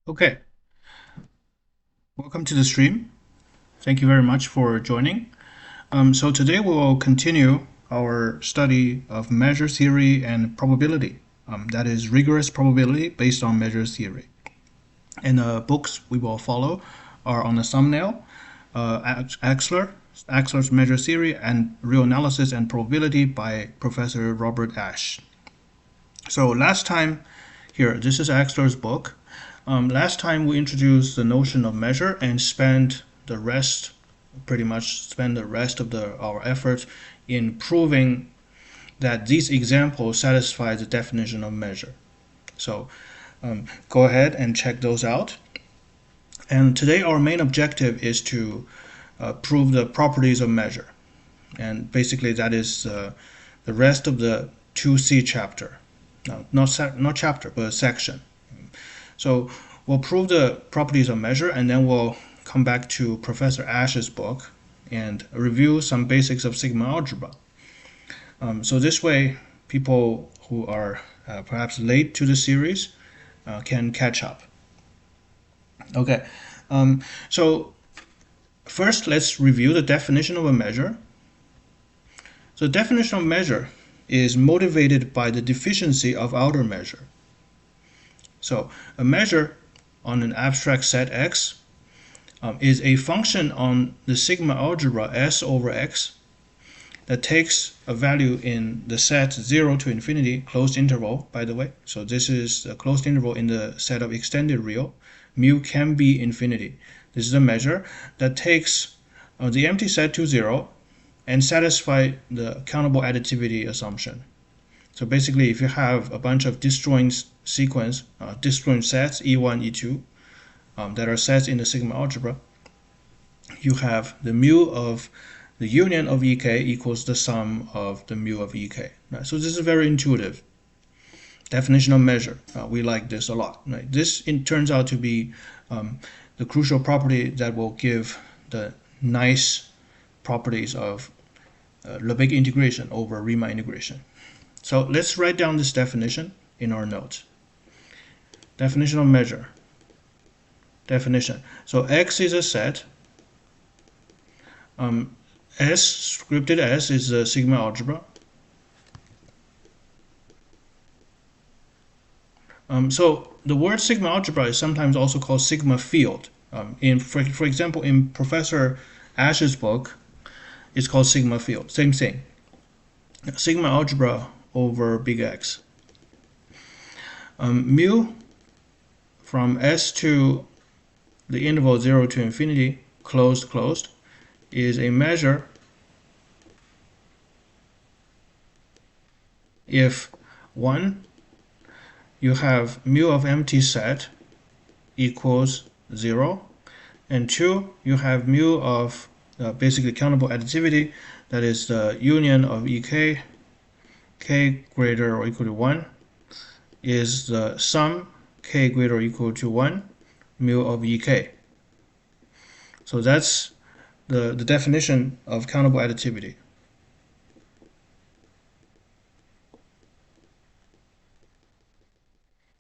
Okay, welcome to the stream. Thank you very much for joining. So today we will continue our study of measure theory and probability. That is rigorous probability based on measure theory. And the books we will follow are on the thumbnail, Axler's Measure Theory and Real Analysis and Probability by Professor Robert Ashe. So last time, here, this is Axler's book. Last time we introduced the notion of measure and pretty much spend the rest of our effort in proving that these examples satisfy the definition of measure. So go ahead and check those out. And today our main objective is to prove the properties of measure. And basically that is the rest of the 2C chapter. No, not chapter, but section. So we'll prove the properties of measure, and then we'll come back to Professor Ashe's book and review some basics of sigma algebra. So this way, people who are perhaps late to the series can catch up. Okay, so first let's review the definition of a measure. So the definition of measure is motivated by the deficiency of outer measure. So a measure on an abstract set X is a function on the sigma algebra S over X that takes a value in the set 0 to infinity, closed interval, by the way. So this is a closed interval in the set of extended real. Mu can be infinity. This is a measure that takes the empty set to 0 and satisfy the countable additivity assumption. So basically, if you have a bunch of disjoint sets, E1, E2, that are sets in the sigma algebra, you have the mu of the union of EK equals the sum of the mu of EK. Right? So this is very intuitive definition of measure. We like this a lot. Right? This turns out to be the crucial property that will give the nice properties of Lebesgue integration over Riemann integration. So let's write down this definition in our notes. Definition of measure. Definition. So X is a set. S, scripted S, is the sigma algebra. So the word sigma algebra is sometimes also called sigma field. For example, in Professor Ashe's book, it's called sigma field. Same thing. Sigma algebra over big X. Mu from S to the interval 0 to infinity, closed, is a measure if 1, you have mu of empty set equals 0, and 2, you have mu of basically countable additivity, that is the union of EK, k greater or equal to 1, is the sum k greater or equal to 1 mu of EK. So that's the definition of countable additivity.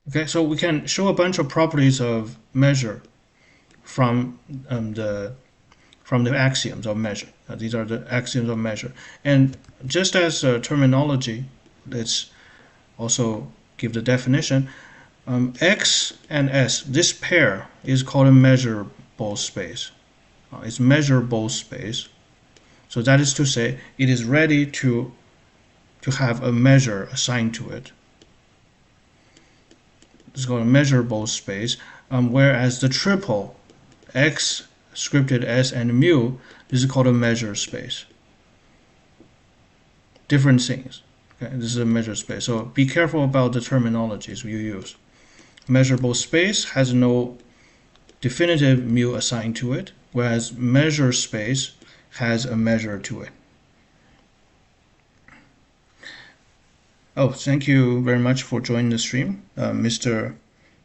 Okay, so we can show a bunch of properties of measure from the axioms of measure. These are the axioms of measure. And just as terminology, let's also give the definition. X and S, this pair is called a measurable space. It's measurable space. So that is to say, it is ready to have a measure assigned to it. It's called a measurable space. Whereas the triple X, scripted S, and mu, this is called a measure space. Different things. Okay, this is a measure space. So be careful about the terminologies you use. Measurable space has no definitive mu assigned to it, whereas measure space has a measure to it. Oh, thank you very much for joining the stream, Mr.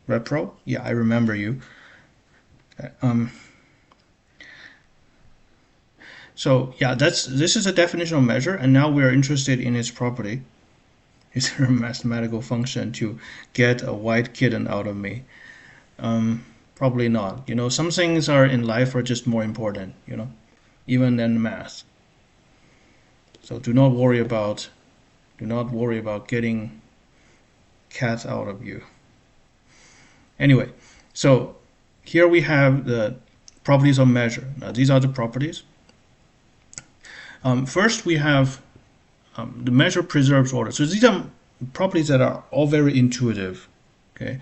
Repro. Yeah, I remember you. So yeah, this is a definitional measure, and now we are interested in its property. Is there a mathematical function to get a white kitten out of me? Probably not. Some things are in life are just more important, even than math. So do not worry about getting cats out of you. Anyway, so here we have the properties of measure. Now these are the properties. First we have the measure preserves order. So these are properties that are all very intuitive. Okay.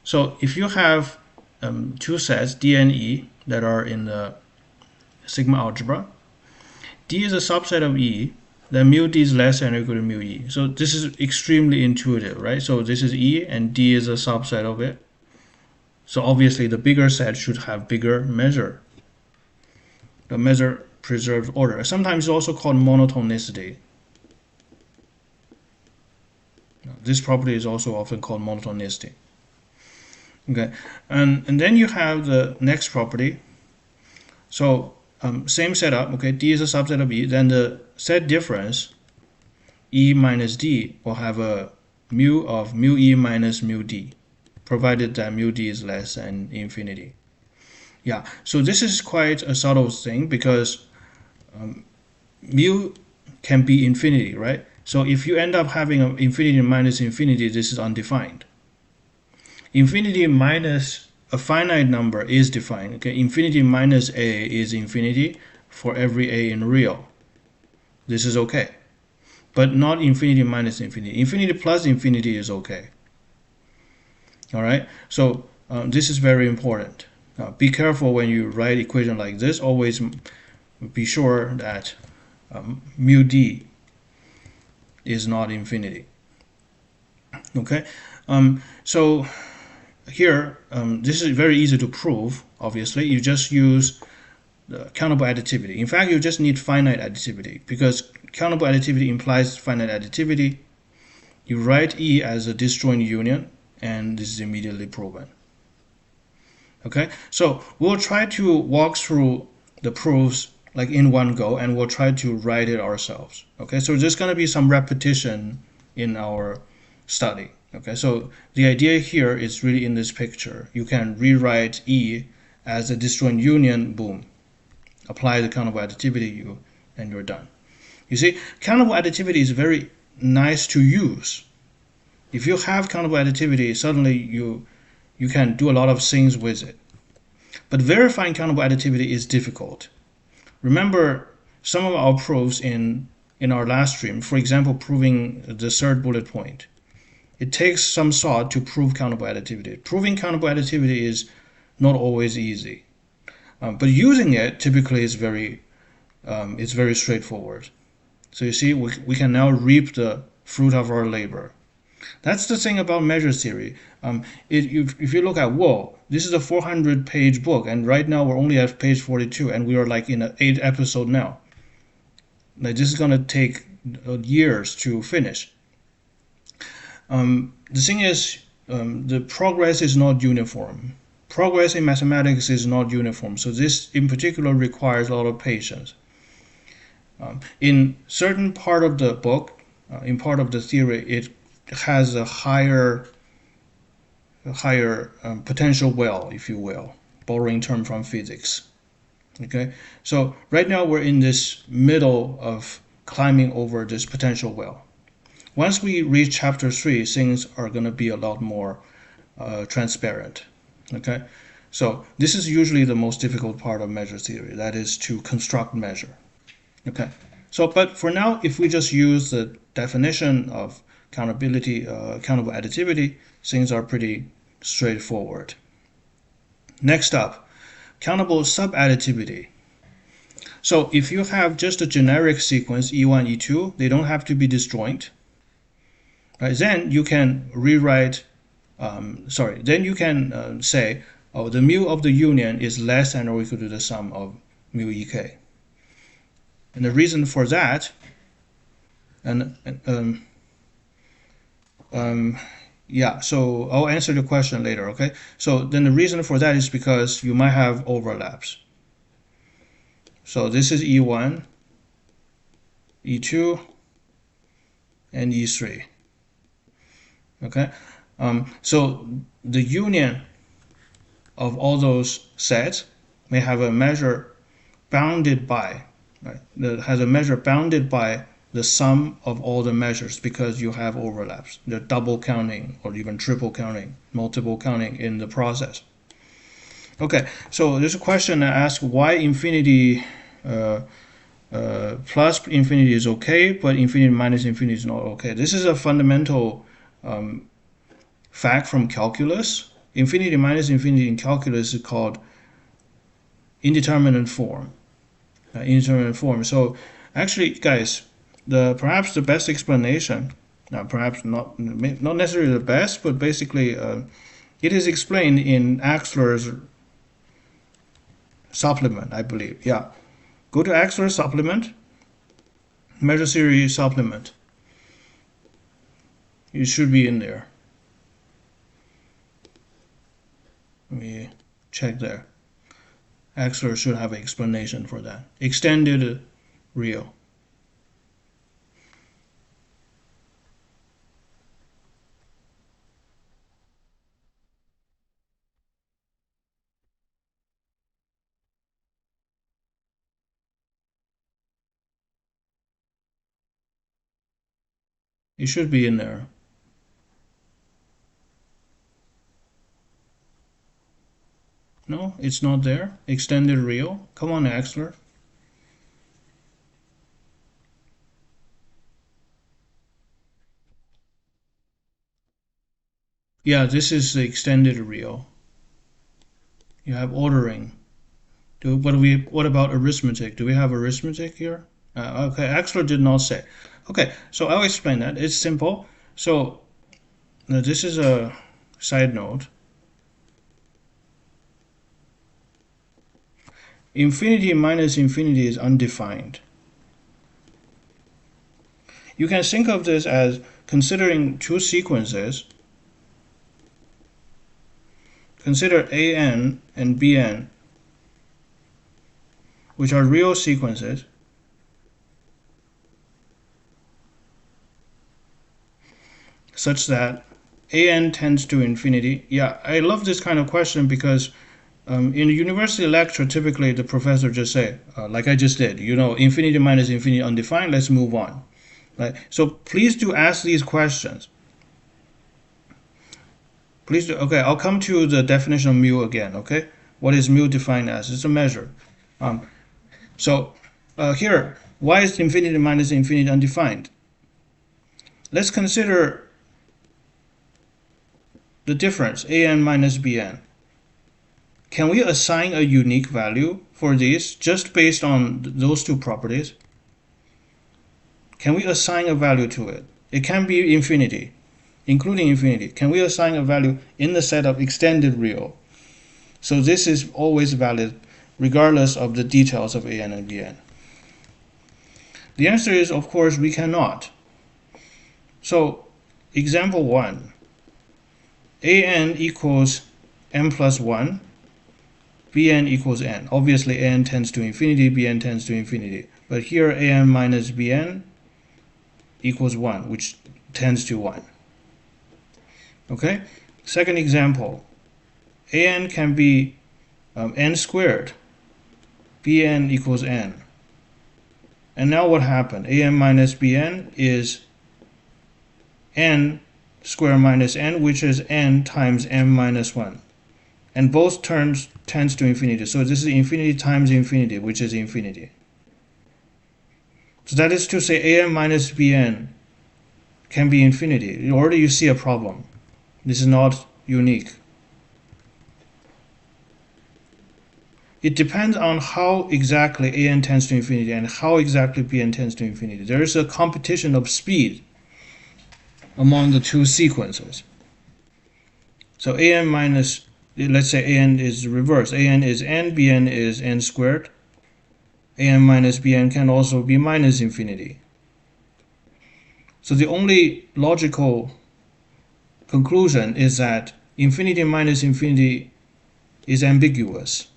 So if you have two sets, D and E, that are in the sigma algebra, D is a subset of E, then mu D is less than or equal to mu E. So this is extremely intuitive, right? So this is E and D is a subset of it. So obviously the bigger set should have bigger measure. The measure preserves order. Sometimes it's also called monotonicity. This property is also often called monotonicity. Okay, and then you have the next property. So same setup. Okay, D is a subset of E. Then the set difference E minus D will have a mu of mu E minus mu D, provided that mu D is less than infinity. Yeah, so this is quite a subtle thing because mu can be infinity, right? So if you end up having an infinity minus infinity, this is undefined. Infinity minus a finite number is defined. Okay, infinity minus a is infinity for every a in real. This is okay, but not infinity minus infinity. Infinity plus infinity is okay. All right, so this is very important. Be careful when you write equation like this. Always be sure that mu d is not infinity. Okay, so here this is very easy to prove. Obviously, you just use the countable additivity. In fact, you just need finite additivity because countable additivity implies finite additivity. You write E as a disjoint union, and this is immediately proven. Okay, so we'll try to walk through the proofs like in one go, and we'll try to write it ourselves. Okay, so there's going to be some repetition in our study. Okay, so the idea here is really in this picture. You can rewrite E as a disjoint union, boom, apply the countable additivity, and you're done. You see, countable additivity is very nice to use. If you have countable additivity, suddenly you can do a lot of things with it. But verifying countable additivity is difficult. Remember some of our proofs in our last stream, for example, proving the third bullet point. It takes some thought to prove countable additivity. Proving countable additivity is not always easy, but using it typically is very straightforward. So you see, we can now reap the fruit of our labor. That's the thing about measure theory. If you look at, whoa, this is a 400-page book, and right now we're only at page 42, and we are like in an 8th episode now. Like this is gonna take years to finish. The thing is, the progress is not uniform. Progress in mathematics is not uniform, so this in particular requires a lot of patience. In certain part of the book, in part of the theory, it has a higher potential well, if you will, borrowing term from physics. Okay, so right now we're in this middle of climbing over this potential well. Once we reach chapter 3, things are going to be a lot more transparent. Okay, so this is usually the most difficult part of measure theory, that is to construct measure. Okay, so but for now, if we just use the definition of countable additivity, things are pretty straightforward. Next up, countable subadditivity. So if you have just a generic sequence E1, E2, they don't have to be disjoint. Right, then you can rewrite, then you can say, oh, the mu of the union is less than or equal to the sum of mu ek. And the reason for that, yeah, so I'll answer the question later, okay? So then the reason for that is because you might have overlaps. So this is E1, E2, and E3. Okay, so the union of all those sets may have a measure bounded by, right? That has a measure bounded by the sum of all the measures because you have overlaps. They're double counting or even triple counting, multiple counting in the process. Okay, so there's a question that asks why infinity plus infinity is okay, but infinity minus infinity is not okay. This is a fundamental fact from calculus. Infinity minus infinity in calculus is called indeterminate form. Indeterminate form. So actually, guys, perhaps the best explanation, perhaps not necessarily the best, but basically it is explained in Axler's supplement, I believe. Yeah, go to Axler's supplement, measure series supplement. It should be in there. Let me check there. Axler should have an explanation for that. Extended real. It should be in there. No, it's not there. Extended real. Come on, Axler. Yeah, this is the extended real. You have ordering. What about arithmetic? Do we have arithmetic here? Okay, Axler did not say. Okay, so I'll explain that. It's simple. So now this is a side note. Infinity minus infinity is undefined. You can think of this as considering two sequences. Consider an and bn, which are real sequences. Such that an tends to infinity. Yeah, I love this kind of question because in a university lecture, typically the professor just say, like I just did, infinity minus infinity undefined, let's move on. Right? So please do ask these questions. Please do. Okay, I'll come to the definition of mu again, okay? What is mu defined as? It's a measure. So here, why is infinity minus infinity undefined? Let's consider the difference, an minus bn. Can we assign a unique value for these just based on those two properties? Can we assign a value to it? It can be infinity, including infinity. Can we assign a value in the set of extended real? So this is always valid regardless of the details of an and bn. The answer is, of course, we cannot. So example 1, an equals n plus 1, bn equals n. Obviously, an tends to infinity, bn tends to infinity. But here, an minus bn equals 1, which tends to 1. Okay? Second example, an can be n squared, bn equals n. And now what happened? An minus bn is n squared minus n, which is n times n minus 1. And both terms tends to infinity. So this is infinity times infinity, which is infinity. So that is to say an minus bn can be infinity. Already you see a problem. This is not unique. It depends on how exactly an tends to infinity and how exactly bn tends to infinity. There is a competition of speed among the two sequences. So an minus, let's say an is reversed. An is n, bn is n squared. An minus bn can also be minus infinity. So the only logical conclusion is that infinity minus infinity is ambiguous.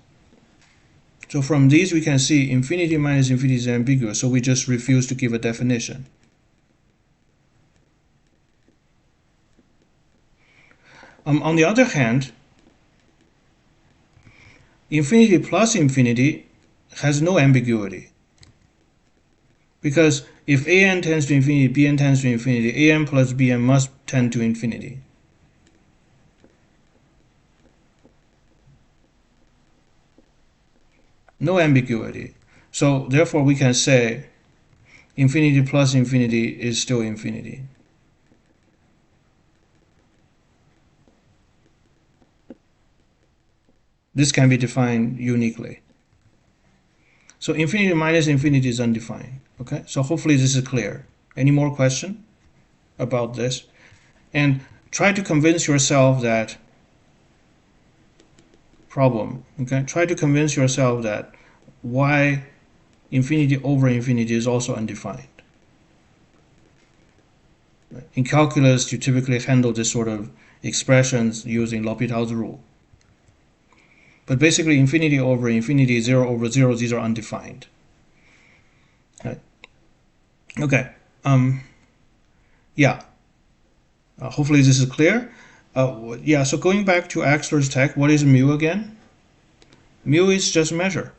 So from these we can see infinity minus infinity is ambiguous, so we just refuse to give a definition. On the other hand, infinity plus infinity has no ambiguity. Because if an tends to infinity, bn tends to infinity, an plus bn must tend to infinity. No ambiguity. So therefore we can say infinity plus infinity is still infinity. This can be defined uniquely. So infinity minus infinity is undefined. Okay, so hopefully this is clear. Any more question about this? And try to convince yourself that problem. Okay, try to convince yourself that why infinity over infinity is also undefined. In calculus, you typically handle this sort of expressions using L'Hopital's rule. But basically, infinity over infinity, 0 over 0, these are undefined. Right. Okay. Yeah. Hopefully this is clear. Yeah, so going back to Axler's text, what is mu again? Mu is just measure.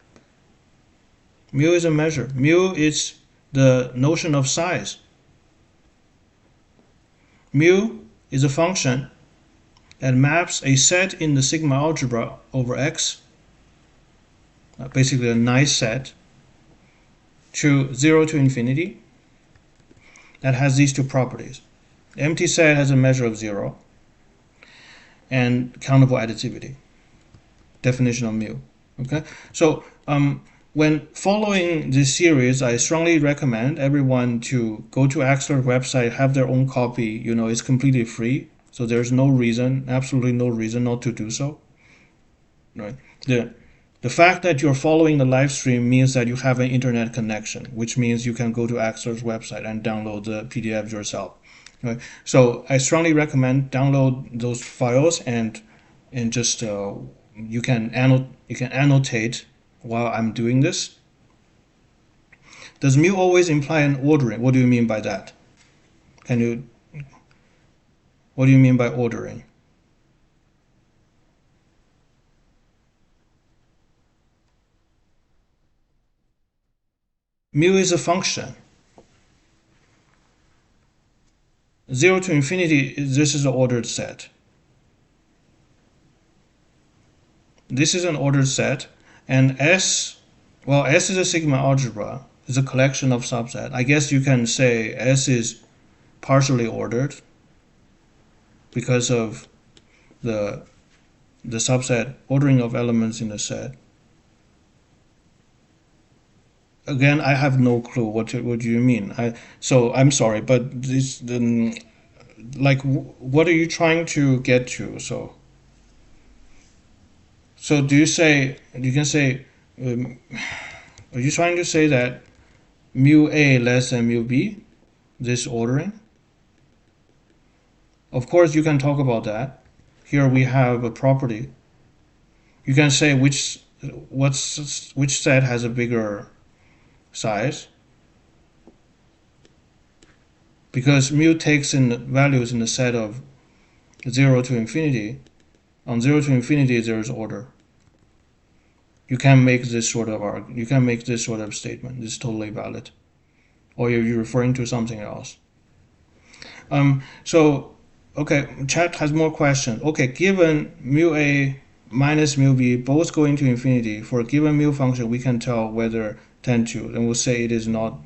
Mu is a measure. Mu is the notion of size. Mu is a function that maps a set in the sigma algebra over X, basically a nice set, to 0 to infinity, that has these two properties. The empty set has a measure of 0 and countable additivity. Definition of mu. Okay, so when following this series, I strongly recommend everyone to go to Axler's website, have their own copy. You know, it's completely free, so there's no reason, absolutely no reason not to do so. Right. The fact that you're following the live stream means that you have an internet connection, which means you can go to Axler's website and download the PDF yourself. Right. So I strongly recommend download those files and just you can annotate while I'm doing this. Does mu always imply an ordering? What do you mean by that? What do you mean by ordering? Mu is a function. 0 to infinity, this is an ordered set. This is an ordered set, and S, well, S is a sigma algebra. It's a collection of subsets. I guess you can say S is partially ordered because of the subset ordering of elements in the set. Again, I have no clue what do you mean. So I'm sorry, but this like what are you trying to get to? So do you say you can say are you trying to say that mu A less than mu B, this ordering? Of course you can talk about that. Here we have a property. You can say which set has a bigger size, because mu takes in values in the set of 0 to infinity. On 0 to infinity there is order. You can make this sort of statement. This is totally valid. Or are you referring to something else? So okay, chat has more questions. Okay, given mu A minus mu B both going to infinity, for a given mu function we can tell whether tend to, and we'll say it is not,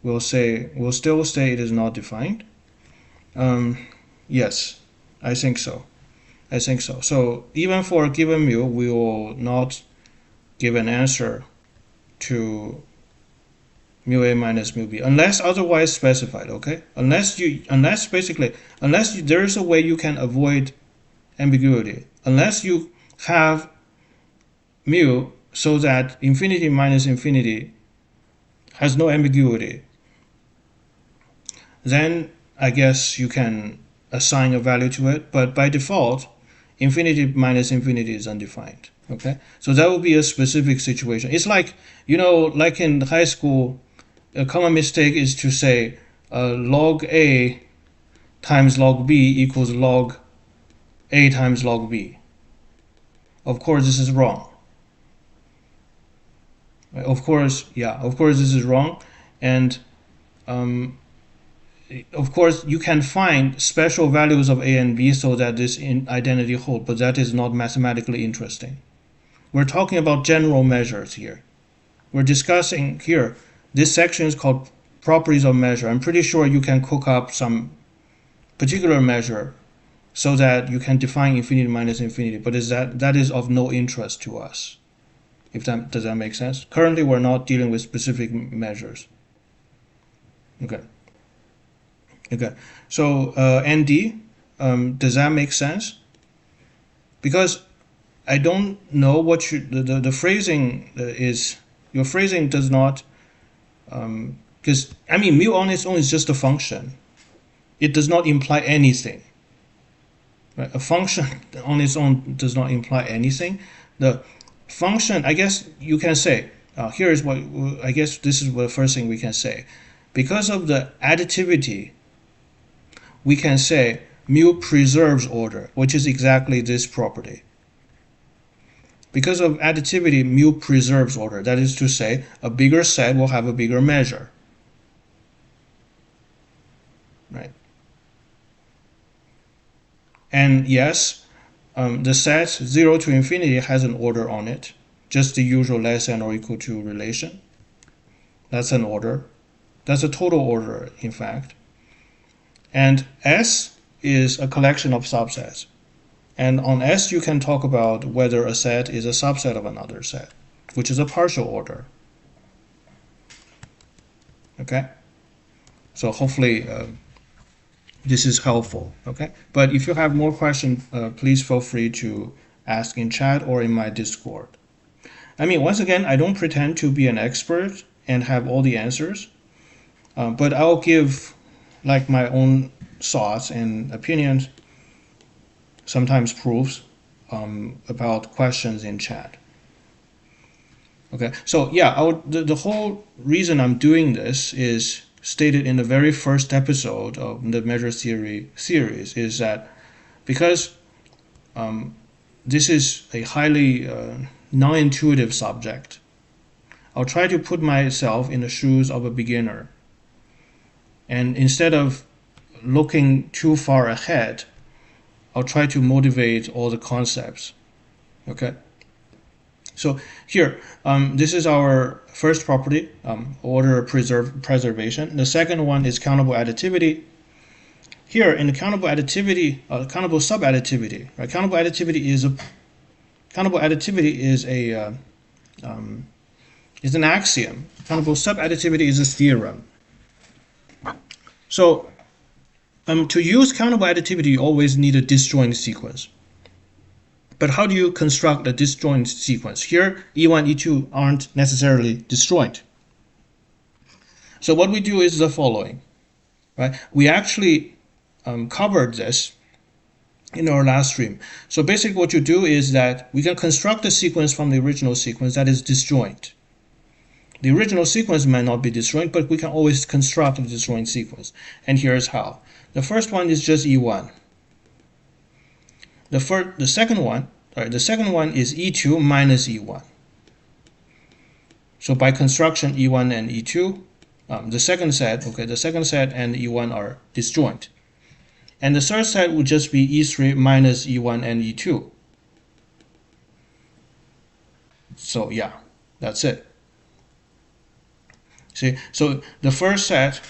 we'll still say it is not defined. Yes, I think so. So even for a given mu, we will not give an answer to mu A minus mu B unless otherwise specified. Okay, unless there is a way you can avoid ambiguity, unless you have mu so that infinity minus infinity has no ambiguity, then I guess you can assign a value to it. But by default, infinity minus infinity is undefined. Okay, so that would be a specific situation. It's like, you know, like in high school, a common mistake is to say log A times log B equals log A times log B. Of course, this is wrong. Of course, yeah, of course this is wrong, and um, of course you can find special values of a and b so that this identity hold, but that is not mathematically interesting. We're talking about general measures here. We're discussing here, this section is called properties of measure. I'm pretty sure you can cook up some particular measure so that you can define infinity minus infinity, but that is of no interest to us. If that does that make sense? Currently we're not dealing with specific measures. Okay. Okay. So ND, does that make sense? Because I don't know what the phrasing is. Your phrasing does not, because I mean mu on its own is just a function. It does not imply anything. Right? A function on its own does not imply anything. The function, I guess you can say, here is what, I guess this is the first thing we can say. Because of the additivity, we can say mu preserves order, which is exactly this property. Because of additivity, mu preserves order. That is to say, a bigger set will have a bigger measure. Right? And yes, the set 0 to infinity has an order on it, just the usual less than or equal to relation. That's an order. That's a total order, in fact. And S is a collection of subsets. And on S, you can talk about whether a set is a subset of another set, which is a partial order. Okay? So hopefully this is helpful. Okay? But if you have more questions, please feel free to ask in chat or in my Discord. I mean, once again, I don't pretend to be an expert and have all the answers, but I'll give like my own thoughts and opinions, sometimes proofs about questions in chat. Okay, so yeah, the whole reason I'm doing this is stated in the very first episode of the measure theory series, is that because this is a highly non-intuitive subject, I'll try to put myself in the shoes of a beginner. And instead of looking too far ahead, I'll try to motivate all the concepts. Okay? So here, this is our first property, order preservation. The second one is countable additivity. Here, in the countable additivity, countable subadditivity, right? Countable additivity is an axiom. Countable subadditivity is a theorem. So to use countable additivity, you always need a disjoint sequence. But how do you construct a disjoint sequence? Here, E1, E2 aren't necessarily disjoint. So what we do is the following, right? We actually covered this in our last stream. So basically what you do is that we can construct a sequence from the original sequence that is disjoint. The original sequence might not be disjoint, but we can always construct a disjoint sequence. And here's how. The first one is just E1. The second one is E2 minus E1. So by construction, E1 and E2, the second set and E1 are disjoint. And the third set would just be E3 minus E1 and E2. So yeah, that's it. See, so the first set,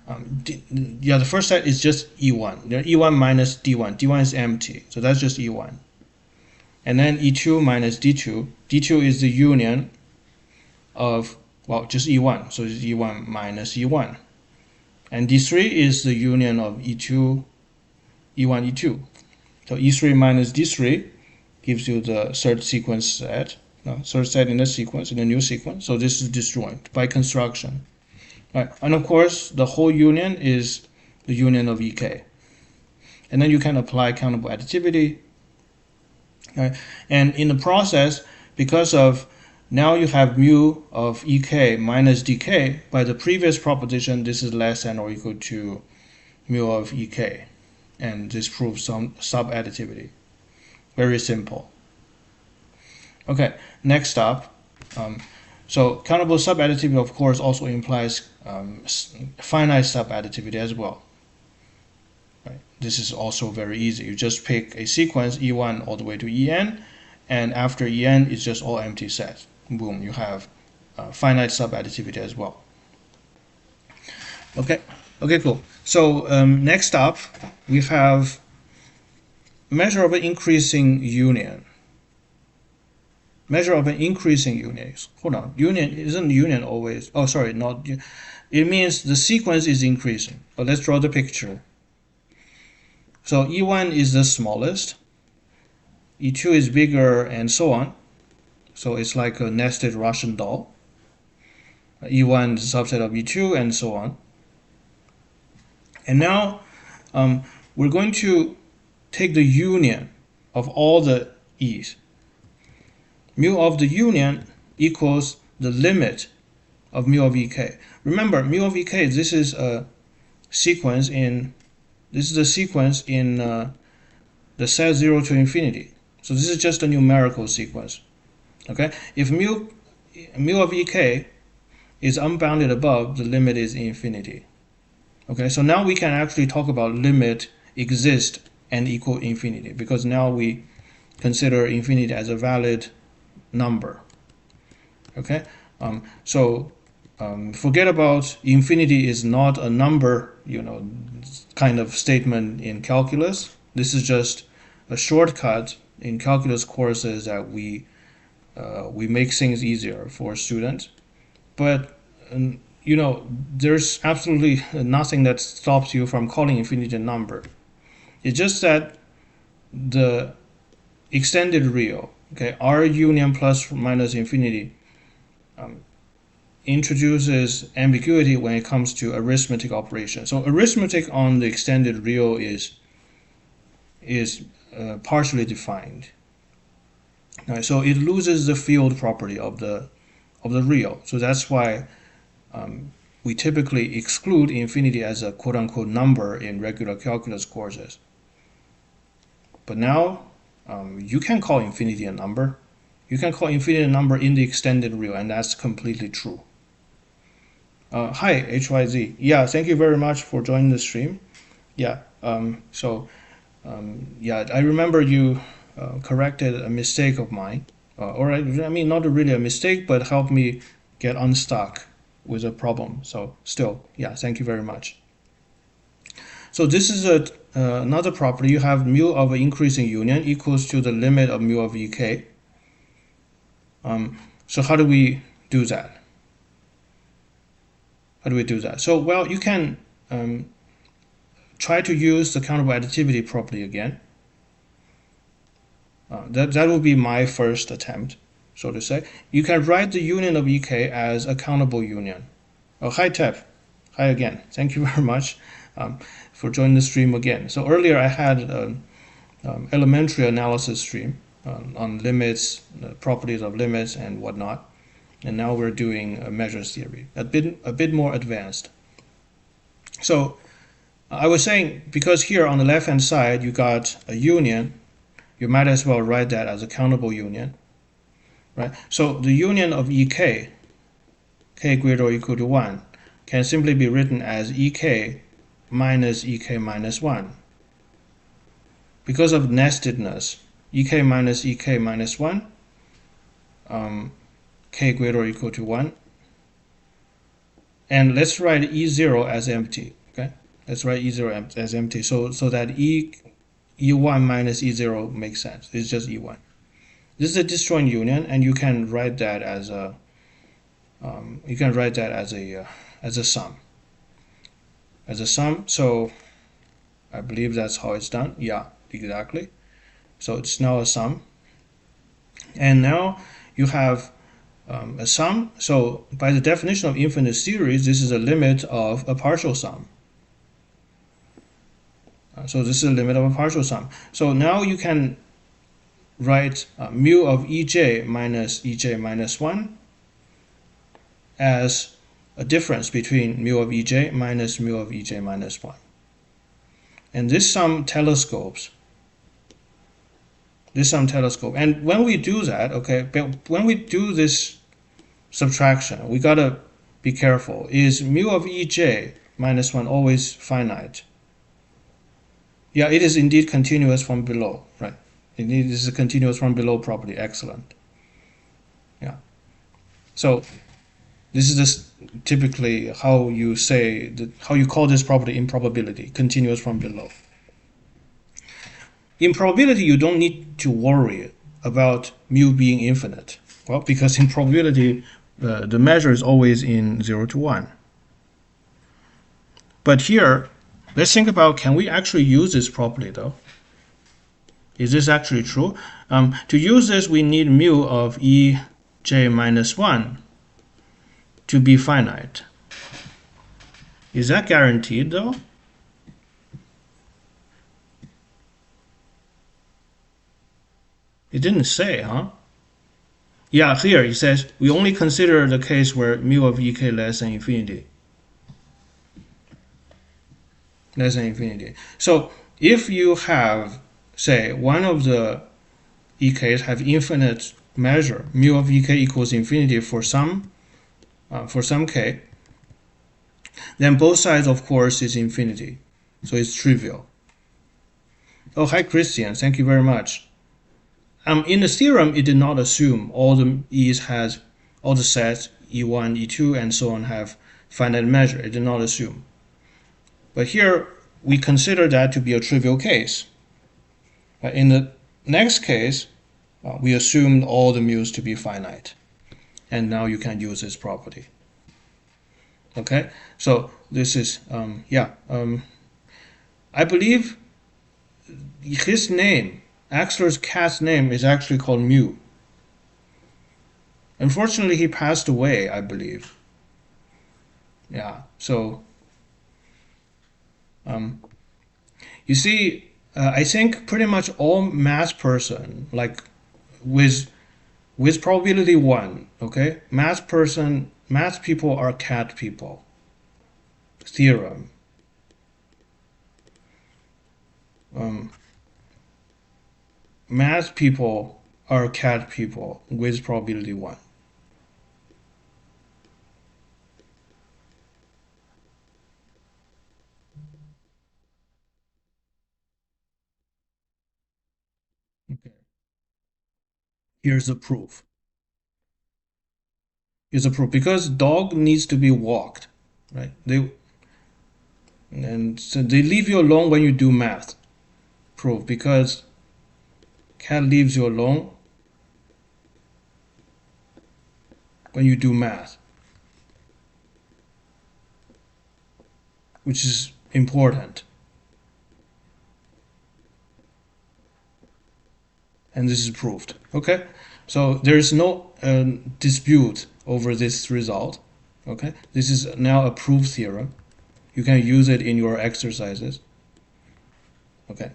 the first set is just E1. E1 minus D1. D1 is empty, so that's just E1. And then E2 minus D2. D2 is the union of, well, just E1. So it's E1 minus E1. And D3 is the union of E2, E1, E2. So E3 minus D3 gives you the third sequence set. Third set in the sequence, in the new sequence. So this is disjoint by construction. Right. And of course, the whole union is the union of EK. And then you can apply countable additivity. Right. And in the process, because of now you have mu of EK minus DK, by the previous proposition, this is less than or equal to mu of EK. And this proves some subadditivity. Very simple. Okay, next up, So countable subadditivity, of course, also implies finite subadditivity as well. Right? This is also very easy. You just pick a sequence E1 all the way to En, and after En it's just all empty sets. Boom, you have finite subadditivity as well. Okay, cool. So next up, we have measure of an increasing union. Measure of an increasing union. Hold on, union isn't union always? Oh, sorry, not. It means the sequence is increasing. But let's draw the picture. So E1 is the smallest, E2 is bigger, and so on. So it's like a nested Russian doll. E1 is a subset of E2, and so on. And now we're going to take the union of all the E's. Mu of the union equals the limit of mu of ek. Remember, mu of ek, this is a sequence in the set 0 to infinity. So this is just a numerical sequence. Okay? If mu of ek is unbounded above, the limit is infinity. Okay, so now we can actually talk about limit exist and equal infinity, because now we consider infinity as a valid number. Okay, forget about infinity is not a number, kind of statement in calculus. This is just a shortcut in calculus courses that we make things easier for students. But there's absolutely nothing that stops you from calling infinity a number. It's just that the extended real, okay, R union plus minus infinity, introduces ambiguity when it comes to arithmetic operations. So arithmetic on the extended real is partially defined. Right, so it loses the field property of the real. So that's why we typically exclude infinity as a quote-unquote number in regular calculus courses. But now you can call infinity a number. You can call infinity a number in the extended real, and that's completely true. Hi, HYZ. Yeah, thank you very much for joining the stream. Yeah, yeah, I remember you corrected a mistake of mine. Or I mean, not really a mistake, but helped me get unstuck with a problem. So still, yeah, thank you very much. So this is another property. You have mu of an increasing union equals to the limit of mu of ek. So how do we do that? So, well, you can try to use the countable additivity property again. That will be my first attempt, so to say. You can write the union of ek as a countable union. Oh, hi, Tep. Hi again. Thank you very much for joining the stream again. So earlier I had an elementary analysis stream on limits, properties of limits, and whatnot. And now we're doing measures theory, a bit more advanced. So I was saying, because here on the left-hand side you got a union, you might as well write that as a countable union, right? So the union of ek, k greater or equal to 1, can simply be written as ek minus 1. Because of nestedness, ek minus 1, k greater or equal to 1. And let's write E0 as empty, okay? Let's write E0 as empty so that E1 minus E0 makes sense. It's just E1. This is a disjoint union, and you can write that as a sum. As a sum. So I believe that's how it's done. Yeah, exactly. So it's now a sum. And now you have a sum. So by the definition of infinite series, this is a limit of a partial sum. So this is a limit of a partial sum. So now you can write mu of ej minus 1 as a difference between mu of ej minus mu of ej minus 1. And this sum telescopes. And when we do that, okay, when we do this subtraction, we gotta be careful. Is mu of ej minus 1 always finite? Yeah, it is indeed continuous from below, right? Indeed, this is a continuous from below property. Excellent. Yeah. So this is just typically how you say how you call this property improbability, continuous from below. In probability, you don't need to worry about mu being infinite. Well, because in probability, the measure is always in 0 to 1. But here, let's think about, can we actually use this property though? Is this actually true? To use this, we need mu of ej minus 1 to be finite. Is that guaranteed though? It didn't say, huh? Yeah, here it says we only consider the case where mu of ek less than infinity. Less than infinity. So if you have, say, one of the ek's have infinite measure, mu of ek equals infinity for some k, then both sides, of course, is infinity. So it's trivial. Oh, hi, Christian. Thank you very much. In the theorem, it did not assume all the all the sets E1, E2, and so on have finite measure. It did not assume. But here, we consider that to be a trivial case. In the next case, we assumed all the mu's to be finite. And now you can use this property. Okay, so this is, I believe his name, Axler's cat's name, is actually called Mu. Unfortunately, he passed away, I believe. Yeah, so you see, I think pretty much all math person, like with probability 1, okay, math people are cat people. Theorem. Math people are cat people with probability 1. Okay. Here's the proof. Here's the proof. Because dog needs to be walked, right? And so they leave you alone when you do math. Proof. Because cat leaves you alone when you do math, which is important. And this is proved. Okay, so there is no dispute over this result. Okay, this is now a proved theorem. You can use it in your exercises. Okay,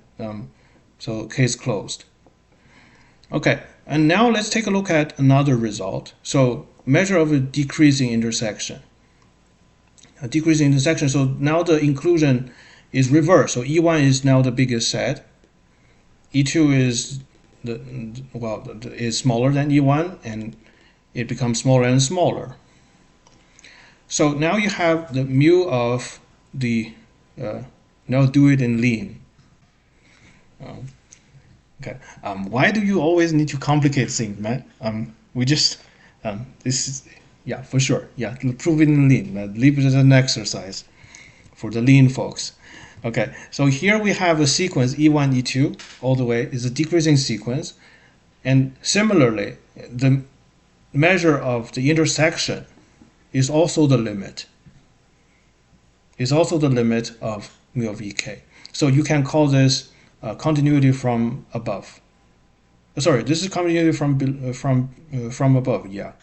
so case closed. Okay, and now let's take a look at another result. So measure of a decreasing intersection. A decreasing intersection. So now the inclusion is reversed. So E1 is now the biggest set. E2 is is smaller than E1, and it becomes smaller and smaller. So now you have the mu of the now do it in lean. Okay. Why do you always need to complicate things, man? We just this is, yeah, for sure. Yeah, prove it in lean. Leave it as an exercise for the lean folks. Okay, so here we have a sequence E1, E2 all the way is a decreasing sequence, and similarly, the measure of the intersection is also the limit. Is also the limit of mu of ek. So you can call this continuity from above. Sorry, this is continuity from above. Yeah,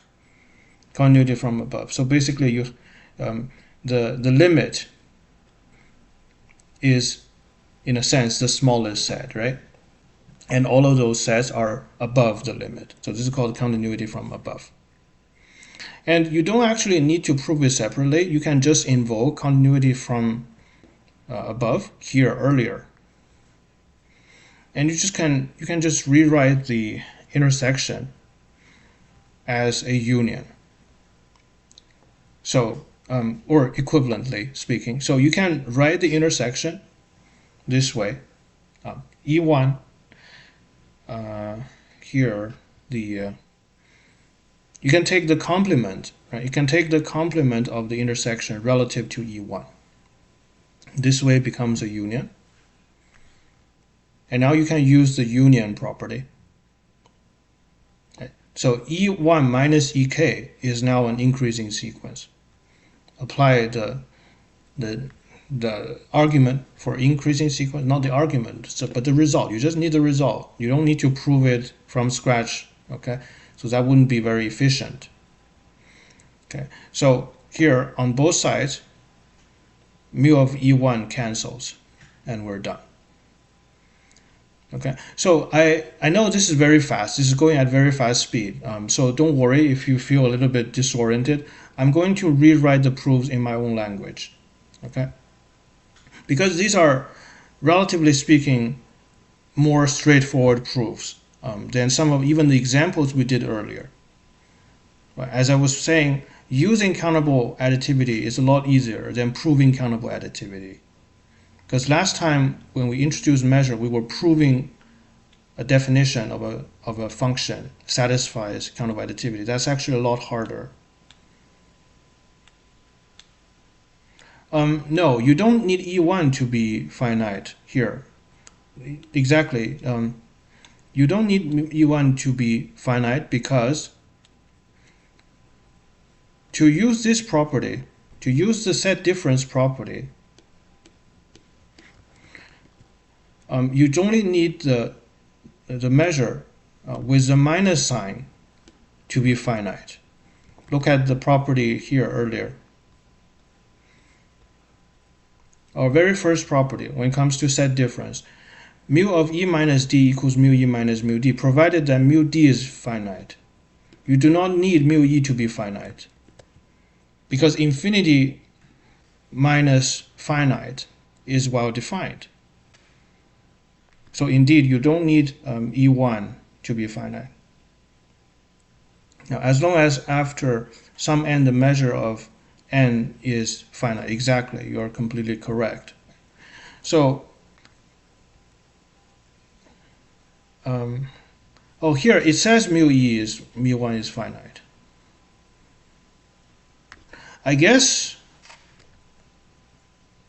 continuity from above. So basically, you the limit is, in a sense, the smallest set, right? And all of those sets are above the limit. So this is called continuity from above. And you don't actually need to prove it separately. You can just invoke continuity from above here earlier. And you can just rewrite the intersection as a union. So, or equivalently speaking, so you can write the intersection this way. E1 here, you can take the complement, right? You can take the complement of the intersection relative to E1. This way it becomes a union. And now you can use the union property. Okay. So E1 minus EK is now an increasing sequence. Apply the argument for increasing sequence, not the argument, but the result. You just need the result. You don't need to prove it from scratch, okay? So that wouldn't be very efficient. Okay, so here on both sides, mu of E1 cancels, and we're done. Okay, so I know this is very fast. This is going at very fast speed. So don't worry if you feel a little bit disoriented. I'm going to rewrite the proofs in my own language. Okay, because these are, relatively speaking, more straightforward proofs than some of even the examples we did earlier. As I was saying, using countable additivity is a lot easier than proving countable additivity. Because last time when we introduced measure, we were proving a definition of a function satisfies countable additivity. That's actually a lot harder. No, you don't need E1 to be finite here. Exactly. You don't need E1 to be finite because to use this property, to use the set difference property, you only need the measure with the minus sign to be finite. Look at the property here earlier. Our very first property, when it comes to set difference, mu of E minus D equals mu E minus mu D, provided that mu D is finite. You do not need mu E to be finite, because infinity minus finite is well defined. So indeed, you don't need E1 to be finite. Now, as long as after some n the measure of n is finite, exactly, you are completely correct. So, oh, here it says mu1 is finite. I guess,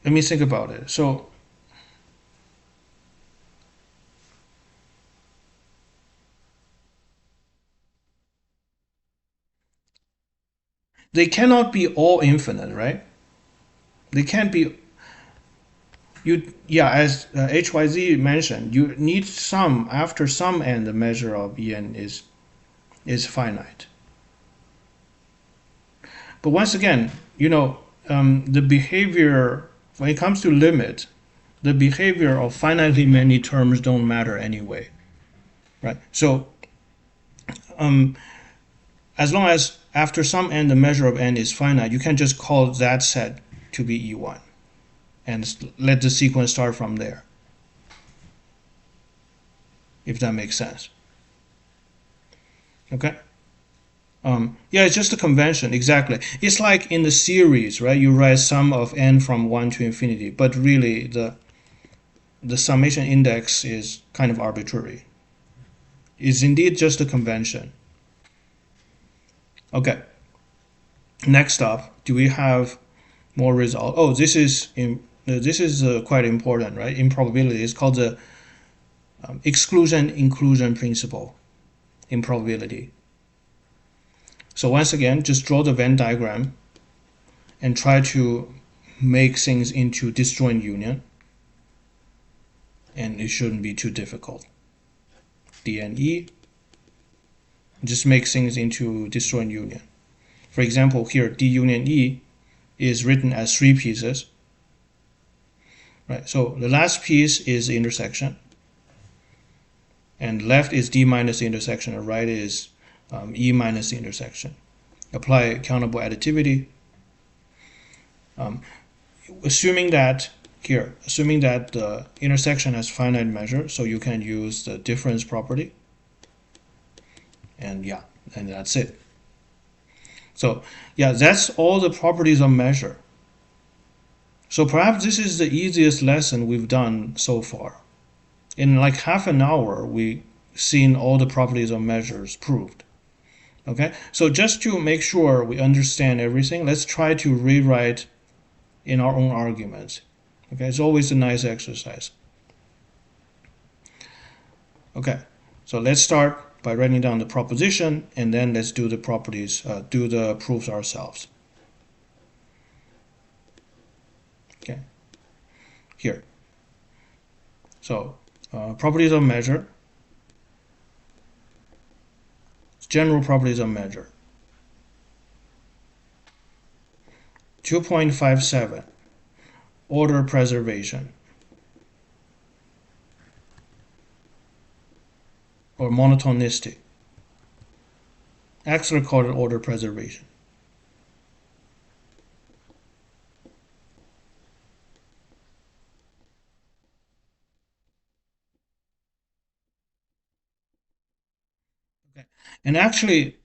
let me think about it. So, they cannot be all infinite, right? They can't be. As HYZ mentioned, you need some, after some n, the measure of En is finite. But once again, the behavior, when it comes to limit, the behavior of finitely many terms don't matter anyway, right? So, as long as after some n, the measure of n is finite, you can just call that set to be E1 and let the sequence start from there, if that makes sense. Okay? Yeah, it's just a convention, exactly. It's like in the series, right? You write sum of n from 1 to infinity, but really the summation index is kind of arbitrary. It's indeed just a convention. Okay. Next up, do we have more result? Oh, this is quite important, right? In probability, it's called the exclusion-inclusion principle in probability. So once again, just draw the Venn diagram and try to make things into disjoint union. And it shouldn't be too difficult. D and E, just make things into disjoint union. For example, here D union E is written as 3 pieces. Right, so the last piece is the intersection. And left is D minus the intersection, and right is E minus the intersection. Apply countable additivity. Assuming that the intersection has finite measure, so you can use the difference property. And yeah, and that's it. So yeah, that's all the properties of measure. So perhaps this is the easiest lesson we've done so far. In like half an hour, we seen all the properties of measures proved. Okay, so just to make sure we understand everything, let's try to rewrite in our own arguments. Okay, it's always a nice exercise. Okay, so let's start by writing down the proposition, and then let's do the properties, do the proofs ourselves. Okay, here. So properties of measure, general properties of measure. 2.57, order preservation, or monotonicity. Actually called order preservation. Okay. And actually,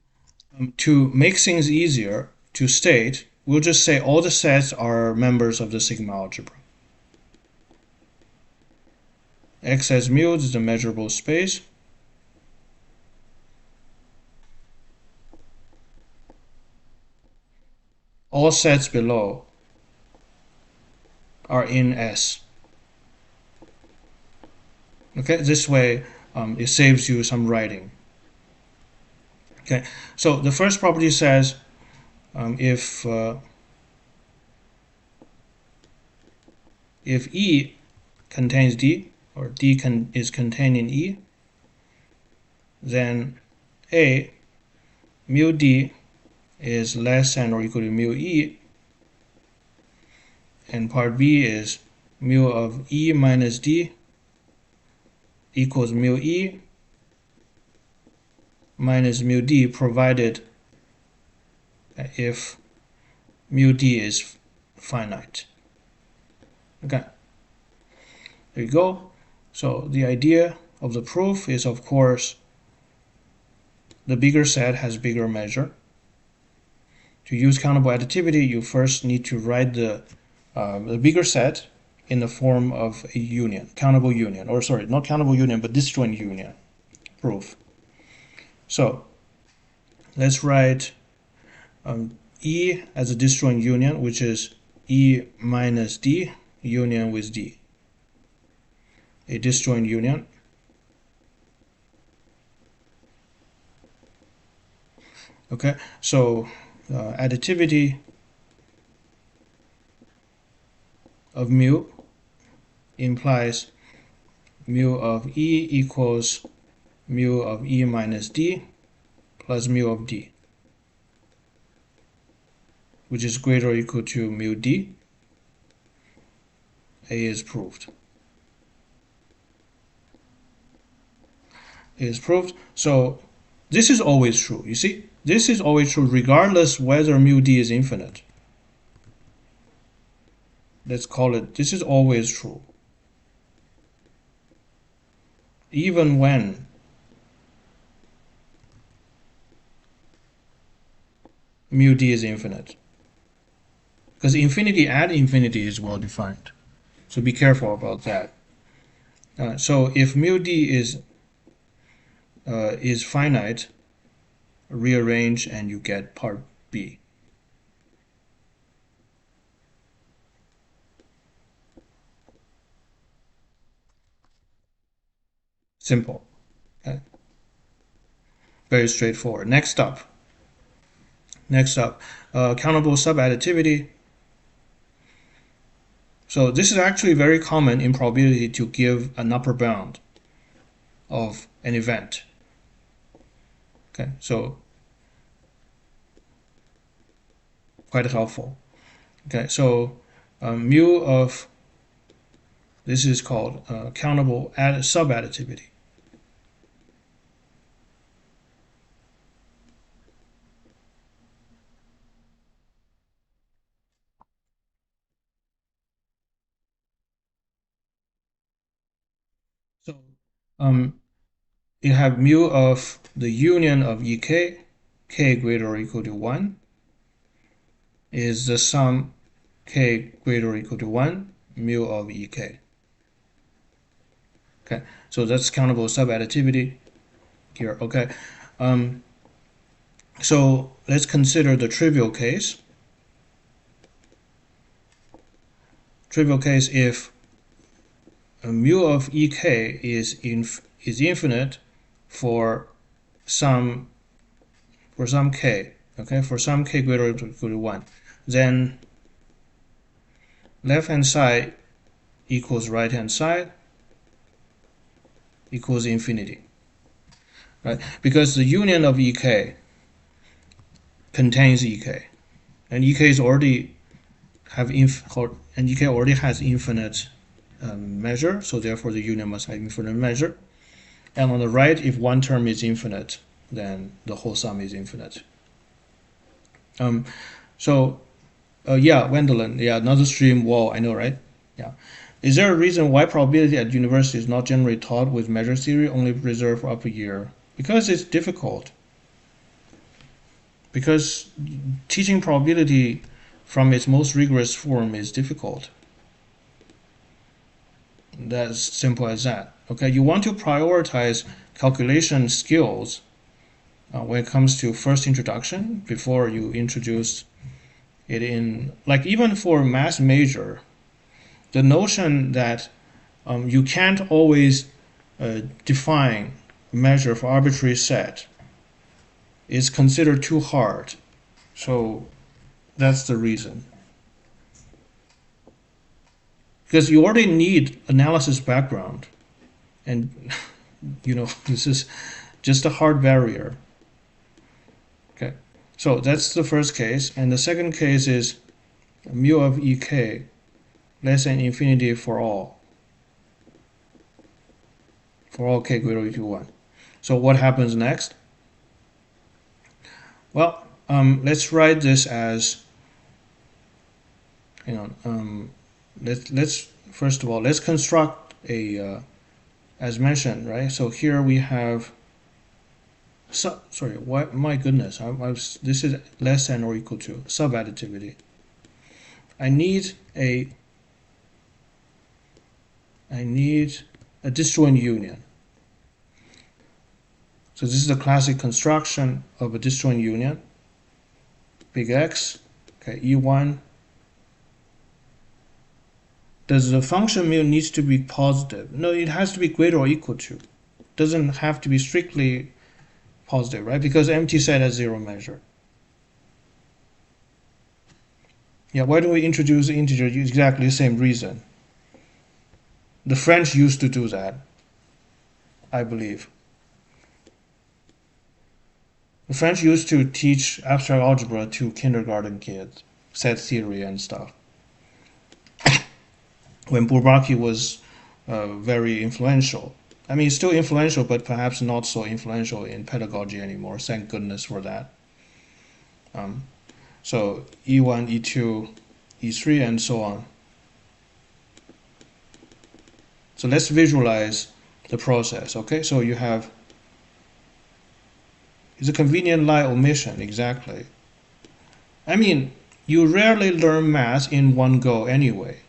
to make things easier to state, we'll just say all the sets are members of the sigma algebra. X as mu is the measurable space. All sets below are in S. Okay, this way it saves you some writing. Okay, so the first property says if E contains D, or D is contained in E, then A mu D is less than or equal to mu E, and part B is mu of E minus D equals mu E minus mu D, provided if mu D is finite. Okay, there you go. So the idea of the proof is, of course, the bigger set has bigger measure. To use countable additivity, you first need to write the bigger set in the form of a union, countable union, or sorry, not countable union, but disjoint union proof. So let's write E as a disjoint union, which is E minus D union with D. A disjoint union. Okay, so additivity of mu implies mu of E equals mu of E minus D plus mu of D, which is greater or equal to mu D. A is proved. A is proved. So this is always true. You see, this is always true regardless whether mu D is infinite. Let's call it, this is always true. Even when mu D is infinite. Because infinity at infinity is well defined. So be careful about that. So if mu D is finite, rearrange and you get part B. Simple. Okay. Very straightforward. Next up, countable subadditivity. So this is actually very common in probability to give an upper bound of an event. Okay, so quite helpful. Okay, so mu of this is called countable subadditivity. So you have mu of the union of ek, k greater or equal to 1, is the sum k greater or equal to 1 mu of ek. Okay, so that's countable subadditivity here. Okay, so let's consider the trivial case. Trivial case if mu of ek is infinite for some k, okay, for some k greater or equal to 1, then left hand side equals right hand side equals infinity, right? Because the union of ek contains ek, and ek is already already has infinite measure, so therefore the union must have infinite measure. And on the right, if one term is infinite, then the whole sum is infinite. Yeah, Wendelin, yeah, another stream wall, I know, right? Yeah. Is there a reason why probability at university is not generally taught with measure theory, only reserved for upper year? Because it's difficult. Because teaching probability from its most rigorous form is difficult. That's simple as that. Okay, you want to prioritize calculation skills when it comes to first introduction before you introduce it in, like even for math major, the notion that you can't always define measure for arbitrary set is considered too hard. So that's the reason. Because you already need analysis background, and this is just a hard barrier. Okay, so that's the first case, and the second case is mu of ek less than infinity for all k greater or equal to 1. So what happens next? Well, let's write this as, let's first of all, let's construct a, as mentioned, right? So here we have, sorry, what, my goodness, this is less than or equal to subadditivity. I need a disjoint union. So this is the classic construction of a disjoint union. Big X, okay, E1. Does the function mu needs to be positive? No, it has to be greater or equal to. It doesn't have to be strictly positive, right? Because empty set has zero measure. Yeah, why do we introduce the integer? Exactly the same reason. The French used to do that, I believe. The French used to teach abstract algebra to kindergarten kids, set theory and stuff. When Bourbaki was very influential. I mean, still influential, but perhaps not so influential in pedagogy anymore. Thank goodness for that. So E1, E2, E3, and so on. So let's visualize the process, okay? So you have, it's a convenient lie omission, exactly. I mean, you rarely learn math in one go anyway.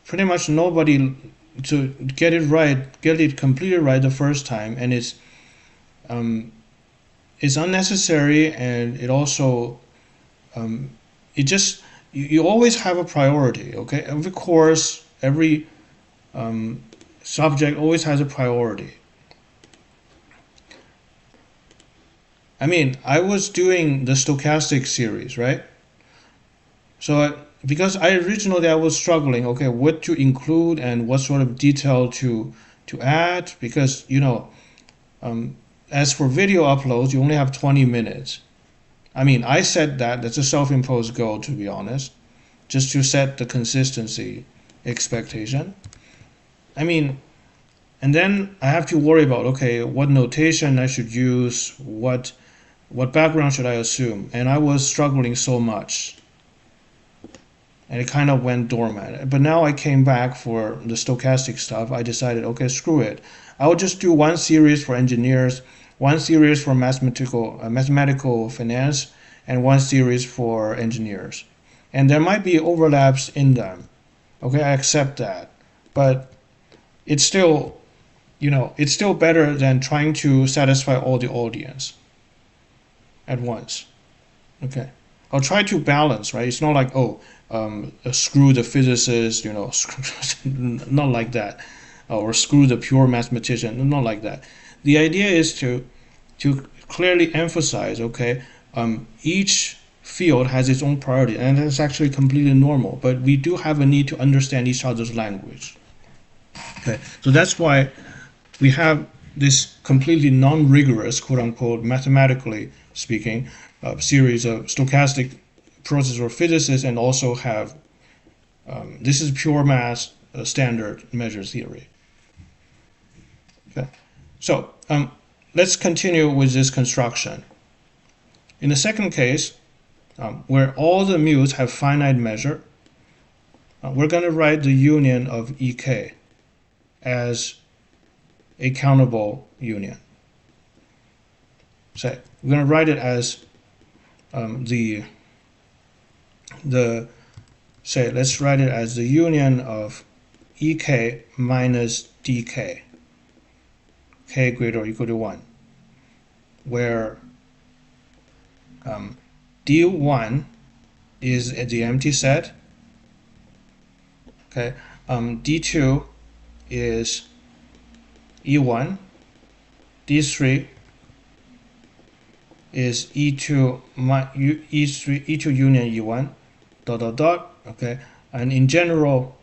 Pretty much nobody, to get it completely right the first time, and it's unnecessary, and it also you always have a priority, okay? Every course, every subject always has a priority. I mean, I was doing the stochastic series, right? So because originally I was struggling, okay, what to include and what sort of detail to add, because as for video uploads, you only have 20 minutes. I mean, I said that's a self-imposed goal, to be honest, just to set the consistency expectation. I mean, and then I have to worry about, okay, what notation I should use, what background should I assume, and I was struggling so much. And it kind of went dormant. But now I came back for the stochastic stuff. I decided, okay, screw it. I will just do one series for engineers, one series for mathematical finance, and one series for engineers. And there might be overlaps in them. Okay, I accept that. But it's still, it's still better than trying to satisfy all the audience at once. Okay. I'll try to balance, right? It's not like, oh, screw the physicist, not like that, or screw the pure mathematician, not like that. The idea is to clearly emphasize, okay, each field has its own priority, and that's actually completely normal. But we do have a need to understand each other's language. Okay, so that's why we have this completely non-rigorous, quote unquote, mathematically speaking, series of stochastic processes or physicists, and also have this is pure math standard measure theory. Okay, so let's continue with this construction. In the second case, where all the mu's have finite measure, we're going to write the union of ek as a countable union. So we're going to write it as the say let's write it as the union of ek minus dk, k greater or equal to 1, where d1 is the empty set. Okay, d2 is e1, d3 is e2 e2 union e1 dot dot dot. Okay, and in general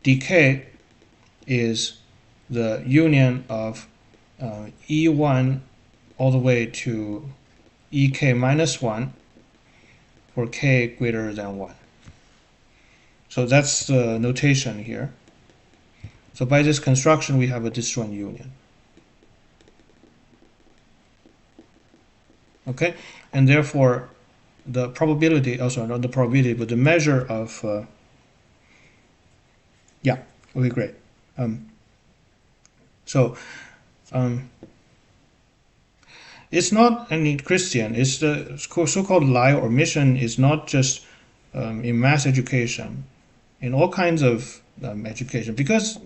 dk is the union of e1 all the way to ek minus 1 for k greater than 1. So that's the notation here. So by this construction, we have a disjoint union. Okay, and therefore the probability, also not the probability, but the measure of, yeah, okay, great. So it's not any Christian, it's the so-called lie or mission is not just in mass education, in all kinds of education, because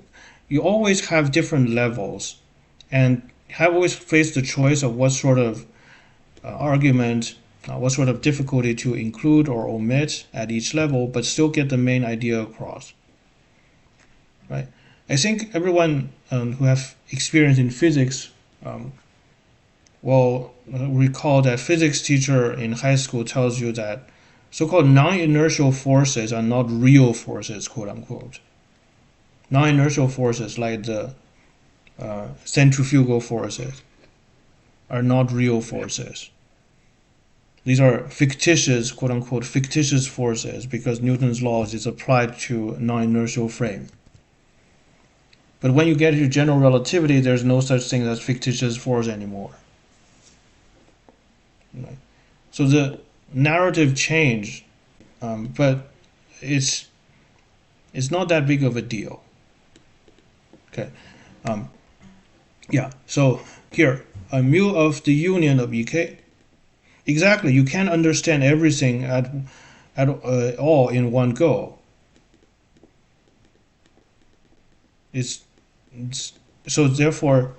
you always have different levels and have always faced the choice of what sort of argument, what sort of difficulty to include or omit at each level, but still get the main idea across. Right? I think everyone who have experience in physics will recall that physics teacher in high school tells you that so-called non-inertial forces are not real forces, quote unquote. Non-inertial forces like the centrifugal forces are not real forces. These are fictitious, quote unquote, fictitious forces because Newton's laws is applied to non-inertial frame. But when you get to general relativity, there's no such thing as fictitious force anymore. Right? So the narrative changed, but it's not that big of a deal. Okay, yeah. So here, a mu of the union of ek. Exactly, you can't understand everything at all in one go. It's so therefore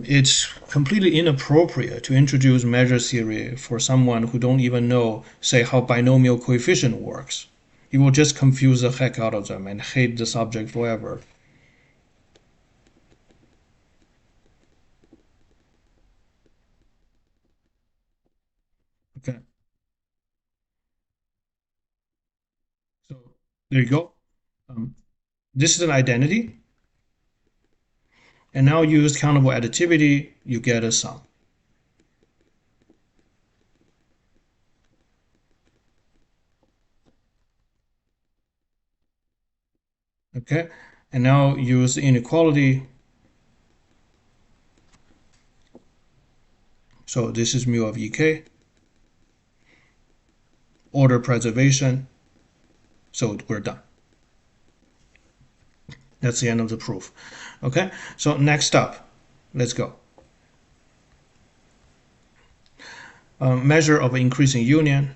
it's completely inappropriate to introduce measure theory for someone who don't even know, say, how binomial coefficient works. You will just confuse the heck out of them and hate the subject forever. Okay, so there you go. This is an identity, and now use countable additivity, you get a sum. Okay, and now use the inequality. So this is mu of ek, order preservation. So we're done. That's the end of the proof. Okay, so next up, let's go. Measure of increasing union,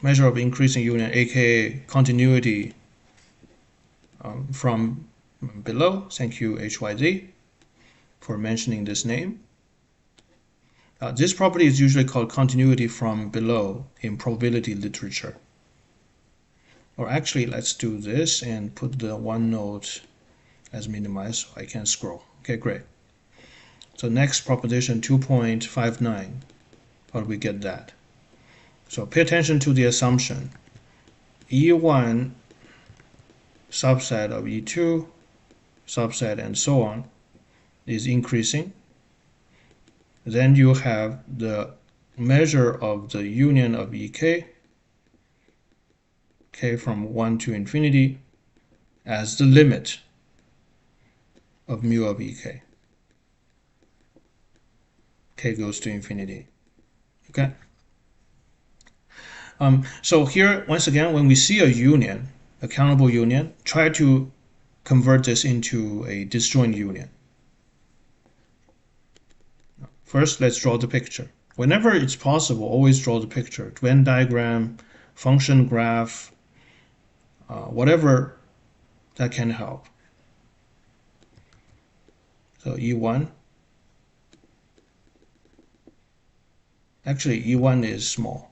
aka continuity from below. Thank you, HYZ, for mentioning this name. This property is usually called continuity from below in probability literature. Or actually, let's do this and put the one node as minimized so I can scroll. Okay, great. So next, proposition 2.59. How do we get that? So pay attention to the assumption. E1 subset of E2 subset and so on is increasing. Then you have the measure of the union of EK, k from 1 to infinity, as the limit of mu of EK. K goes to infinity. Okay. So here, once again, when we see a union, a countable union, try to convert this into a disjoint union. First, let's draw the picture. Whenever it's possible, always draw the picture. Venn diagram, function graph, whatever that can help. So E1. Actually, E1 is small.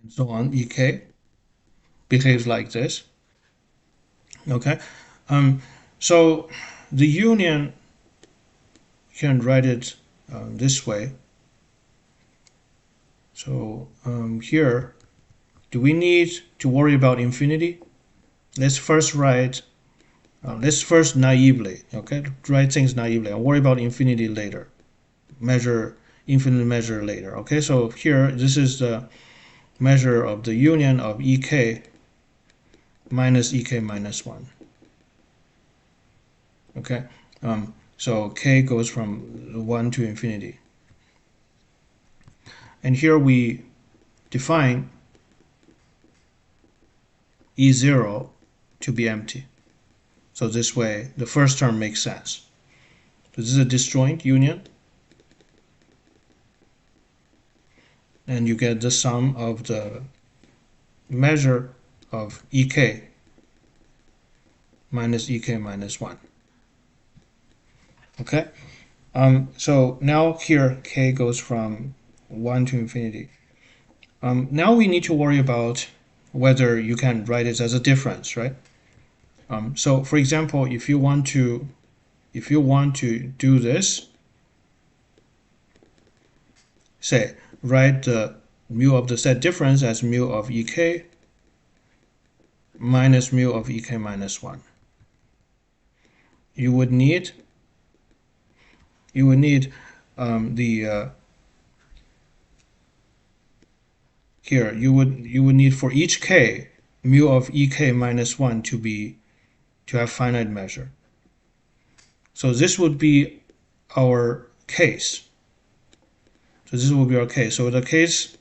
And so on, EK behaves like this. Okay. So the union, you can write it this way. So here, do we need to worry about infinity? Let's first write, let's first naively, okay, write things naively. I'll worry about infinity later. Measure, infinite measure later. Okay, so here, this is the measure of the union of EK minus EK minus 1. Okay, so K goes from 1 to infinity. And here we define E0 to be empty. So this way, the first term makes sense. So this is a disjoint union. And you get the sum of the measure of EK minus EK minus 1. Okay? So now here, K goes from 1 to infinity. Now we need to worry about whether you can write it as a difference, right? So for example, if you want to do this, say write the mu of the set difference as mu of EK minus mu of EK minus 1. You would need here you would need for each k mu of EK minus 1 to have finite measure. So this would be our case. So this will be our case. So the case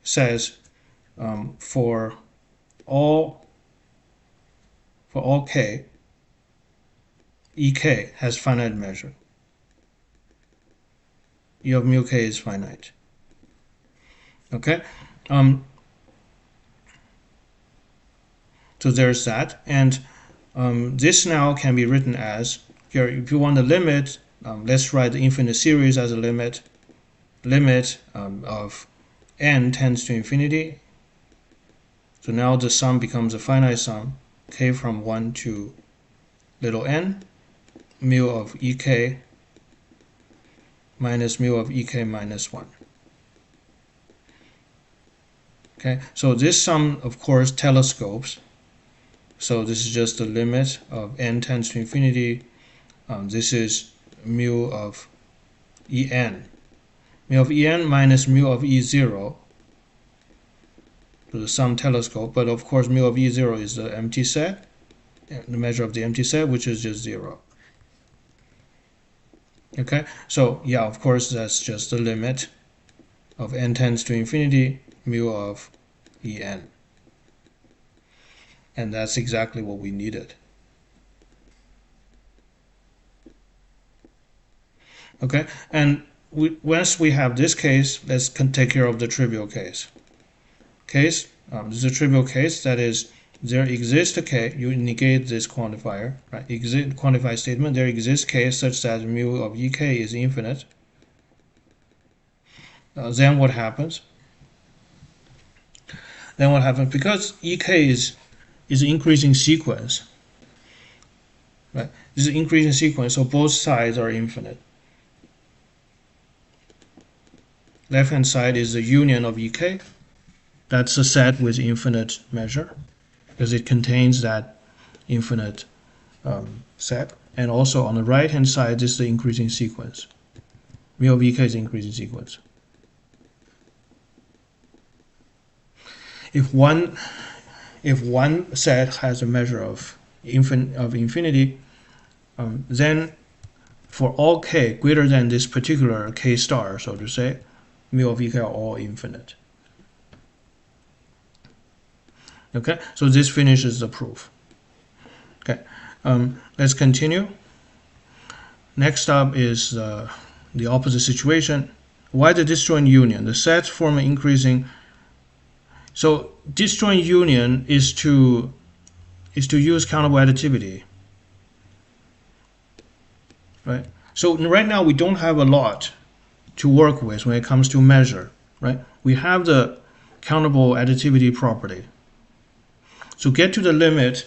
says for all k, EK has finite measure. E of mu k is finite. Okay. So there's that, and this now can be written as here. If you want the limit, let's write the infinite series as a limit of n tends to infinity. So now the sum becomes a finite sum, k from 1 to little n, mu of EK minus mu of EK minus 1. Okay, so this sum, of course, telescopes. So this is just the limit of n tends to infinity. This is mu of En. Mu of En minus mu of E0. So the sum telescope, but of course mu of E0 is the empty set, the measure of the empty set, which is just 0. Okay, so yeah, of course, that's just the limit of n tends to infinity mu of En. And that's exactly what we needed. Okay, and once we have this case, let's take care of the trivial case. This is a trivial case, that is, there exists a case, you negate this quantifier, right? Quantified statement, there exists case such that mu of ek is infinite. Then what happens? Because ek is increasing sequence, right? This is increasing sequence, so both sides are infinite. Left hand side is the union of ek. That's a set with infinite measure, because it contains that infinite set. And also on the right hand side, this is the increasing sequence. Mu of ek is increasing sequence. If one set has a measure of infinity, then for all k greater than this particular k star, so to say, mu of ek are all infinite. Okay, so this finishes the proof. Okay, let's continue. Next up is the opposite situation. Why the disjoint union? The sets form an increasing. So disjoint union is to use countable additivity, right? So right now we don't have a lot to work with when it comes to measure, right? We have the countable additivity property. So get to the limit,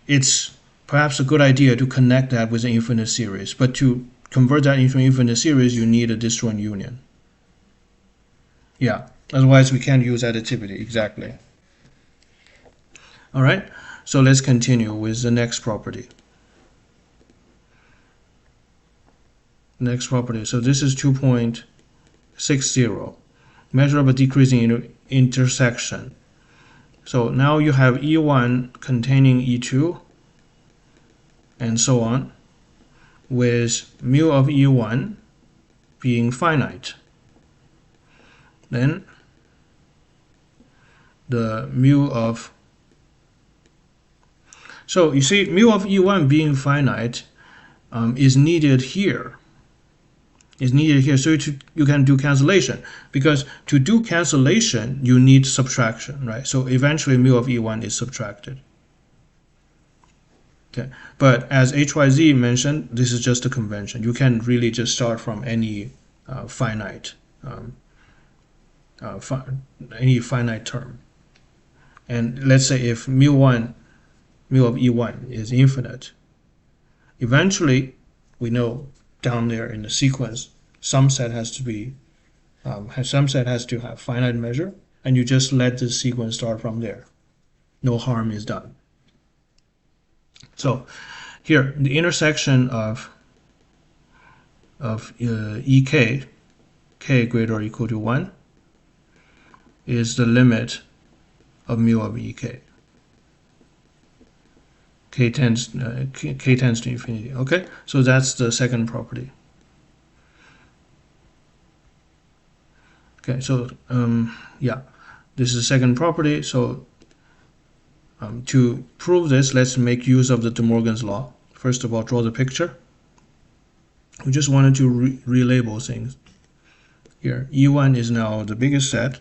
it's perhaps a good idea to connect that with an infinite series. But to convert that into an infinite series, you need a disjoint union. Yeah, otherwise we can't use additivity, exactly. All right, so let's continue with the next property. Next property, so this is 2.60, measure of a decreasing intersection. So now you have E1 containing E2 and so on, with mu of E1 being finite. Then the mu of, so you see mu of E1 being finite is needed here. So you can do cancellation, because to do cancellation you need subtraction, right? So eventually mu of E1 is subtracted. Okay, but as HYZ mentioned, this is just a convention. You can really just start from any finite term. And let's say if mu of E1 is infinite, eventually we know down there in the sequence, some set has to have finite measure, and you just let the sequence start from there. No harm is done. So here, the intersection of ek, k greater or equal to 1, is the limit of mu of ek. K tends to infinity. Okay, so that's the second property. Okay, so yeah, this is the second property. So to prove this, let's make use of the De Morgan's law. First of all, draw the picture. We just wanted to relabel things. Here, E1 is now the biggest set,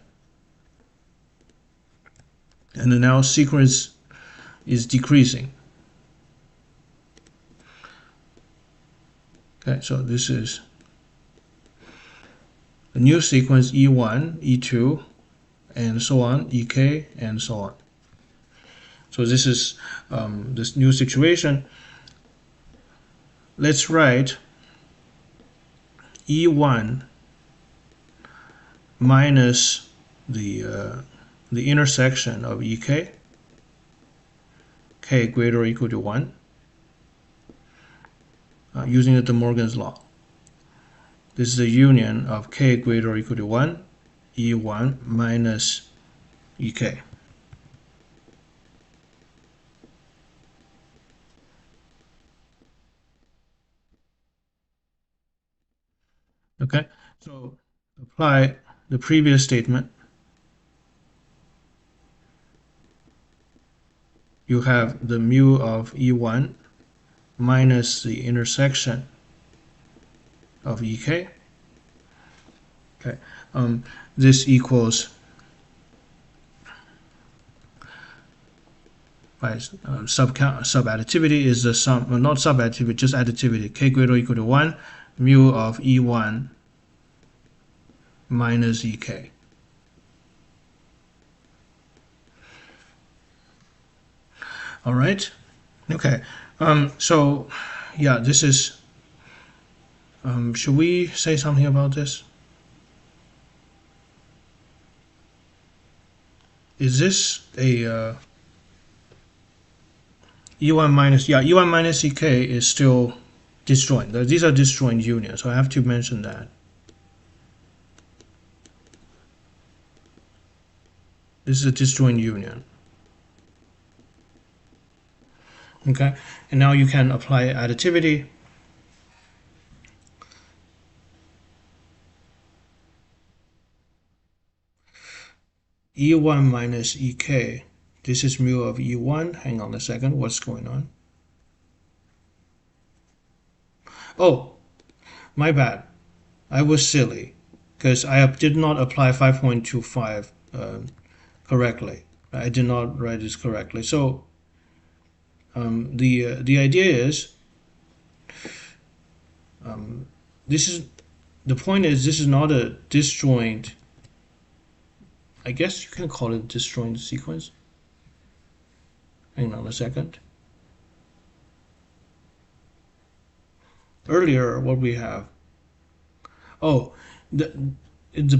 and the now sequence is decreasing. Okay, so this is the new sequence E1, E2, and so on, EK, and so on. So this is this new situation. Let's write E1 minus the intersection of EK, k greater or equal to 1, using the De Morgan's law. This is the union of k greater or equal to 1, E1 minus EK. Okay, so apply the previous statement, you have the mu of E1 minus the intersection of EK. Okay, this equals by sub-additivity is the sum, well, not sub-additivity, just additivity. K greater or equal to 1, mu of E1 minus EK. All right. Okay. So, yeah, this is. Should we say something about this? Is this a E1 minus? Yeah, E1 minus EK is still disjoint. These are disjoint unions, so I have to mention that. This is a disjoint union. Okay, and now you can apply additivity. E1 minus EK. This is mu of E1. Hang on a second. What's going on? Oh, my bad. I was silly because I did not apply 5.25 correctly. I did not write this correctly. So the idea is this is the point is this is not a disjoint. I guess you can call it disjoint sequence. Hang on a second. Earlier, what we have. Oh, the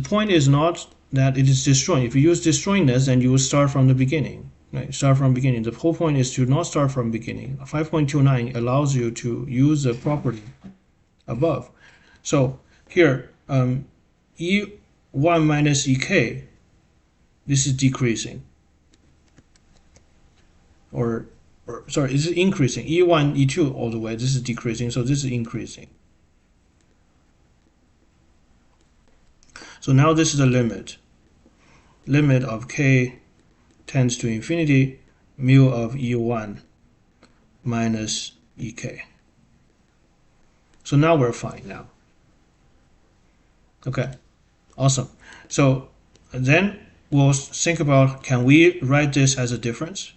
point is not that it is disjoint. If you use disjointness, then you will start from the beginning. Right? Start from beginning. The whole point is to not start from beginning. 5.29 allows you to use the property above. So here, E1 minus EK, this is decreasing. Or sorry, this is increasing. E1, E2 all the way, this is decreasing, so this is increasing. So now this is the limit. Limit of K tends to infinity, mu of E1 minus EK. So now we're fine now. Okay, awesome. So then we'll think about, can we write this as a difference?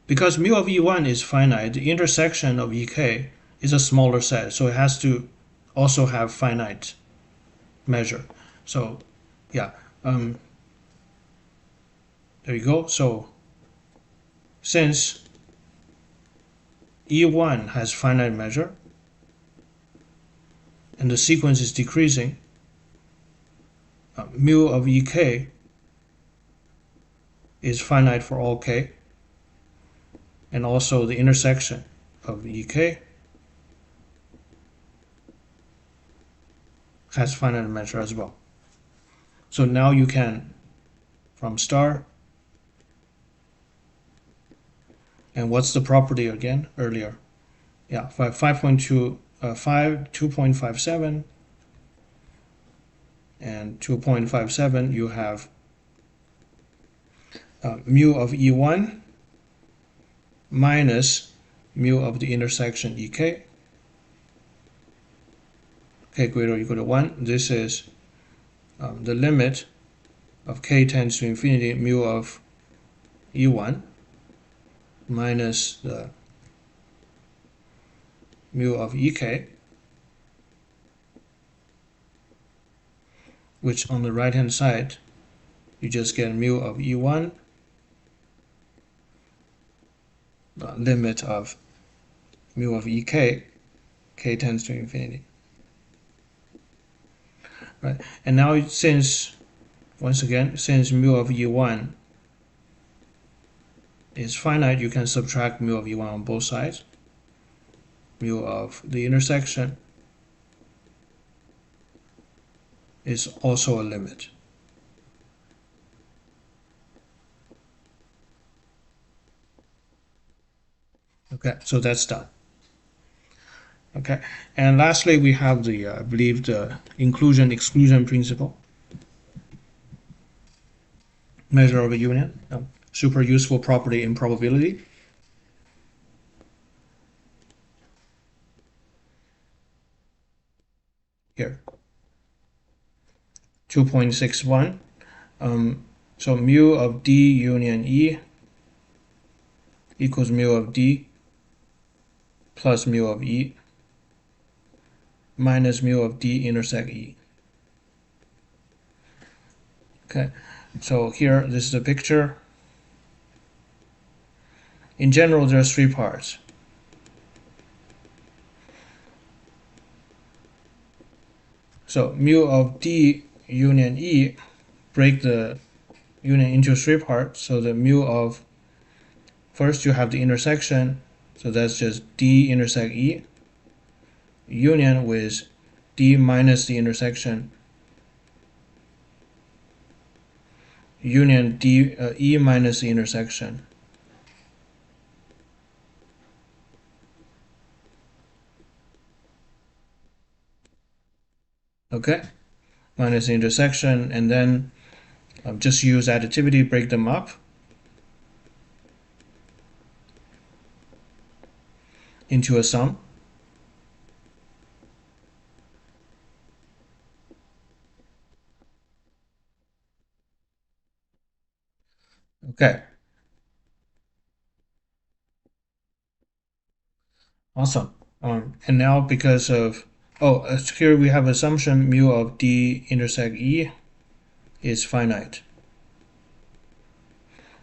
Because mu of E1 is finite, the intersection of EK is a smaller set, so it has to also have finite measure. So yeah, there you go. So since E1 has finite measure and the sequence is decreasing, mu of EK is finite for all K, and also the intersection of EK has finite measure as well. So now you can, from star, and what's the property again earlier? Yeah, 2.57 and 2.57, you have mu of E1 minus mu of the intersection EK, K greater or equal to 1. This is the limit of K tends to infinity, mu of E1 minus the mu of EK, which on the right hand side you just get mu of E1 limit of mu of EK, K tends to infinity. Right, and now since, once again, since mu of E1 is finite, you can subtract mu of E1 on both sides. Mu of the intersection is also a limit. Okay, so that's done. Okay, and lastly we have the I believe the inclusion-exclusion principle. measure of a union, super useful property in probability. Here, 2.61. So mu of D union E equals mu of D plus mu of E minus mu of D intersect E. Okay, so here, this is a picture. In general, there's three parts. So mu of D union E, break the union into three parts. So the mu of, first you have the intersection, so that's just D intersect E, union with D minus the intersection, union D E minus the intersection. Okay, minus the intersection, and then just use additivity, break them up into a sum. Okay, awesome. And now because of, here we have assumption mu of D intersect E is finite.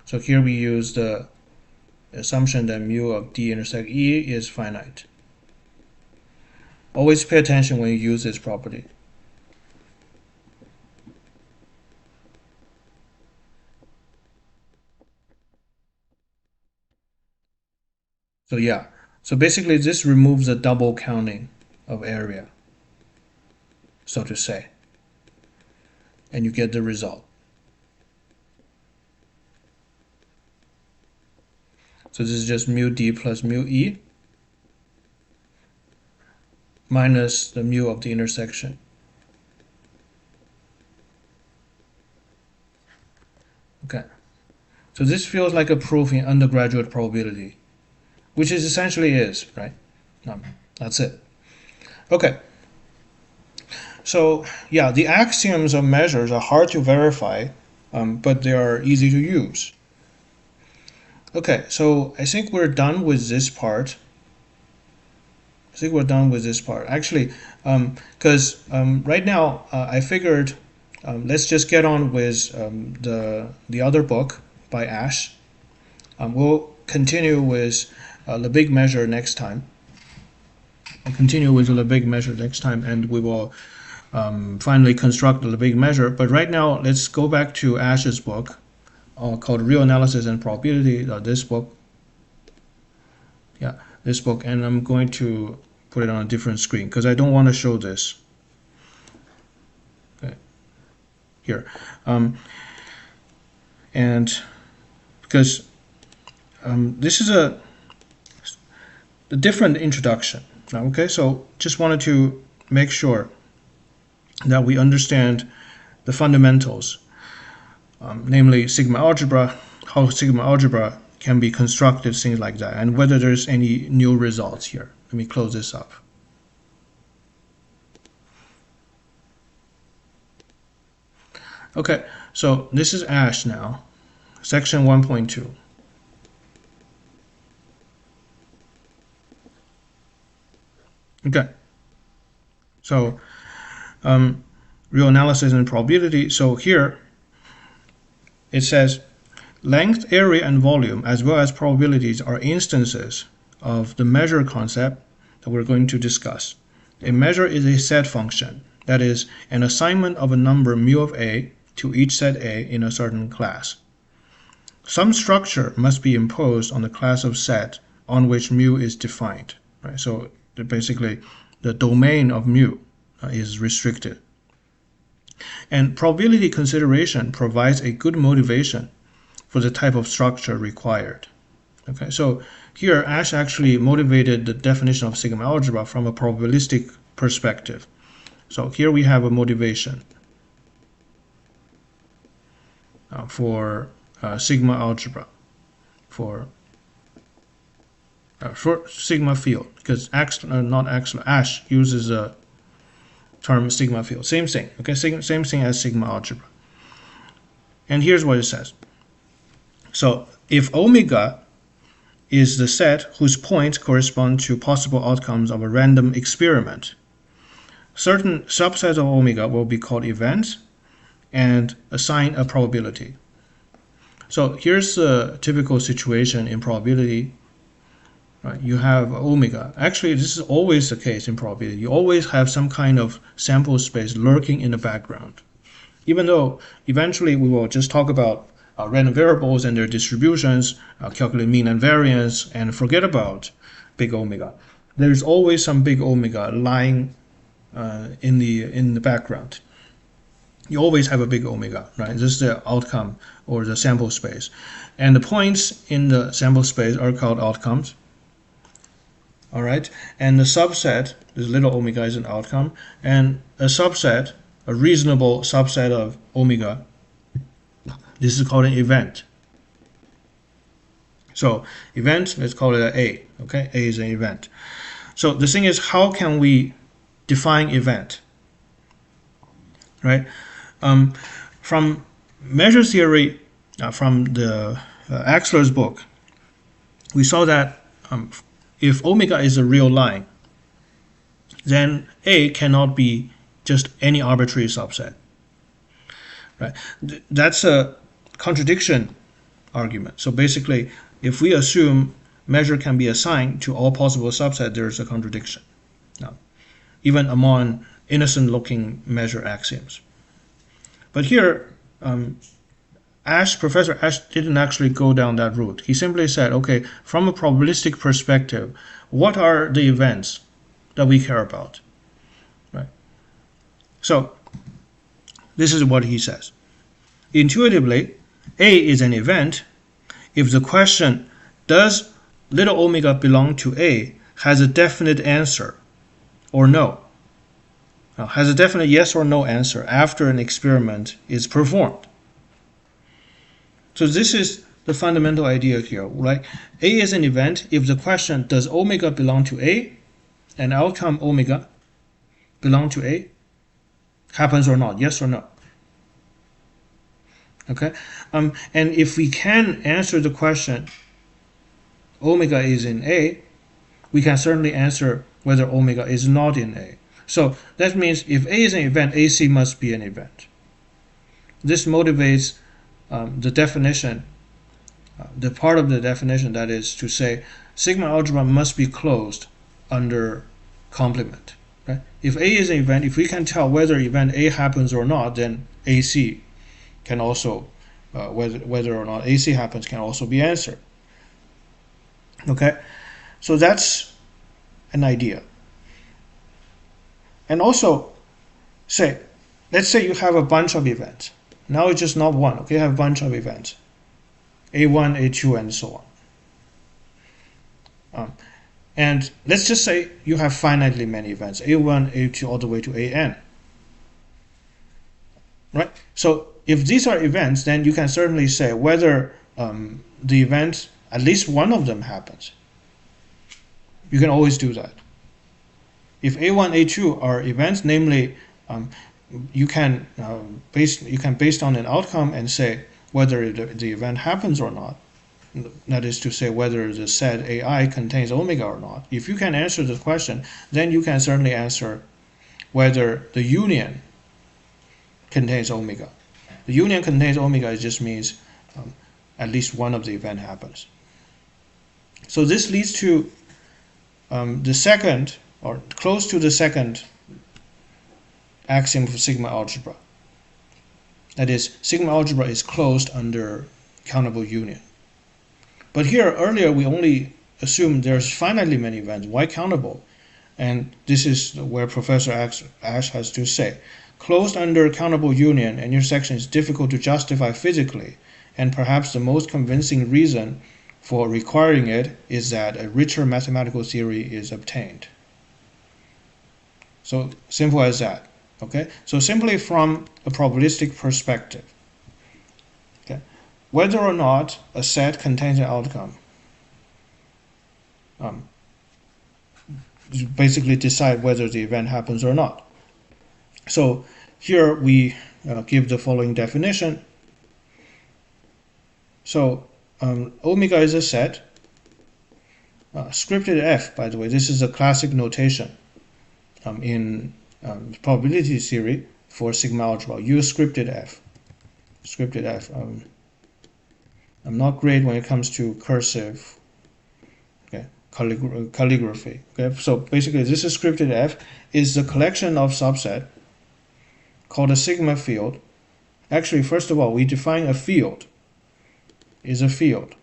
So here we use the assumption that mu of D intersect E is finite. Always pay attention when you use this property. So yeah, so basically this removes the double counting of area, so to say, and you get the result. So this is just mu D plus mu E minus the mu of the intersection. Okay, so this feels like a proof in undergraduate probability, which it essentially is, right? That's it. Okay, so yeah, the axioms of measures are hard to verify, but they are easy to use. Okay, so I think we're done with this part. Actually, because right now I figured let's just get on with the other book by Ash. We'll continue with the big measure next time. And we will finally construct the big measure. But right now, let's go back to Ash's book called Real Analysis and Probability. This book. Yeah, this book, and I'm going to put it on a different screen because I don't want to show this. Okay, here, and because this is a different introduction. Okay, so just wanted to make sure that we understand the fundamentals, namely sigma algebra, how sigma algebra can be constructed, things like that, and whether there's any new results here. Let me close this up. Okay, so this is Ash now, section 1.2. Okay, so real analysis and probability. So here it says length, area, and volume, as well as probabilities, are instances of the measure concept that we're going to discuss. A measure is a set function, that is, an assignment of a number mu of A to each set A in a certain class. Some structure must be imposed on the class of set on which mu is defined. Right? So basically, the domain of mu is restricted. And probability consideration provides a good motivation for the type of structure required. Okay, so here Ash actually motivated the definition of sigma algebra from a probabilistic perspective. So here we have a motivation. for sigma algebra, for sigma field, because Ash uses a term sigma field. Same thing, okay? Same thing as sigma algebra. And here's what it says. So if omega is the set whose points correspond to possible outcomes of a random experiment, certain subsets of omega will be called events and assign a probability. So here's the typical situation in probability. Right? You have omega. Actually, this is always the case in probability. You always have some kind of sample space lurking in the background. Even though eventually we will just talk about random variables and their distributions, calculate mean and variance, and forget about big omega. There's always some big omega lying in the background. You always have a big omega, right? This is the outcome or the sample space. And the points in the sample space are called outcomes. All right, and the subset, this little omega is an outcome, and a subset, a reasonable subset of omega, this is called an event. So event, let's call it an A, okay? A is an event. So the thing is, how can we define event, right? From measure theory, from the Axler's book, we saw that if omega is a real line, then A cannot be just any arbitrary subset. Right? That's a contradiction argument. So basically, if we assume measure can be assigned to all possible subsets, there's a contradiction. Now, even among innocent-looking measure axioms. But here, Professor Ash didn't actually go down that route. He simply said, okay, from a probabilistic perspective, what are the events that we care about? Right? So this is what he says. Intuitively, A is an event if the question, does little omega belong to A, has a definite answer or no. Now, has a definite yes or no answer after an experiment is performed. So this is the fundamental idea here, right? A is an event if the question, does omega belong to A, and outcome omega belong to A, happens or not, yes or no. Okay, and if we can answer the question, omega is in A, we can certainly answer whether omega is not in A. So that means if A is an event, AC must be an event. This motivates the definition, the part of the definition that is to say sigma algebra must be closed under complement. Right? If A is an event, if we can tell whether event A happens or not, then AC can also, whether or not AC happens can also be answered. Okay, so that's an idea. And also, let's say you have a bunch of events. Now it's just not one, okay? You have a bunch of events, A1, A2, and so on. And let's just say you have finitely many events, A1, A2, all the way to AN. Right? So if these are events, then you can certainly say whether the event, at least one of them happens. You can always do that. If A1, A2 are events, namely, you can based on an outcome and say whether the event happens or not. That is to say whether the set AI contains omega or not. If you can answer this question, then you can certainly answer whether the union contains omega. The union contains omega, it just means at least one of the event happens. So this leads to the second, or close to the second axiom for sigma algebra. That is, sigma algebra is closed under countable union. But here, earlier, we only assumed there's finitely many events. Why countable? And this is where Professor Ash has to say, closed under countable union, an intersection is difficult to justify physically, and perhaps the most convincing reason for requiring it is that a richer mathematical theory is obtained. So simple as that. Okay, so simply from a probabilistic perspective, whether or not a set contains an outcome. You basically decide whether the event happens or not. So here we give the following definition. So omega is a set. Scripted f, by the way, this is a classic notation in probability theory for sigma algebra. Use scripted f. Scripted f. I'm not great when it comes to cursive, okay, calligraphy. Okay, so basically, this is scripted f is the collection of subset called a sigma field. Actually, first of all, we define a field. Is a field.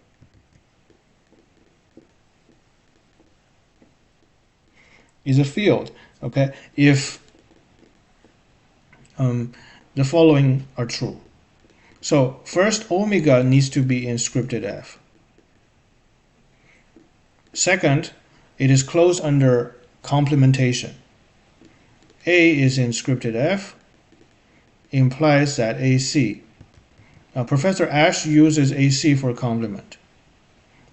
Is a field. Okay, if the following are true. So first, omega needs to be in scripted f. Second, it is closed under complementation. A is in scripted f, implies that AC. Now, Professor Ash uses AC for complement.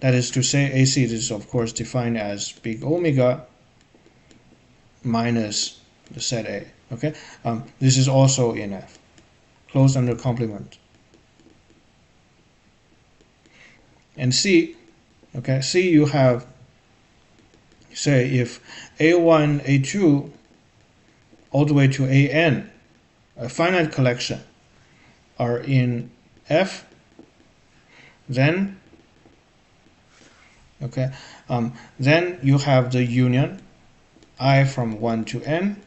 That is to say, AC is of course defined as big omega minus the set A. Okay, this is also in F, closed under complement. And C, okay, C you have, say, if A1, A2, all the way to AN, a finite collection, are in F, then, okay, then you have the union I from 1 to N.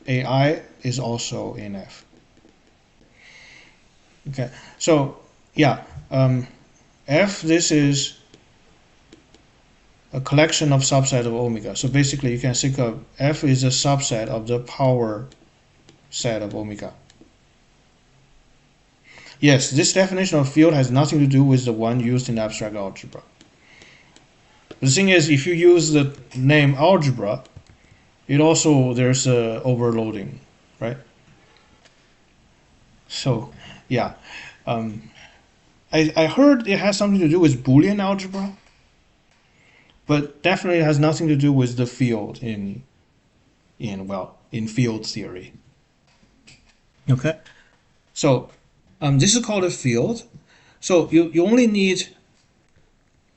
AI is also in F. Okay, so yeah, F, this is a collection of subset of omega. So basically you can think of F is a subset of the power set of omega. Yes, this definition of field has nothing to do with the one used in abstract algebra. The thing is, if you use the name algebra, it also, there's overloading, right? So yeah, I heard it has something to do with Boolean algebra, but definitely it has nothing to do with the field in field theory. Okay, so this is called a field. So you only need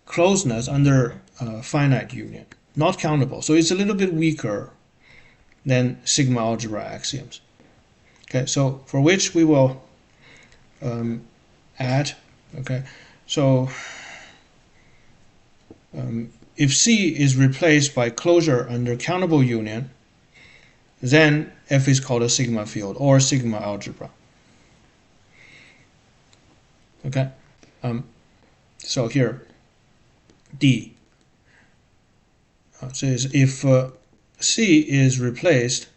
closeness under finite union, not countable. So it's a little bit weaker than sigma algebra axioms. Okay, so for which we will add. Okay, so if C is replaced by closure under countable union, then F is called a sigma field or sigma algebra. Okay, so here D says if C is replaced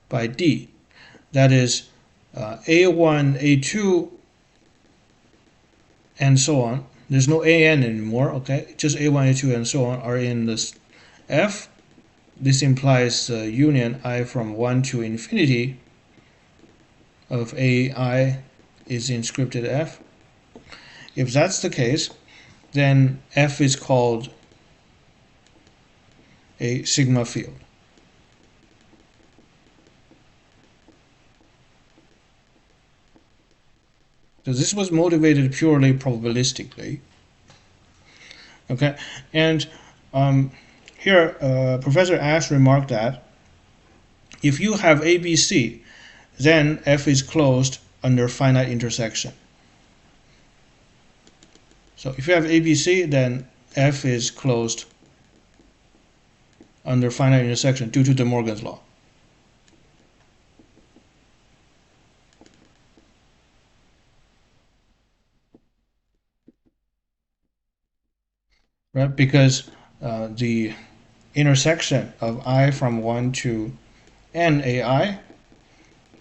by D, that is A1, A2, and so on. There's no AN anymore, okay? Just A1, A2, and so on are in this F. This implies the union I from 1 to infinity of AI is in scripted F. If that's the case, then F is called a sigma field. So this was motivated purely probabilistically. Okay, and here Professor Ash remarked that if you have ABC, then F is closed under finite intersection. So if you have ABC, then F is closed under finite intersection due to De Morgan's law. Right, because the intersection of I from 1 to N AI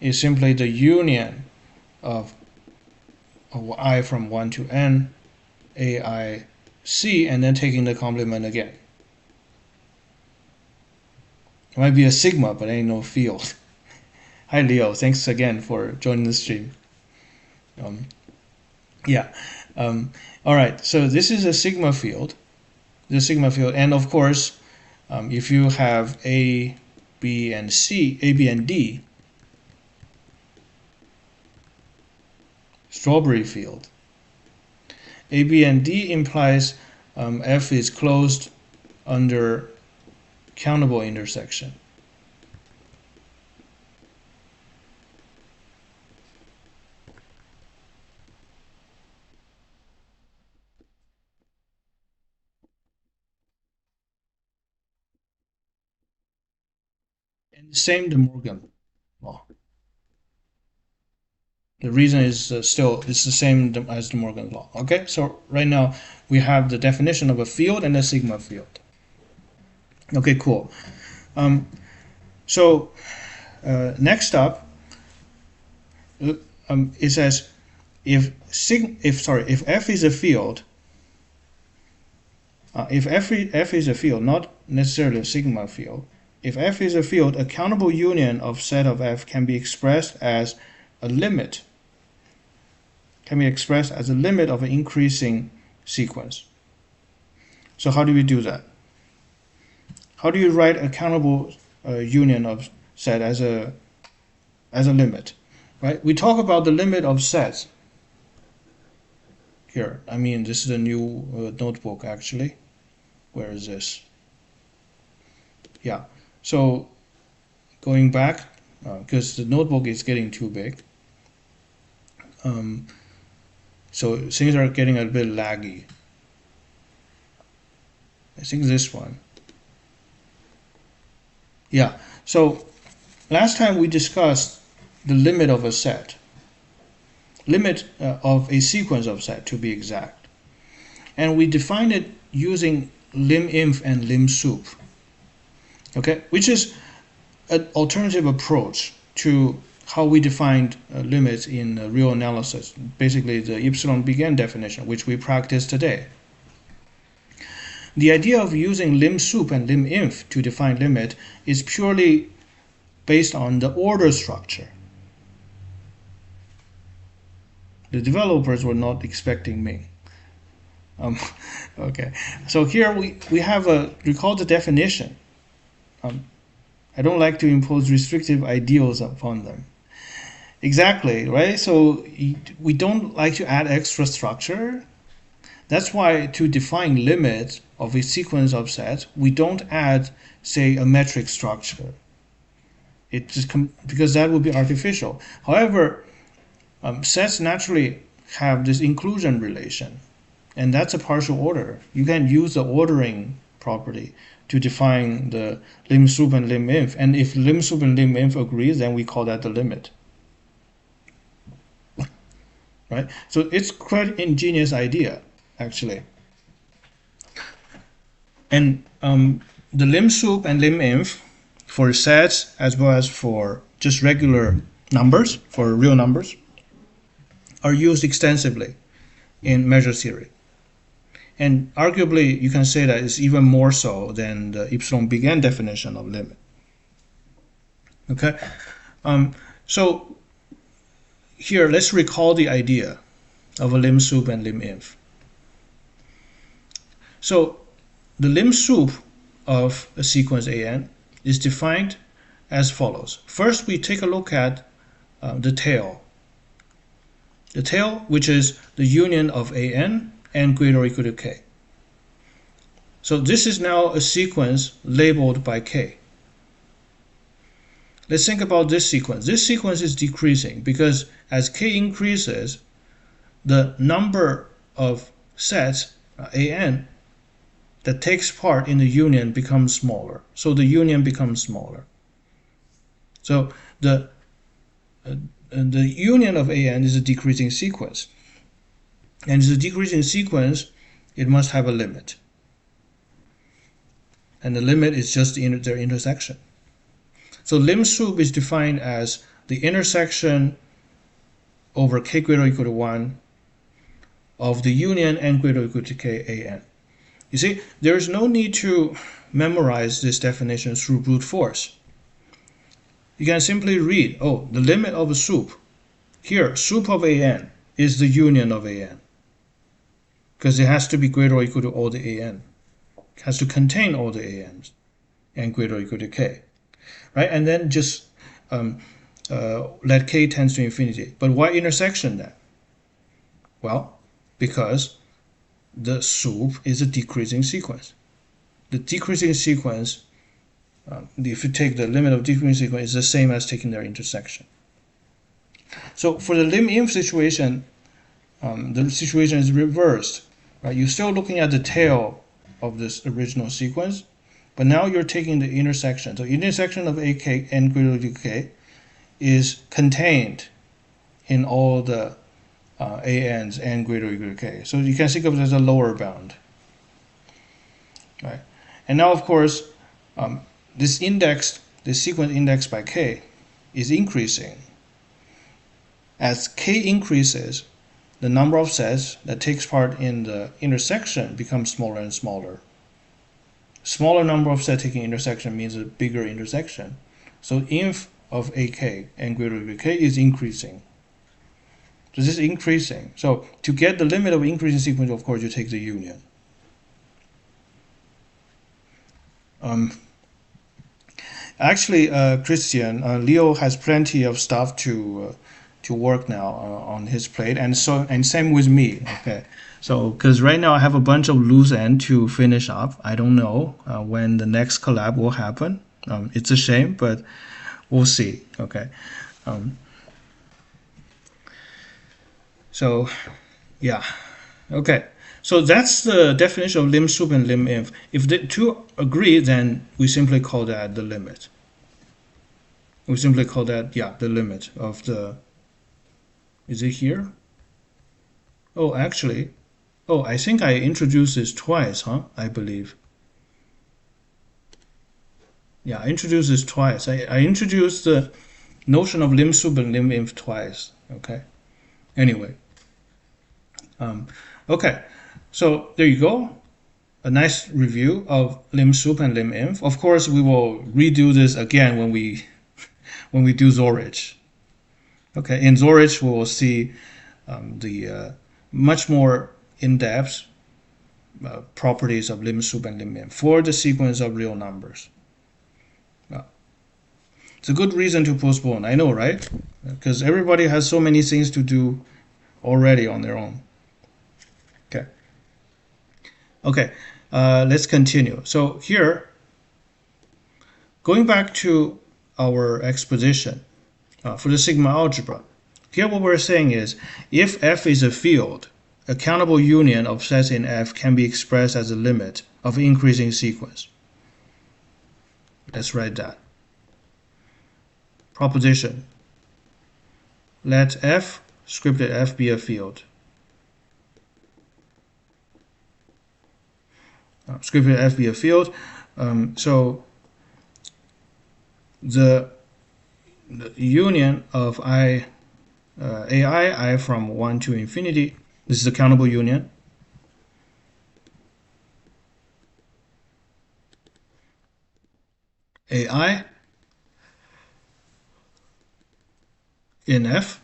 is simply the union of I from 1 to N AIC and then taking the complement again. It might be a sigma, but ain't no field. Hi, Leo. Thanks again for joining the stream. Um, yeah. All right. So this is a sigma field. The sigma field, and of course, if you have A, B, and C, A, B, and D, strawberry field. A, B, and D implies F is closed under countable intersection. And same De Morgan law. The reason is still it's the same as De Morgan law. Okay, so right now we have the definition of a field and a sigma field. Okay, cool. So next up, it says if F is a field, if F is a field, not necessarily a sigma field. If F is a field, a countable union of set of F can be expressed as a limit. Can be expressed as a limit of an increasing sequence. So how do we do that? How do you write a countable union of set as a limit? Right? We talk about the limit of sets here. I mean, this is a new notebook actually. Where is this? Yeah. So going back, because the notebook is getting too big. So things are getting a bit laggy. I think this one. Yeah. So last time we discussed the limit of a set. Limit of a sequence of set to be exact. And we defined it using lim_inf and lim_sup. Okay, which is an alternative approach to how we defined limits in real analysis, basically the epsilon begin definition, which we practice today. The idea of using lim_sup and lim_inf to define limit is purely based on the order structure. The developers were not expecting me. Okay, so here we have recall the definition. I don't like to impose restrictive ideals upon them. Exactly, right? So we don't like to add extra structure. That's why to define limits of a sequence of sets, we don't add, say, a metric structure. It just because that would be artificial. However, sets naturally have this inclusion relation, and that's a partial order. You can use the ordering property to define the lim_sup and lim_inf, and if lim_sup and lim_inf agrees, then we call that the limit. Right? So it's quite ingenious idea, actually. And the lim_sup and lim_inf for sets as well as for just regular numbers, for real numbers, are used extensively in measure theory. And arguably, you can say that it's even more so than the epsilon begin definition of limit. Okay, so here let's recall the idea of a lim_sup and lim_inf. So the lim_sup of a sequence AN is defined as follows. First, we take a look at the tail. The tail, which is the union of AN and greater or equal to K. So this is now a sequence labeled by K. Let's think about this sequence. This sequence is decreasing because as K increases, the number of sets, AN, that takes part in the union becomes smaller. So the union becomes smaller. So the union of AN is a decreasing sequence. And as a decreasing sequence, it must have a limit. And the limit is just their intersection. So lim_sup is defined as the intersection over K greater or equal to 1 of the union n greater or equal to K AN. You see, there is no need to memorize this definition through brute force. you can simply read, oh, the limit of a soup. Here, soup of an is the union of an, because it has to be greater or equal to all the an. It has to contain all the an's and greater or equal to k, right? And then just let k tends to infinity. But why intersection then? Well, because the soup is a decreasing sequence. The decreasing sequence, if you take the limit of decreasing sequence, is the same as taking their intersection. So for the lim-inf situation, the situation is reversed. Right? You're still looking at the tail of this original sequence, but now you're taking the intersection. So intersection of ak n greater than k is contained in all the an's n greater or equal to k. So you can think of it as a lower bound. Right? And now, of course, this sequence indexed by k is increasing. As k increases, the number of sets that takes part in the intersection becomes smaller and smaller. Smaller number of sets taking intersection means a bigger intersection. So inf of ak n greater than k is increasing. So this is increasing. So to get the limit of increasing sequence, of course, you take the union. Actually, Christian, Leo has plenty of stuff to work now on his plate, and same with me. Okay, so because right now I have a bunch of loose end to finish up. I don't know when the next collab will happen. It's a shame, but we'll see. Okay. So yeah. Okay. So that's the definition of lim sup and lim inf. If the two agree, then we simply call that the limit. We simply call that, yeah, the limit of the, is it here? Oh, actually, oh, I think I introduced this twice, huh? I believe. Yeah, I introduced this twice. I introduced the notion of lim sup and lim inf twice, okay? Anyway, okay, so there you go. A nice review of lim sup and lim inf. Of course, we will redo this again when we do Zorich. Okay, in Zorich, we will see the much more in-depth properties of lim sup and lim inf for the sequence of real numbers. It's a good reason to postpone, I know, right? Because everybody has so many things to do already on their own. Okay. Okay, let's continue. So here, going back to our exposition for the sigma algebra, here what we're saying is, if F is a field, a countable union of sets in F can be expressed as a limit of increasing sequence. Let's write that. Proposition. Let F, scripted F, be a field. Scripted F be a field. So the union of AI from 1 to infinity, this is a countable union. AI in F,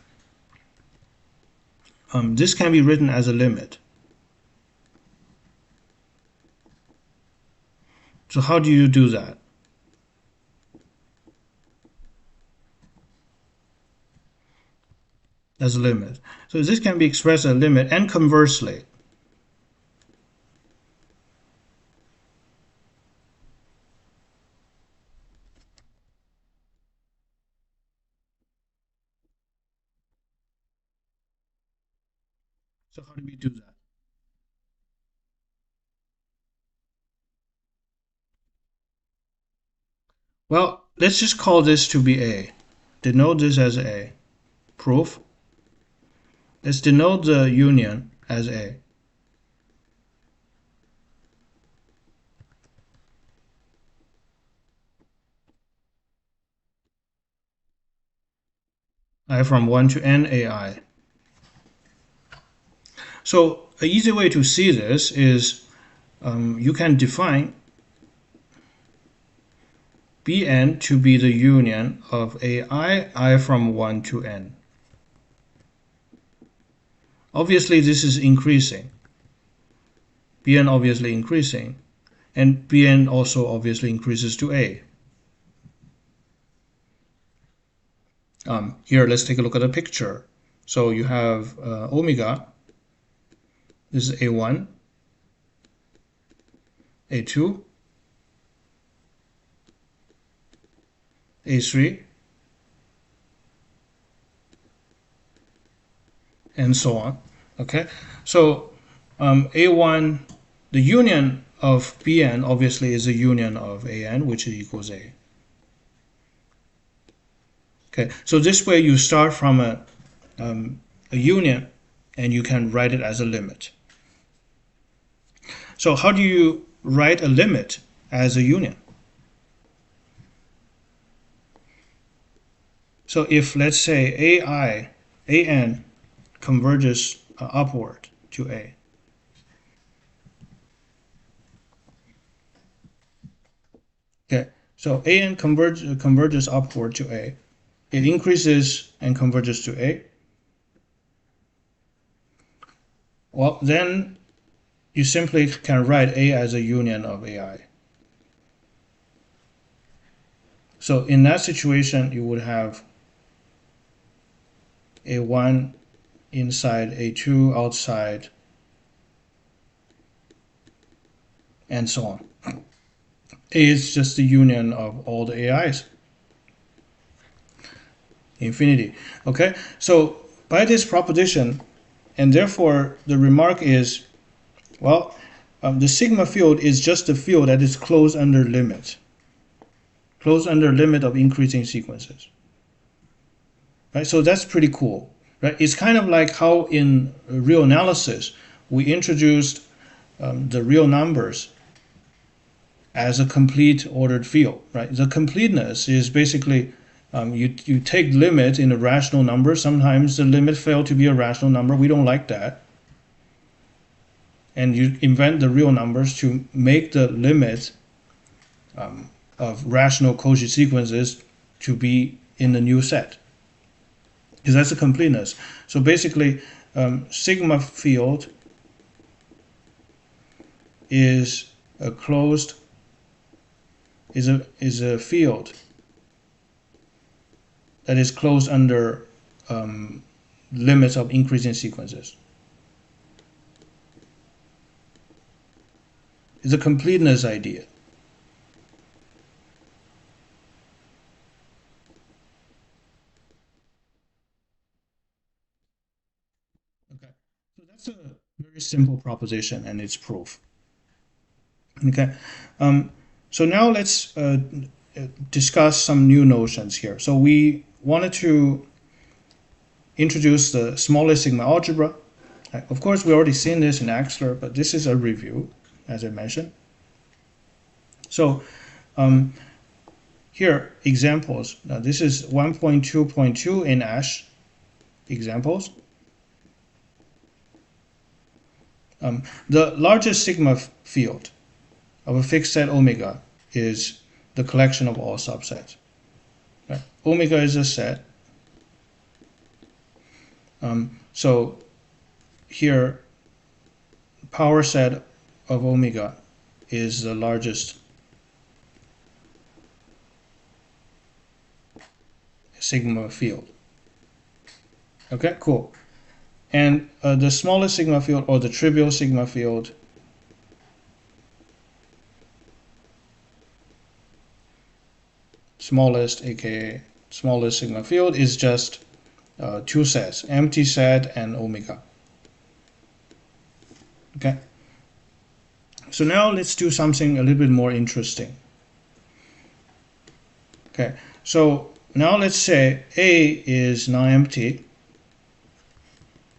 this can be written as a limit. So how do you do that? As a limit. So this can be expressed as a limit, and conversely. So how do we do that? Well, let's just call this to be A. Denote this as A. Proof. Let's denote the union as A. I from 1 to n AI. So an easy way to see this is you can define Bn to be the union of ai, I from 1 to n. Obviously, this is increasing. Bn obviously increasing, and Bn also obviously increases to a. Here, let's take a look at the picture. So you have omega. This is a1, a2, a3, and so on. Okay, so a1, the union of Bn obviously is a union of an, which equals a. Okay, so this way you start from a union, and you can write it as a limit. So how do you write a limit as a union? So if, let's say, an converges upward to a, okay, so an converges upward to a, it increases and converges to a, well, then you simply can write a as a union of ai. So in that situation, you would have a1 inside, a2 outside, and so on. A is just the union of all the AIs. Infinity. Okay, so by this proposition, and therefore the remark is, well, the sigma field is just a field that is closed under limit. Closed under limit of increasing sequences. Right, so that's pretty cool. Right, it's kind of like how in real analysis we introduced the real numbers as a complete ordered field. Right, the completeness is basically you take limit in a rational number. Sometimes the limit fails to be a rational number. We don't like that. And you invent the real numbers to make the limit of rational Cauchy sequences to be in the new set. Because that's the completeness. So basically, sigma field is a closed, is a field that is closed under limits of increasing sequences. It's a completeness idea. Okay, so that's a very simple proposition and its proof. Okay, so now let's discuss some new notions here. So we wanted to introduce the smallest sigma algebra. Of course, we already seen this in Axler, but this is a review, as I mentioned. So here, examples. Now this is 1.2.2 in ASH examples. The largest sigma field of a fixed set omega is the collection of all subsets. Right? Omega is a set. So here, power set of omega is the largest sigma field. Okay, cool. And the smallest sigma field, or the trivial sigma field, smallest, aka smallest sigma field, is just two sets, empty set and omega. Okay. So now let's do something a little bit more interesting. Okay. So now let's say A is non-empty.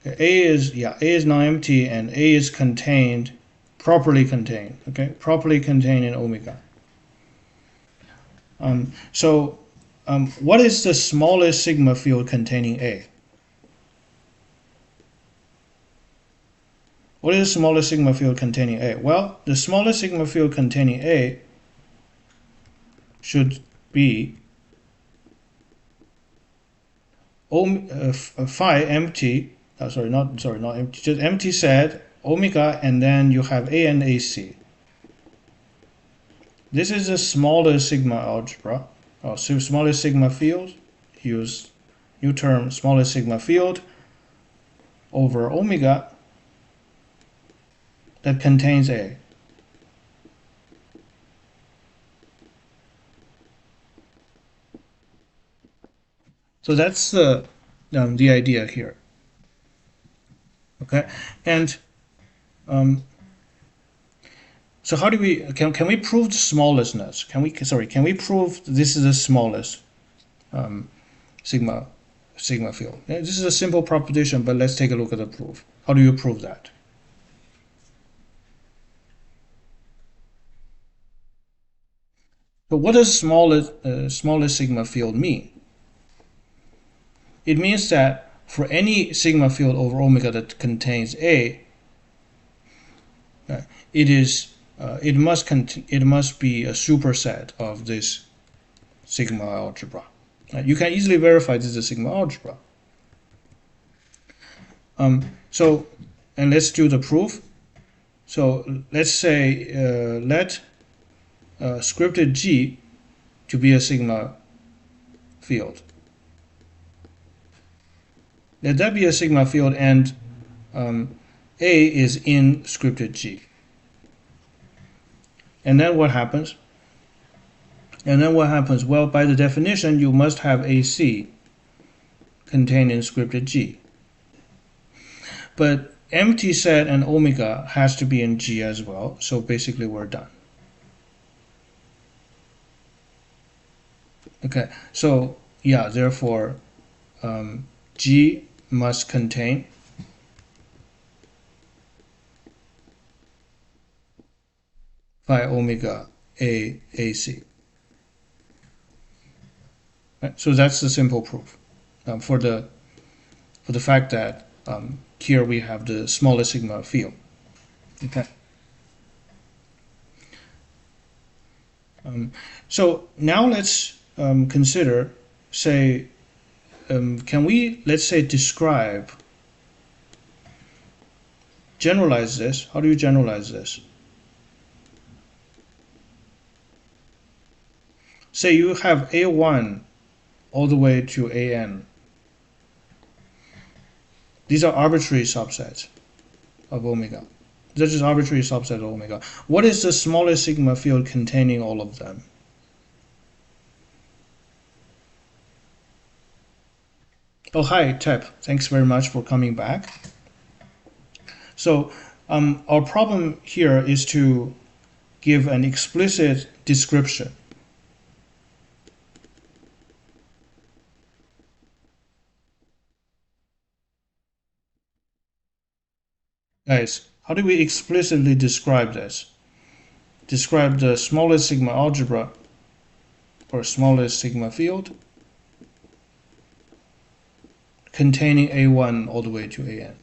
A is non-empty, and A is contained, properly contained. Okay, properly contained in omega. What is the smallest sigma field containing A? What is the smallest sigma field containing A? Well, the smallest sigma field containing A should be phi empty, not empty, just empty set omega, and then you have A and AC. This is the smallest sigma algebra, or smallest sigma field. Use new term, smallest sigma field over omega that contains A. So that's the idea here. Okay, and so how do we can we prove the smallestness? Can we prove this is the smallest sigma field? This is a simple proposition, but let's take a look at the proof. How do you prove that? So what does smallest sigma field mean? It means that for any sigma field over omega that contains A, it must be a superset of this sigma algebra. You can easily verify this is a sigma algebra. And let's do the proof. So let's say let scripted G to be a sigma field. Let that be a sigma field, and A is in scripted G. And then what happens? Well, by the definition, you must have AC contained in scripted G. But empty set and omega has to be in G as well, so basically we're done. Okay, so yeah, therefore G must contain phi omega A AC. Right? So that's the simple proof for the fact that here we have the smallest sigma field. Okay. So now let's consider, say, can we, let's say, generalize this? How do you generalize this? Say you have A1 all the way to AN. These are arbitrary subsets of omega. This is arbitrary subset of omega. What is the smallest sigma field containing all of them? Oh, hi, Tep. Thanks very much for coming back. So our problem here is to give an explicit description. Guys, how do we explicitly describe this? Describe the smallest sigma algebra or smallest sigma field containing A1 all the way to AN.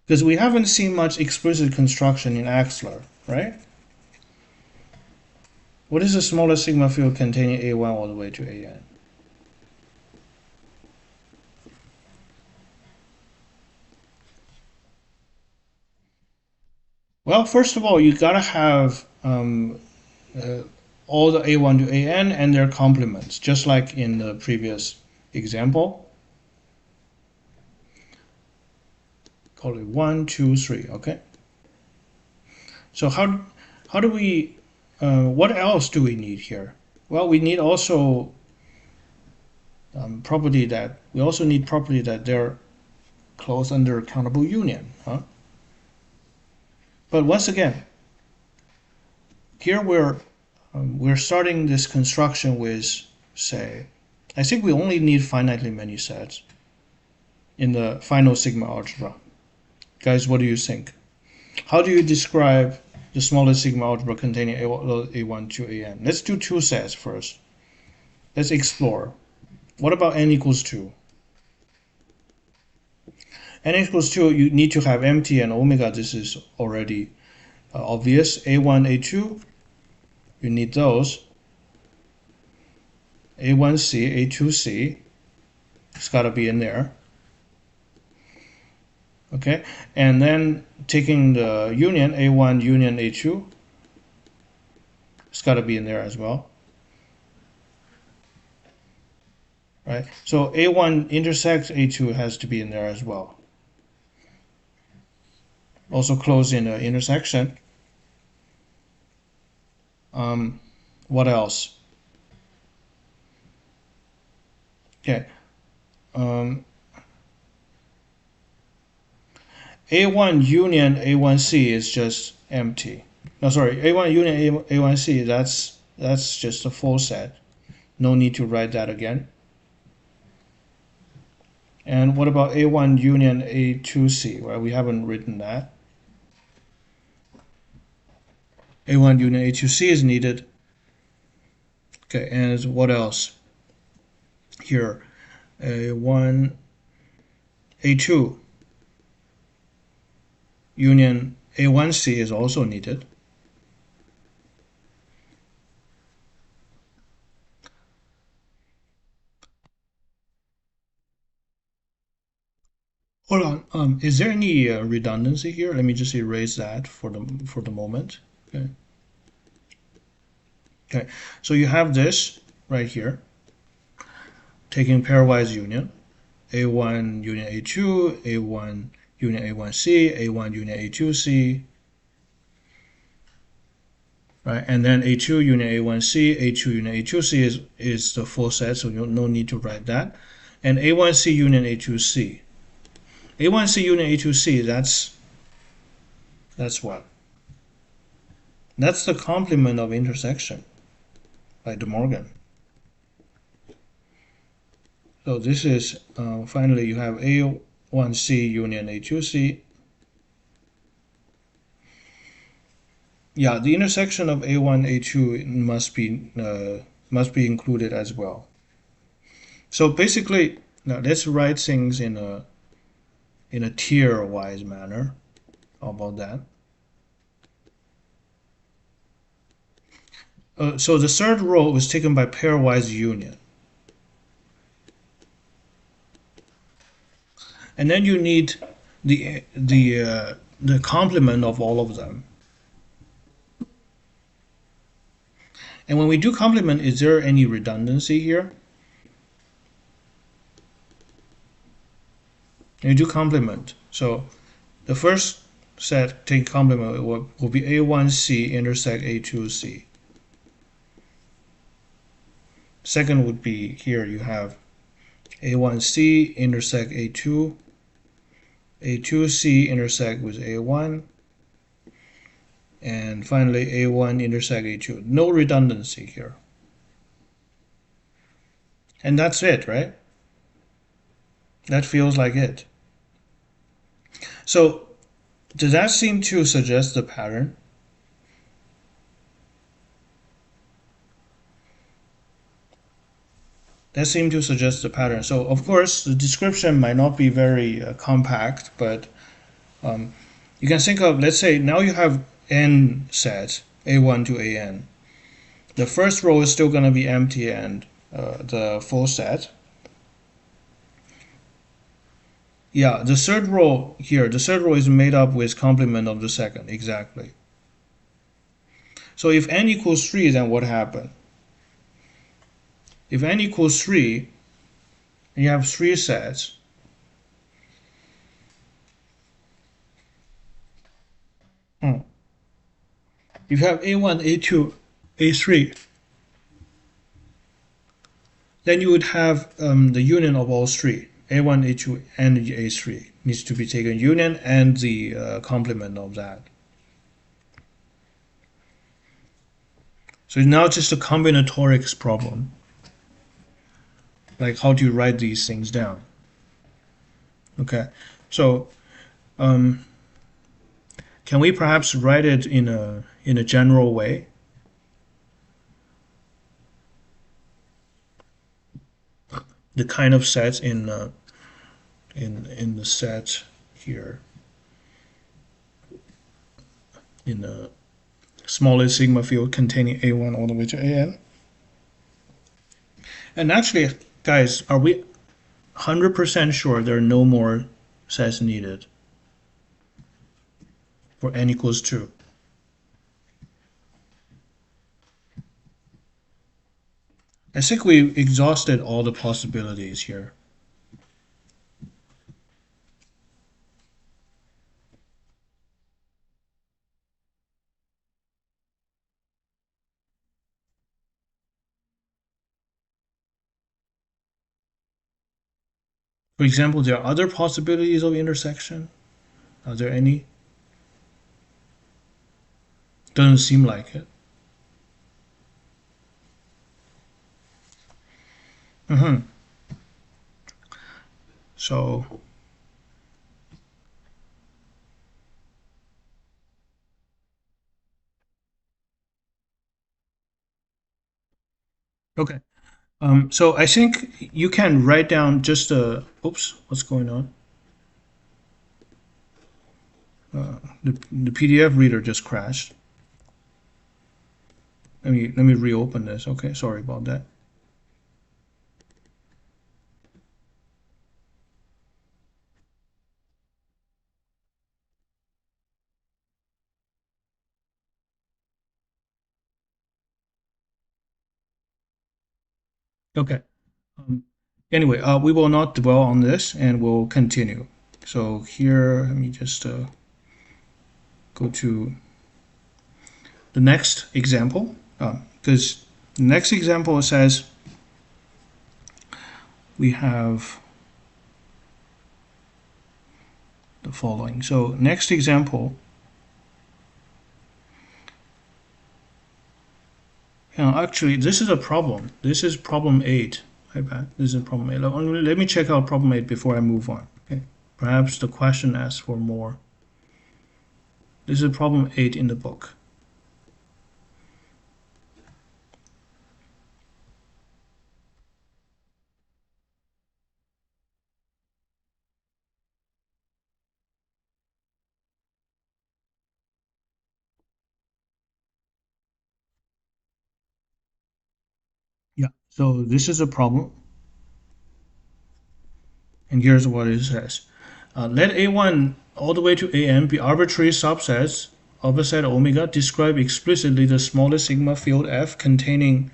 Because we haven't seen much explicit construction in Axler, right? What is the smallest sigma field containing A1 all the way to AN? Well, first of all, you gotta have all the A1 to AN and their complements, just like in the previous example. Call it 1, 2, 3, okay? So how do we, what else do we need here? Well, we need also property that they're closed under countable union, huh? But once again, here we're starting this construction with, say, I think we only need finitely many sets in the final sigma algebra. Guys, what do you think? How do you describe the smallest sigma algebra containing A1 to AN? Let's do two sets first. Let's explore. What about n equals 2? N equals 2, you need to have empty and omega. This is already obvious. A1, A2, you need those. A1C, A2C, it's got to be in there. Okay, and then taking the union, A1 union A2, it's got to be in there as well. Right, so A1 intersects A2 has to be in there as well. Also close in the intersection. What else? Okay. A1 union A1C is just empty. No, sorry, A1 union A1C, that's just a full set. No need to write that again. And what about A1 union A2C? Well, we haven't written that. A1 union A2C is needed. Okay, and what else? Here, A1 A2 union A1C is also needed. Hold on. Is there any redundancy here? Let me just erase that for the moment. Okay. Okay. So you have this right here, taking pairwise union, A1 union A2, A1 union A1C, A1 union A2C, right? And then A2 union A1C, A2 union A2C is the full set, so no need to write that. And A1C union A2C. A1C union A2C, that's what? That's the complement of intersection by De Morgan. So this is, finally you have A1C union A2C. Yeah, the intersection of A1, A2 must be included as well. So basically, now let's write things in a tier-wise manner. How about that? So the third row was taken by pairwise union. And then you need the complement of all of them. And when we do complement, is there any redundancy here? And you do complement. So the first set take complement will be A1C intersect A2C. Second would be here you have A1C intersect A2, A2C intersect with A1, and finally A1 intersect A2. No redundancy here. And that's it, right? That feels like it. So does that seem to suggest the pattern? That seems to suggest the pattern. So of course the description might not be very compact, but you can think of, let's say now you have n sets, A1 to AN. The first row is still going to be empty and the full set. Yeah, the third row here, the third row is made up with complement of the second, exactly. So if n equals 3, then what happened? If n equals 3, and you have 3 sets, if you have A1, A2, A3, then you would have the union of all three. A1, A2, and A3 needs to be taken union and the complement of that. So now it's just a combinatorics problem. Like how do you write these things down? Okay, so can we perhaps write it in a general way? The kind of sets in the set here. in the smallest sigma field containing A1 all the way to AN. And actually, guys, are we 100% sure there are no more sets needed for n equals 2? I think we exhausted all the possibilities here. For example, there are other possibilities of intersection. Are there any? Doesn't seem like it. Mm-hmm. So, okay. So I think you can write down just a. Oops, what's going on? The PDF reader just crashed. Let me reopen this. Okay, sorry about that. Okay. Um, anyway, we will not dwell on this, and we'll continue. So here, let me just go to the next example, because the next example says we have the following. So next example, actually, this is a problem. This is problem 8. I bet this is problem 8. Let me check out problem 8 before I move on. Okay. Perhaps the question asks for more. This is problem 8 in the book. Yeah. So this is a problem, and here's what it says. Let A1 all the way to AN be arbitrary subsets of a set omega. Describe explicitly the smallest sigma field F containing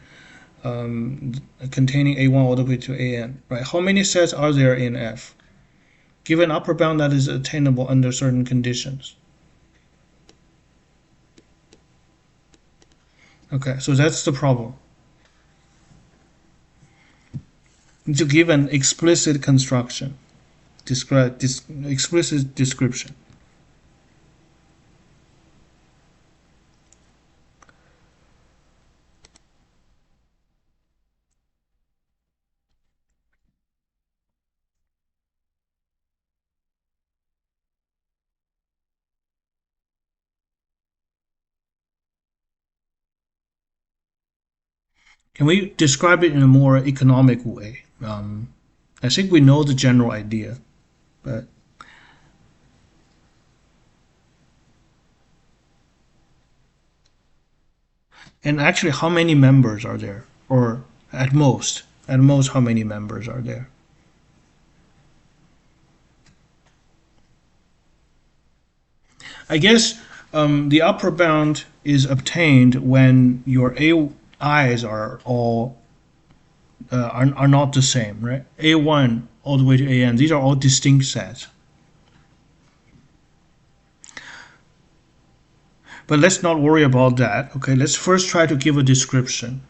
A1 all the way to AN. Right? How many sets are there in F? Give an upper bound that is attainable under certain conditions. Okay, so that's the problem. To give an explicit construction, describe this explicit description. Can we describe it in a more economic way? I think we know the general idea, but and actually, how many members are there? Or at most, how many members are there? I guess the upper bound is obtained when your AIs are all are not the same, right? A1 all the way to AN. These are all distinct sets. But let's not worry about that. Okay, let's first try to give a description.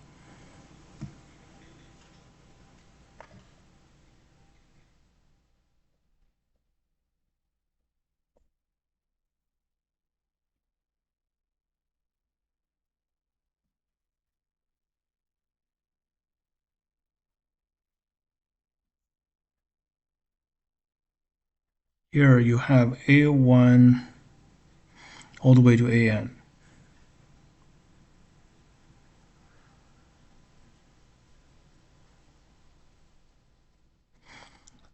Here you have A1 all the way to AN.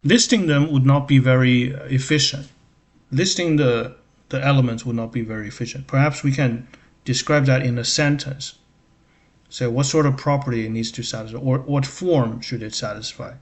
Listing them would not be very efficient. Listing the the elements would not be very efficient. Perhaps we can describe that in a sentence. Say what sort of property it needs to satisfy, or what form should it satisfy.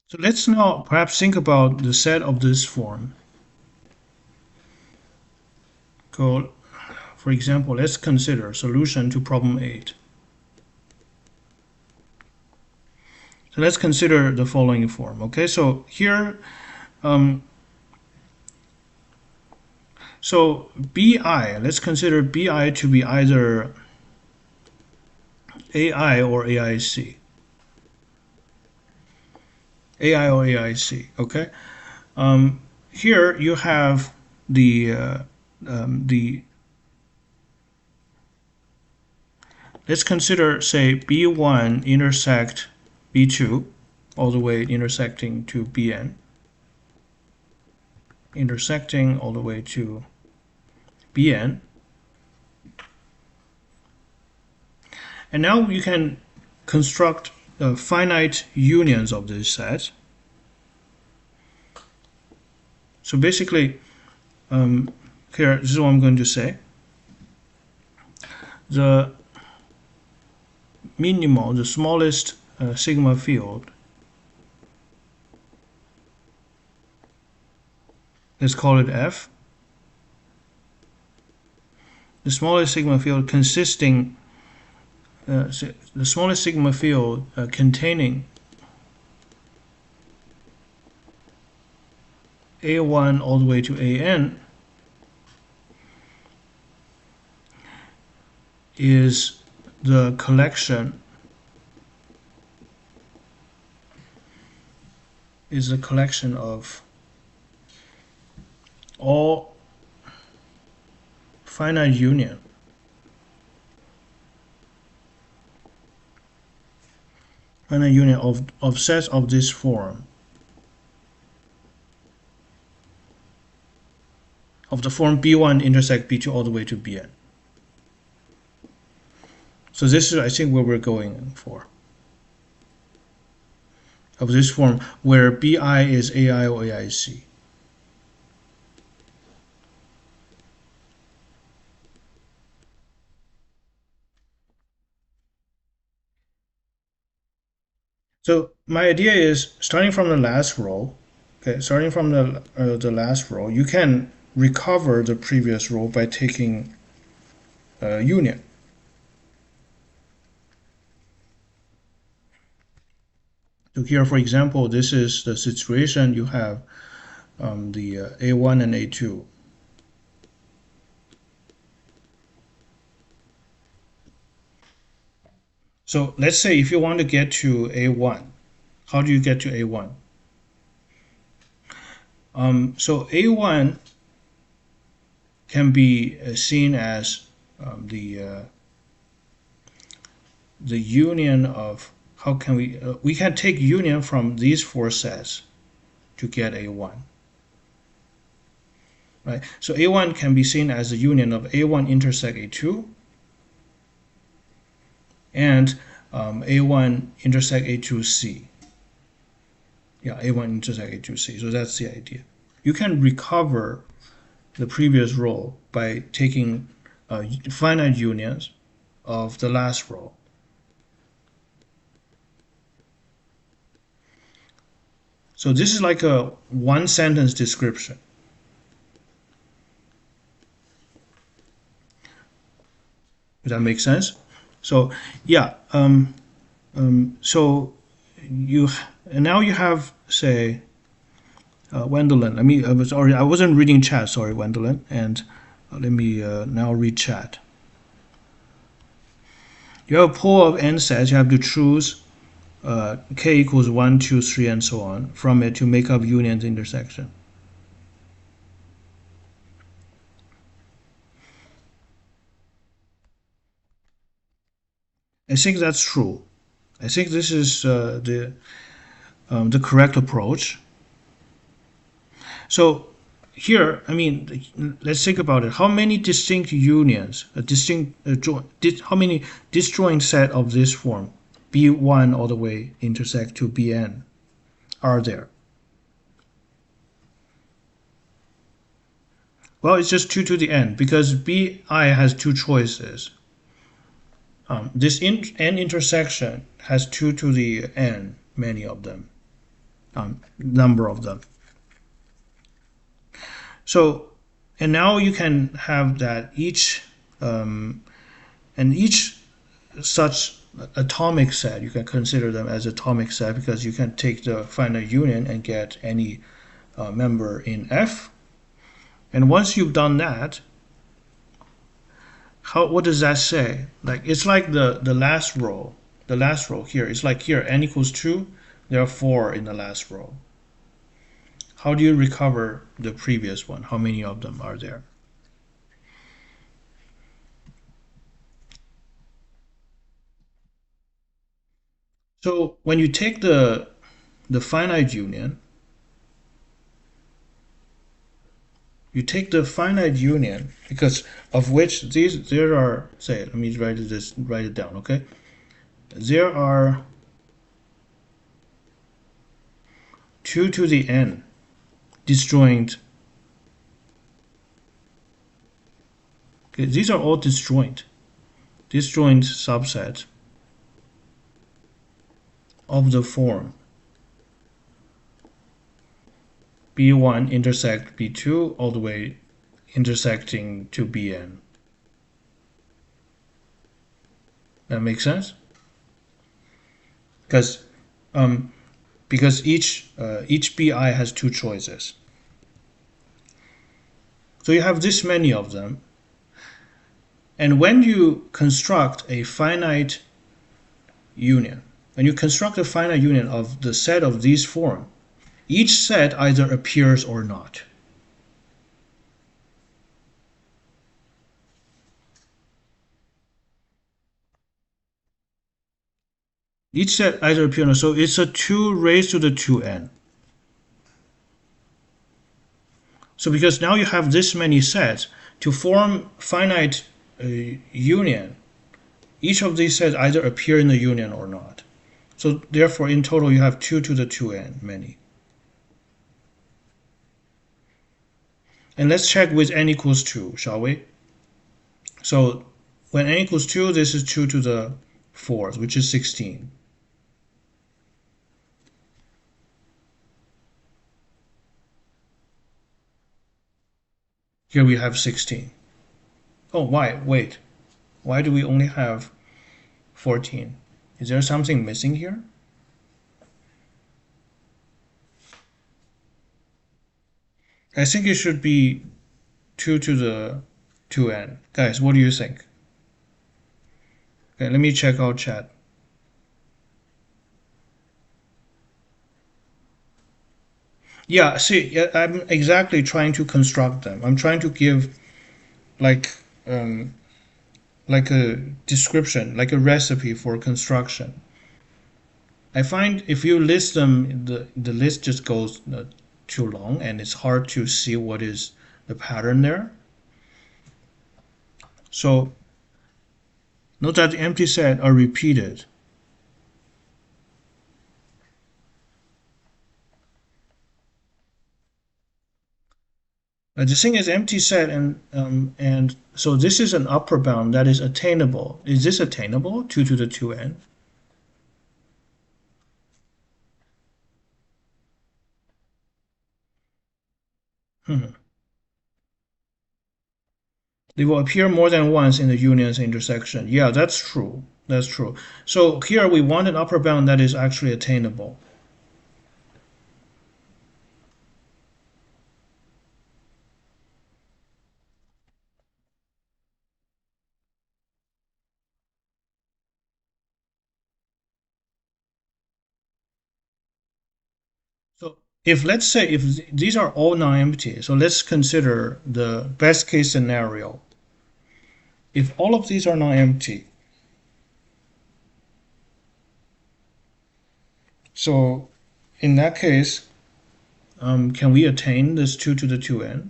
So let's now perhaps think about the set of this form. Called, for example, let's consider solution to problem 8. So let's consider the following form. Okay, so here, so BI, let's consider BI to be either AI or AIC. AI or AIC, okay? Here you have the let's consider, say, B1 intersect B2 all the way intersecting to Bn, intersecting all the way to Bn. And now you can construct finite unions of this set. So basically, here, this is what I'm going to say. The minimal, the smallest sigma field, let's call it F. The smallest sigma field consisting, the smallest sigma field containing A1 all the way to AN is the collection of all finite union of sets of this form, of the form B1 intersect B2 all the way to Bn. So this is, I think, where we're going for. Of this form where BI is AI or AIC. So my idea is, starting from the last row, okay, starting from the last row, you can recover the previous row by taking union. So here, for example, this is the situation. You have the A1 and A2. So let's say if you want to get to A1, how do you get to A1? So A1 can be seen as the union of, how can we can take union from these four sets to get A1. Right? So A1 can be seen as the union of A1 intersect A2 and A1 intersect A2C. Yeah, A1 intersect A2C. So that's the idea. You can recover the previous row by taking finite unions of the last row. So this is like a one-sentence description. Does that make sense? So yeah, so you, and now you have, say, Wendelin. I wasn't reading chat. Sorry, Wendelin. And let me now read chat. You have a pool of n sets. You have to choose k equals 1, 2, 3, and so on from it to make up union's intersection. I think that's true. I think this is the correct approach. So here, I mean, let's think about it. How many distinct unions, how many disjoint set of this form, B1 all the way intersect to Bn, are there? Well, it's just 2 to the n because Bi has two choices. This n intersection has 2 to the n, many of them, number of them. So, and now you can have that and each such atomic set, you can consider them as atomic set because you can take the finite union and get any member in F. And once you've done that, what does that say? Like it's like the last row. The last row here. It's like here n equals 2. There are 4 in the last row. How do you recover the previous one? How many of them are there? So when you take the finite union, you take the finite union because of which there are, say, let me write it down, okay? There are 2 to the n disjoint. Okay, these are all disjoint subsets of the form B1 intersect B2 all the way intersecting to Bn. That makes sense? Because each Bi has two choices. So you have this many of them. And when you construct a finite union, when you construct a finite union of the set of these form, each set either appears or not. Each set either appears or not. So it's a 2 raised to the 2n. So because now you have this many sets, to form finite union, each of these sets either appear in the union or not. So therefore, in total, you have 2 to the 2n, many. And let's check with n equals 2, shall we? So when n equals 2, this is 2 to the 4th, which is 16. Here we have 16. Oh, why? Wait. Why do we only have 14? Is there something missing here? I think it should be 2 to the 2n. Guys, what do you think? Okay, let me check out chat. Yeah, see, I'm exactly trying to construct them. I'm trying to give like a description, like a recipe for construction. I find if you list them, the list just goes too long and it's hard to see what is the pattern there. So note that the empty set are repeated. The thing is empty set and so this is an upper bound that is attainable. Is this attainable? 2 to the 2n? They will appear more than once in the union's intersection. Yeah, that's true. That's true. So here we want an upper bound that is actually attainable. So if let's say if these are all non-empty, so let's consider the best case scenario. If all of these are non-empty, So in that case, can we attain this 2 to the 2n?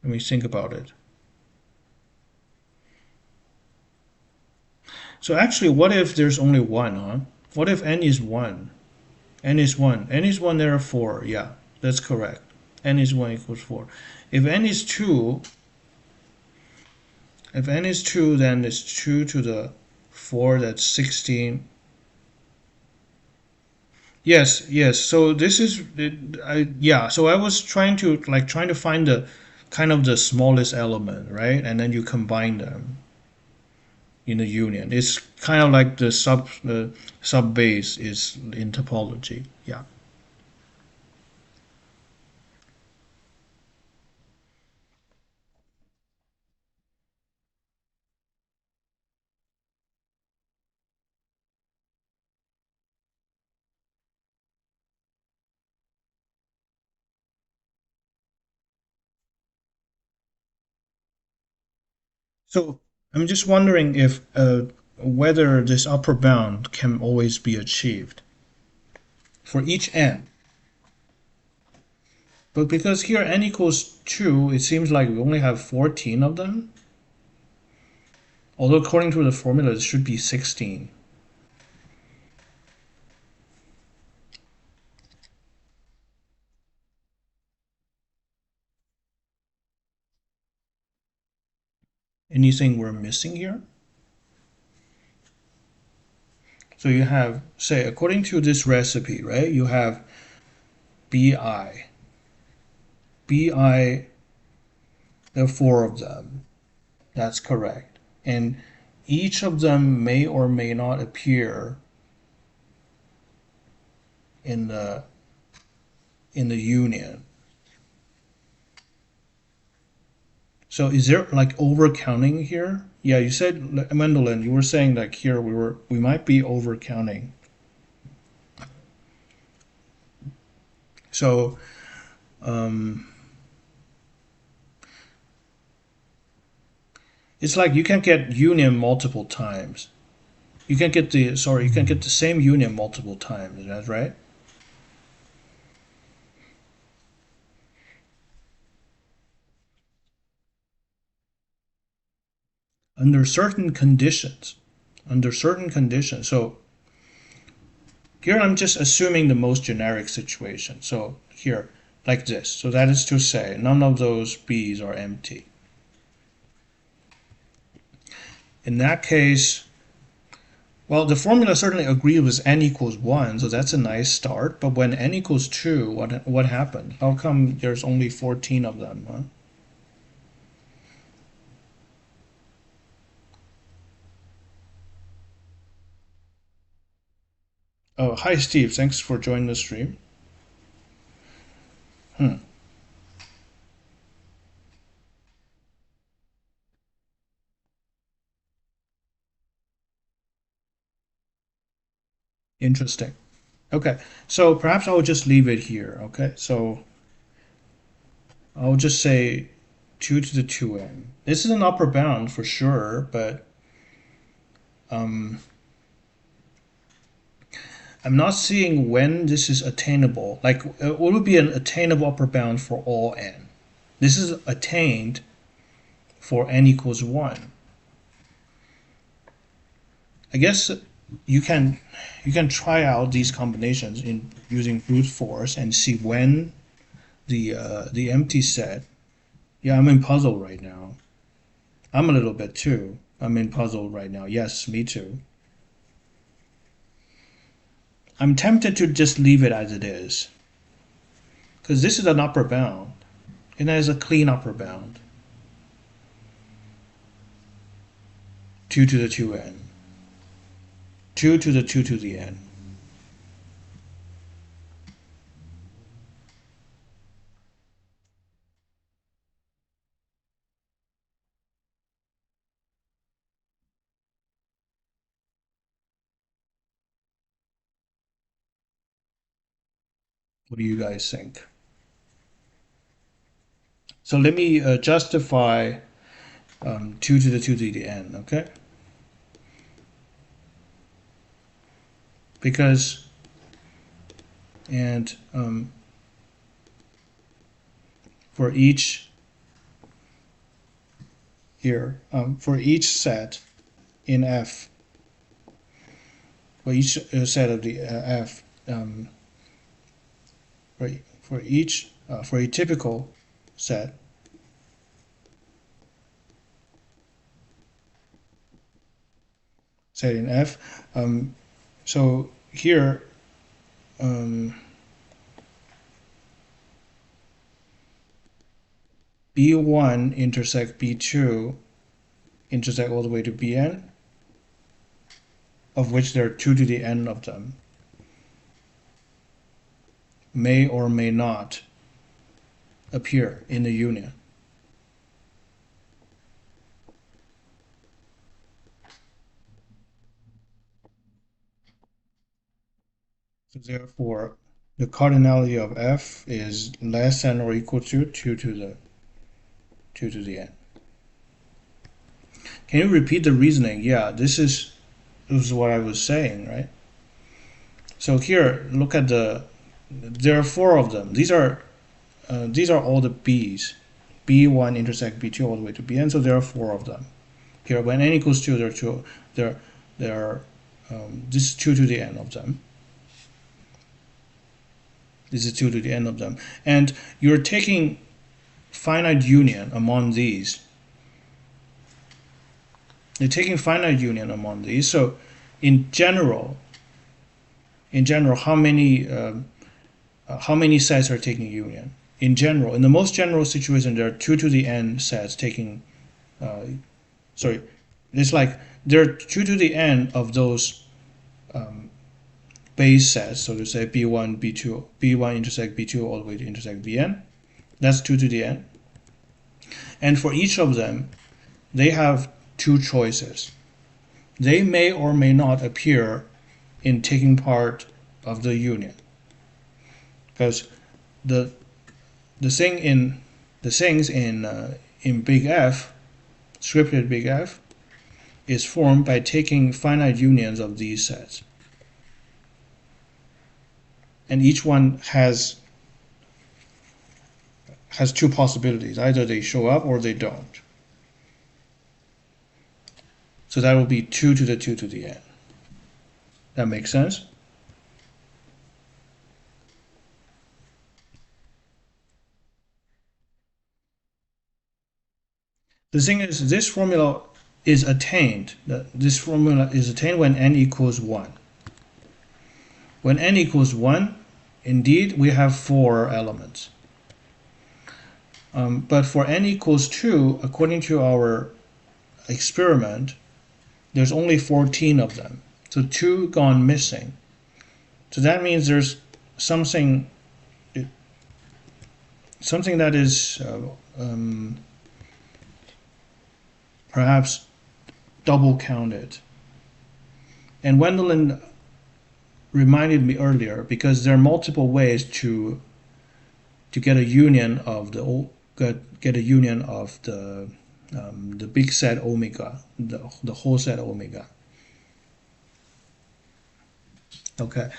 Let me think about it. So actually, what if there's only one, huh? What if n is 1? N is 1. N is 1, there are 4. Yeah, that's correct. N is 1 equals 4. If n is 2, if n is 2, then it's 2 to the 4, that's 16. Yes, yes. So this is, yeah. So I was trying to find the kind of the smallest element, right? And then you combine them in a union. It's kind of like the sub base is in topology. Yeah. So I'm just wondering if whether this upper bound can always be achieved for each n. But because here n equals 2, it seems like we only have 14 of them. Although according to the formula, it should be 16. Anything we're missing here? So you have, say, according to this recipe, right? You have BI. BI, there are 4 of them. That's correct. And each of them may or may not appear in the union. So is there like overcounting here? Yeah, you said, Mendelin, you were saying like here we might be overcounting. So it's like you can get union multiple times. You can get the same union multiple times. Is that right? Under certain conditions. Under certain conditions. So here I'm just assuming the most generic situation. So here, like this. So that is to say, none of those B's are empty. In that case, well, the formula certainly agrees with n equals 1, so that's a nice start. But when n equals 2, what happened? How come there's only 14 of them? Huh? Oh, hi, Steve. Thanks for joining the stream. Hmm, interesting. Okay, so perhaps I'll just leave it here. Okay, so I'll just say 2 to the 2n. This is an upper bound for sure, but um, I'm not seeing when this is attainable. Like, what would be an attainable upper bound for all n? This is attained for n equals 1. I guess you can try out these combinations in using brute force and see when the empty set. Yeah, I'm in puzzle right now. I'm a little bit too. I'm in puzzle right now. Yes, me too. I'm tempted to just leave it as it is because this is an upper bound and that is a clean upper bound. 2 to the 2n. 2 to the 2 to the n. What do you guys think? So let me justify 2 to the 2 to the n, okay? because and for each here for each set in F, for each set of the F, for each for a typical set, in F. So here B1 intersect B2 intersect all the way to Bn, of which there are 2 to the n of them, may or may not appear in the union. So therefore, the cardinality of F is less than or equal to 2 to the n. Can you repeat the reasoning? Yeah, this is what I was saying, right? So here, look at there are 4 of them. These are all the B's. B1 intersect B2 all the way to Bn, so there are 4 of them. Here, when n equals 2, there are this is 2 to the n of them. This is 2 to the n of them. And you're taking finite union among these. You're taking finite union among these. So in general, how many sets are taking union? In general, in the most general situation, there are 2 to the n sets taking, it's like there are 2 to the n of those base sets, so to say B1, B2, B1 intersect B2 all the way to intersect Bn. That's 2 to the n. And for each of them, they have 2 choices. They may or may not appear in taking part of the union, because the things in big F, scripted big F, is formed by taking finite unions of these sets, and each one has 2 possibilities. Either they show up or they don't. So that will be 2 to the 2 to the n. That makes sense? The thing is, this formula is attained. This formula is attained when n equals 1. When n equals 1, indeed, we have 4 elements. But for n equals 2, according to our experiment, there's only 14 of them. So 2 gone missing. So that means there's something that is perhaps double counted. And Wendelin reminded me earlier, because there are multiple ways to get a union of the big set omega, the whole set omega. Okay,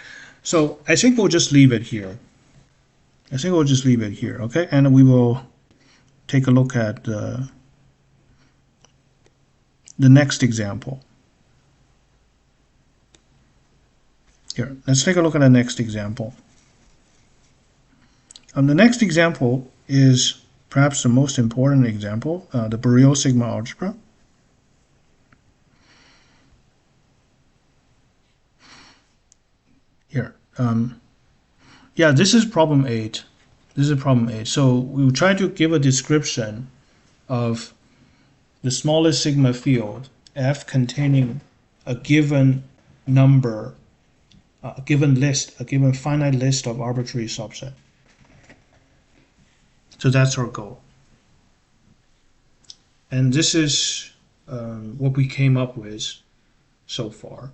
so I think we'll just leave it here. Okay, and we will take a look at the next example. Here, let's take a look at the next example. The next example is perhaps the most important example, the Borel sigma algebra. Here, yeah, this is problem 8. So we will try to give a description of the smallest sigma field F containing a given number, a given finite list of arbitrary subset. So that's our goal. And this is what we came up with so far.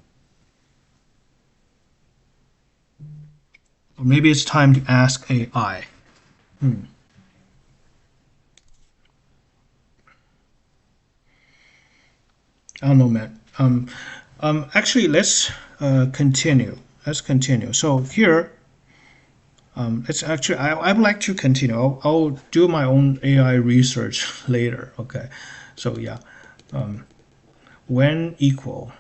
Or maybe it's time to ask AI. I don't know, man. Actually, let's continue. let's continue. So here, let's actually, I would like to continue. I'll do my own AI research later. Okay, so yeah, when equal.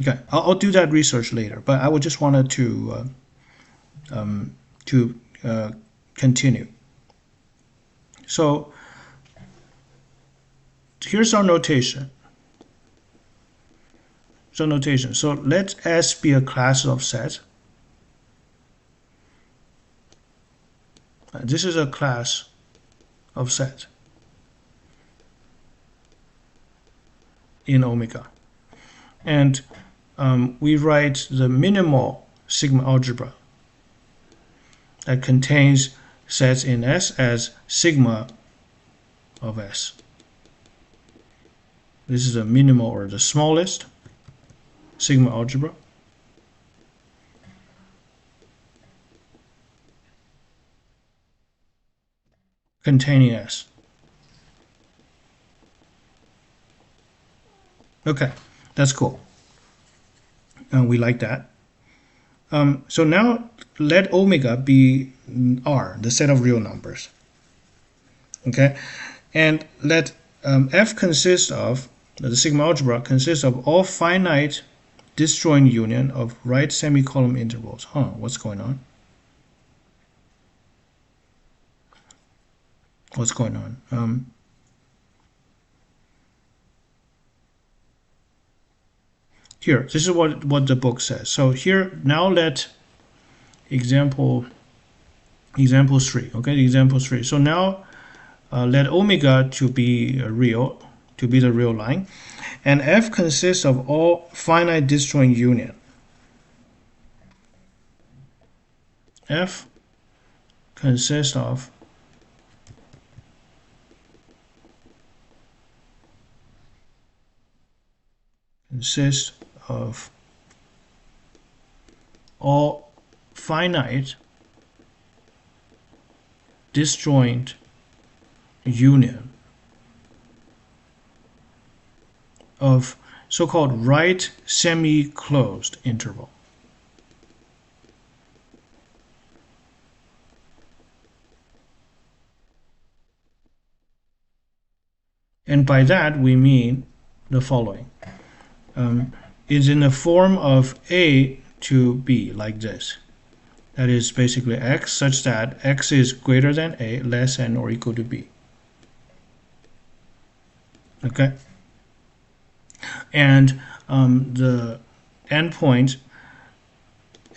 Okay, I'll do that research later, but I would just wanted to continue. So here's our notation. So notation. So let S be a class of set. This is a class of set in omega. And we write the minimal sigma algebra that contains sets in S as sigma of S. This is the minimal or the smallest sigma algebra. Containing S. Okay, that's cool. We like that. So now let omega be R, the set of real numbers. Okay, and let F consist of, the sigma algebra consists of all finite disjoint union of right semicolon intervals. What's going on? What's going on? Here, this is what the book says. So here, now let example 3. Okay, example 3. So now let omega to be real, to be the real line, and F consists of all finite disjoint union. F consists of all finite disjoint union of so-called right semi-closed interval. And by that we mean the following. Is in the form of A to B, like this. That is basically x such that x is greater than A, less than or equal to B. Okay? And the endpoint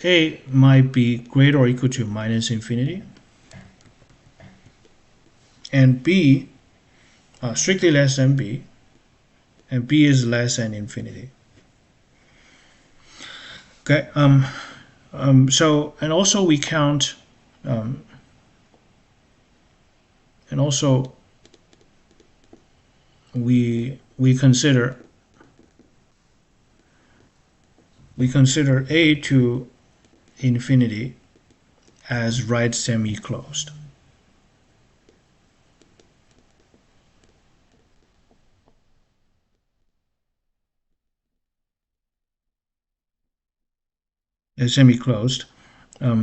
A might be greater or equal to minus infinity, and B strictly less than B, and B is less than infinity. Okay, so, and also we count, and also we consider A to infinity as right semi-closed. Semi-closed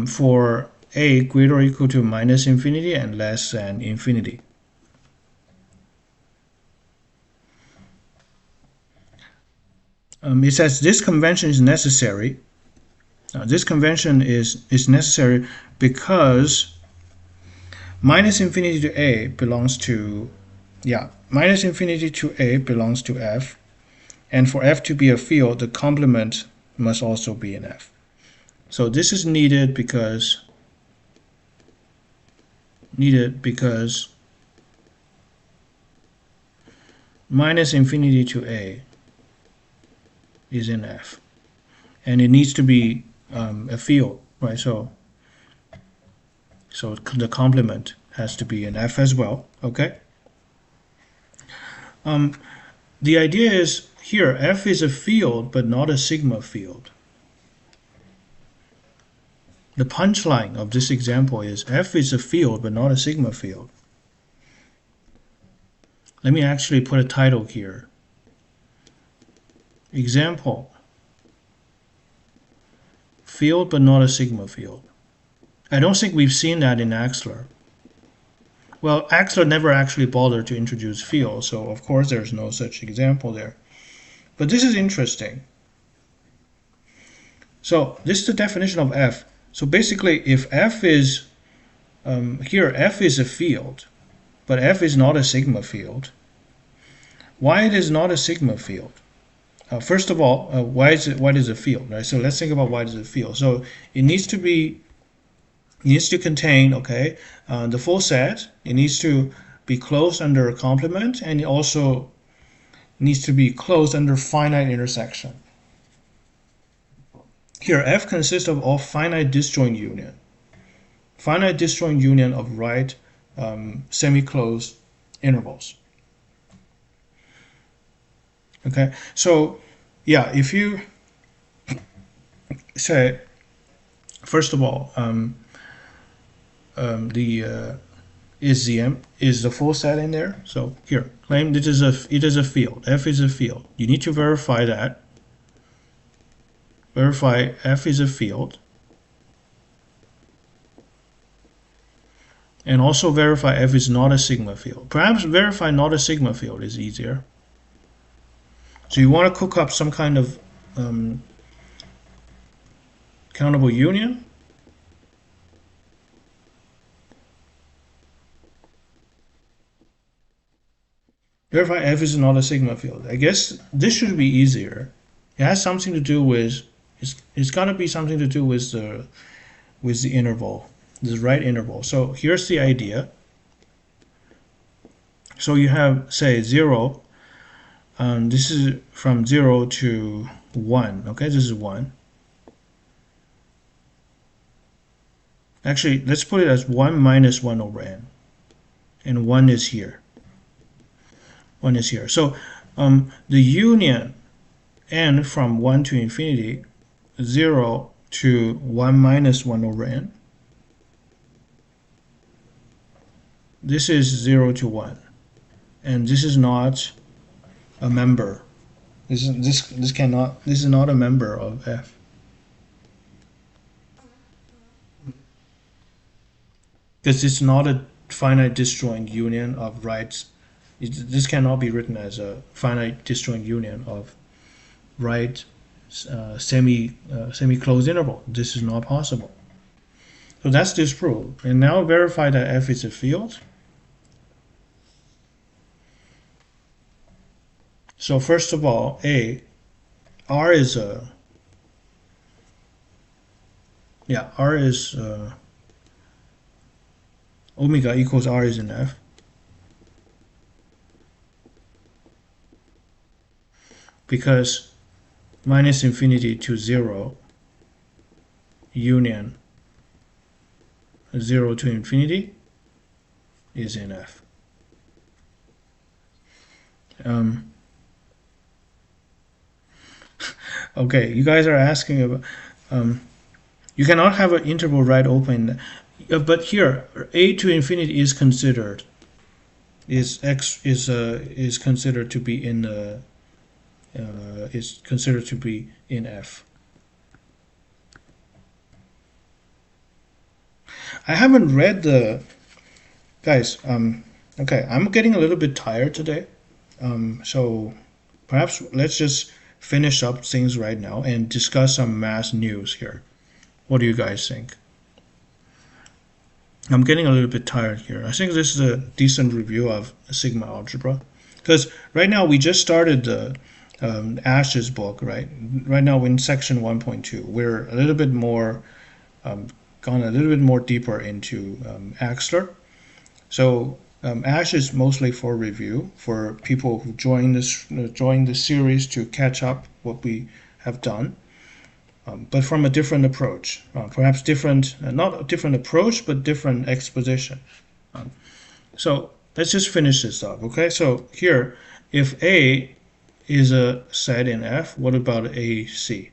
for A greater or equal to minus infinity and less than infinity. It says this convention is necessary. This convention is necessary because minus infinity to A belongs to, minus infinity to A belongs to F, and for F to be a field, the complement must also be in F. So this is needed because minus infinity to A is in F, and it needs to be a field, right? So the complement has to be in F as well. Okay. The idea is here F is a field but not a sigma field. The punchline of this example is F is a field but not a sigma field. Let me actually put a title here. Example field but not a sigma field. I don't think we've seen that in Axler. Well, Axler never actually bothered to introduce field, so of course there's no such example there. But this is interesting. So this is the definition of F. So basically, if F is, here F is a field, but F is not a sigma field. Why it is not a sigma field? First of all, why is it a field, right? So let's think about why it is a field. So it needs to contain, okay, the full set. It needs to be closed under a complement, and it also needs to be closed under finite intersection. Here, F consists of all finite disjoint union. Finite disjoint union of right semi-closed intervals. Okay, so yeah, if you say, first of all, is the full set in there? So here, claim it is a field. F is a field. You need to verify that. Verify F is a field. And also verify F is not a sigma field. Perhaps verify not a sigma field is easier. So you want to cook up some kind of countable union. Verify F is not a sigma field. I guess this should be easier. It has something to do with, it's got to be something to do with the interval, this right interval. So here's the idea. So you have, say, 0. This is from 0 to 1. Okay, this is 1. Actually, let's put it as 1 minus 1 over n. And 1 is here. 1 is here. So the union n from 1 to infinity, 0 to 1 minus 1 over n. This is 0 to 1. And this is not a member. This is not a member of F. Because it's not a finite disjoint union of rights. This cannot be written as a finite disjoint union of right semi-closed interval. This is not possible. So that's disproved. And now verify that F is a field. So first of all, R is omega equals R is in F. Because minus infinity to 0 union 0 to infinity is in F. Okay, you guys are asking about you cannot have an interval right open, but here a to infinity is considered is considered to be in is considered to be in F. I haven't read the guys. Okay, I'm getting a little bit tired today, so perhaps let's just finish up things right now and discuss some math news here. What do you guys think? I'm getting a little bit tired here. I think this is a decent review of sigma algebra, because right now we just started the Ash's book, right? Right now we're in section 1.2. We're a little bit more gone a little bit more deeper into Axler. So Ash is mostly for review, for people who join the series to catch up what we have done, but from a different approach, perhaps different, not a different approach, but different exposition. So let's just finish this up, okay? So here, if A is a set in F, what about AC?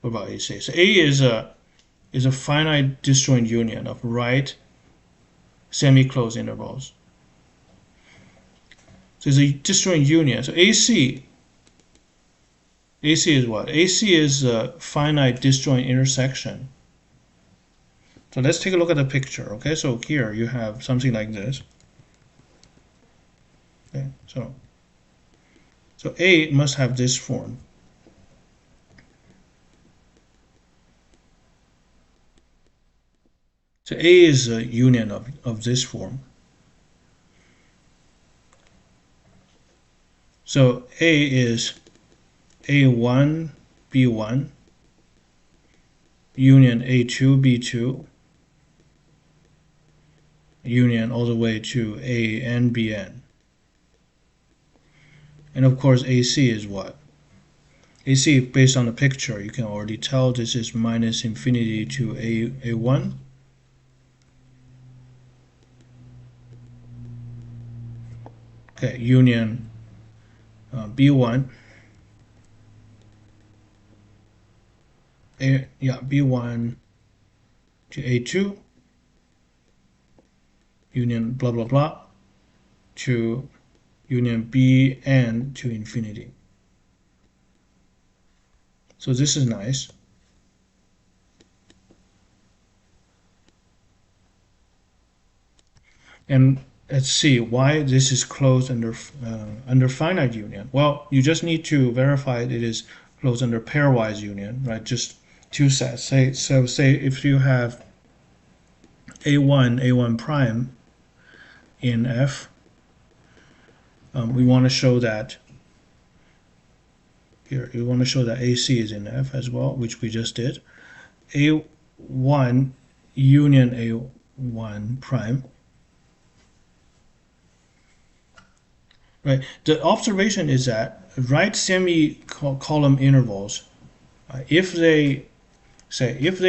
What about AC? So A is a finite disjoint union of right semi-closed intervals. So it's a disjoint union. So AC AC is what? AC is a finite disjoint intersection. So let's take a look at the picture. Okay, so here you have something like this. Okay, so A must have this form. So A is a union of this form. So A is A1, B1, union A2, B2, union all the way to AN, BN. And of course AC is what? AC, based on the picture, you can already tell this is minus infinity to A1. Okay, union B1, B1 to A2, union blah blah blah to union Bn to infinity. So this is nice. And let's see why this is closed under finite union. Well, you just need to verify it is closed under pairwise union, right? Just two sets. Say if you have A1 prime in F, we want to show that here. We want to show that AC is in F as well, which we just did. A1 union A1 prime. Right. The observation is that right semi-column intervals, if they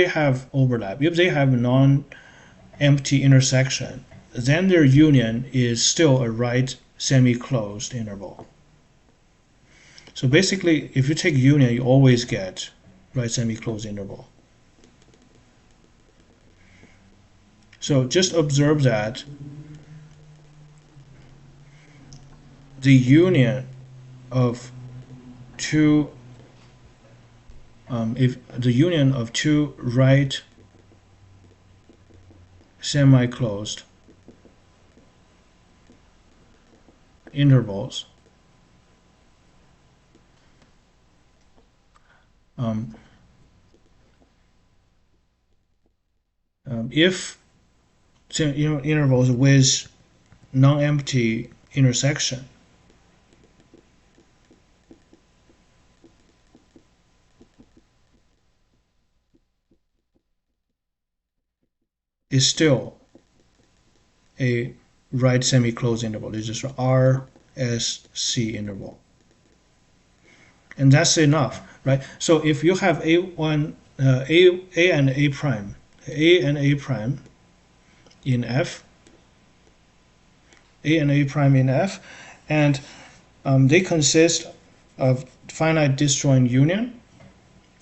have overlap, if they have non-empty intersection, then their union is still a right semi-closed interval. So basically, if you take union, you always get right semi-closed interval. So just observe that the union of two if the union of two right semi-closed intervals if intervals with non-empty intersection is still a right semi-closed interval. It's just RSC interval. And that's enough, right? So if you have A1, A and A prime, A and A prime in F, A and A prime in F, and they consist of finite disjoint union.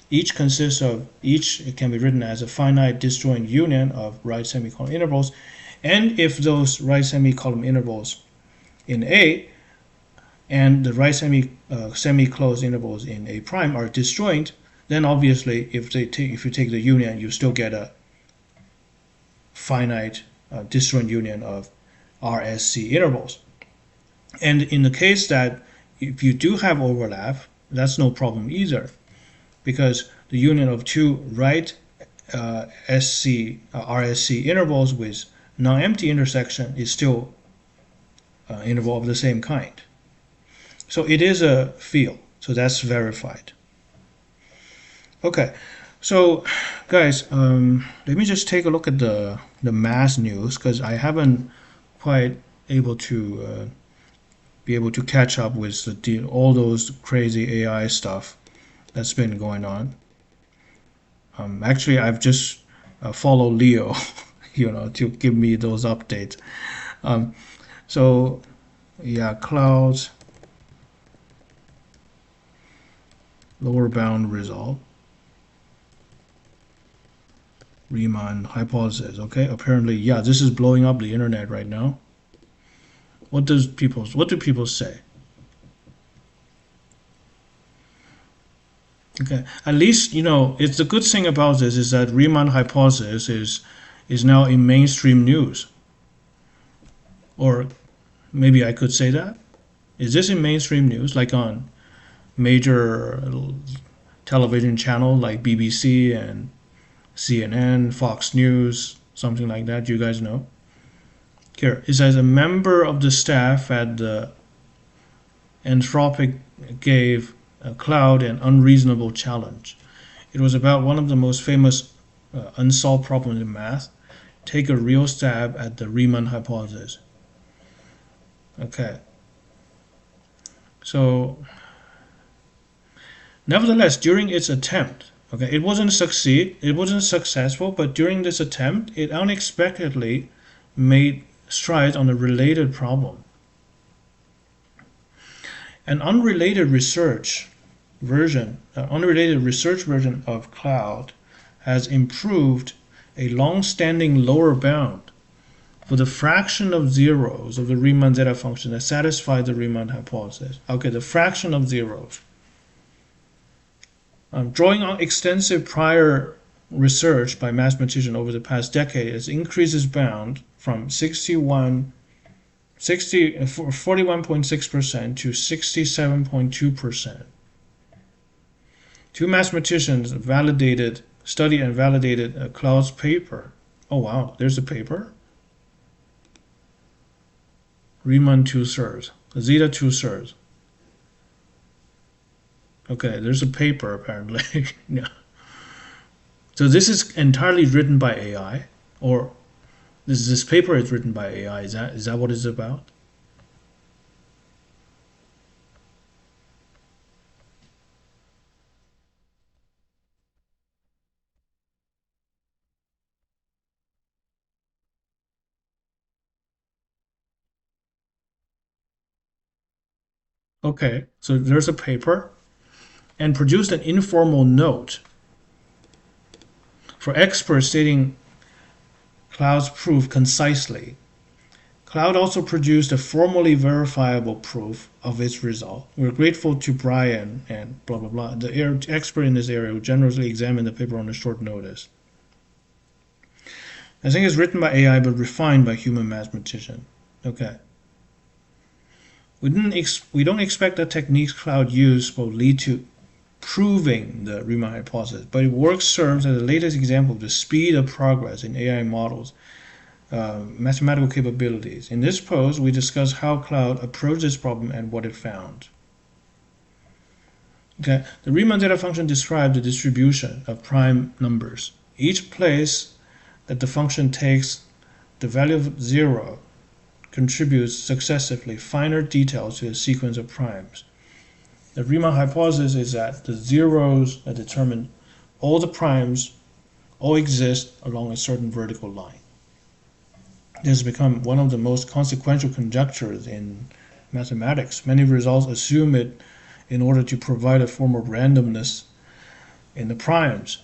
Each it can be written as a finite disjoint union of right semicolon intervals. And if those right semicolon intervals in A and the right semi-closed intervals in A prime are disjoint, then obviously if you take the union, you still get a finite disjoint union of RSC intervals. And in the case that if you do have overlap, that's no problem either, because the union of two right RSC intervals with non-empty intersection is still interval of the same kind. So it is a field, so that's verified. Okay, so guys, let me just take a look at the math news, because I haven't quite able to be able to catch up with all those crazy AI stuff that's been going on. Actually, I've just followed Leo, to give me those updates. So yeah, clouds, lower bound result, Riemann hypothesis. Okay, apparently, yeah, this is blowing up the internet right now. What do people say? Okay, at least it's the good thing about this is that Riemann hypothesis is now in mainstream news, or maybe I could say that. Is this in mainstream news, like on major television channel like BBC and CNN, Fox News, something like that? You guys know. Here, it says a member of the staff at the Anthropic gave a cloud an unreasonable challenge. It was about one of the most famous unsolved problems in math. Take a real stab at the Riemann hypothesis. Okay. So, nevertheless, during its attempt, okay, it wasn't successful, but during this attempt, it unexpectedly made strides on a related problem. An unrelated research version of Cloud has improved a long-standing lower bound for the fraction of zeros of the Riemann zeta function that satisfy the Riemann hypothesis. Okay, the fraction of zeros. Drawing on extensive prior research by mathematicians over the past decade, it increases bound from 41.6% to 67.2%. Two mathematicians studied and validated Cloud's paper. Oh wow, there's a paper. Riemann 2-thirds, zeta 2-thirds. Okay, there's a paper apparently. Yeah. So this is entirely written by AI, or this paper is written by AI. Is that what it's about? Okay, so there's a paper and produced an informal note for experts stating Cloud's proof concisely. Cloud also produced a formally verifiable proof of its result. We're grateful to Brian and blah blah blah, the expert in this area who generously examined the paper on a short notice. I think it's written by AI but refined by human mathematician. Okay. We don't expect the techniques Cloud used will lead to proving the Riemann hypothesis, but it work serves as the latest example of the speed of progress in AI models' mathematical capabilities. In this post, we discuss how Cloud approached this problem and what it found. Okay. The Riemann zeta function describes the distribution of prime numbers. Each place that the function takes the value of 0 contributes successively finer details to the sequence of primes. The Riemann hypothesis is that the zeros that determine all the primes all exist along a certain vertical line. This has become one of the most consequential conjectures in mathematics. Many results assume it in order to provide a form of randomness in the primes.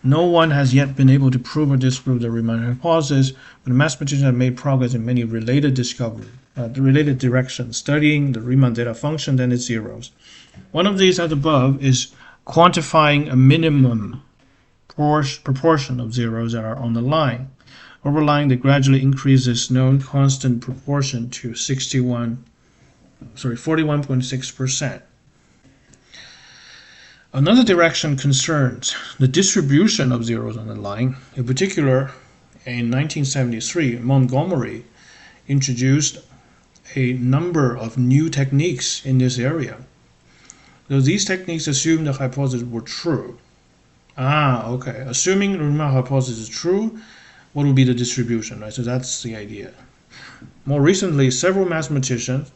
No one has yet been able to prove or disprove the Riemann hypothesis, but mathematicians have made progress in many related directions, studying the Riemann zeta function and its zeros. One of these, as above, is quantifying a minimum proportion of zeros that are on the line. Overlying that gradually increases known constant proportion to 41.6%. Another direction concerns the distribution of zeros on the line. In particular, in 1973, Montgomery introduced a number of new techniques in this area. Though these techniques assume the hypotheses were true. Okay. Assuming the Riemann hypothesis is true, what will be the distribution, right? So that's the idea. More recently, several mathematicians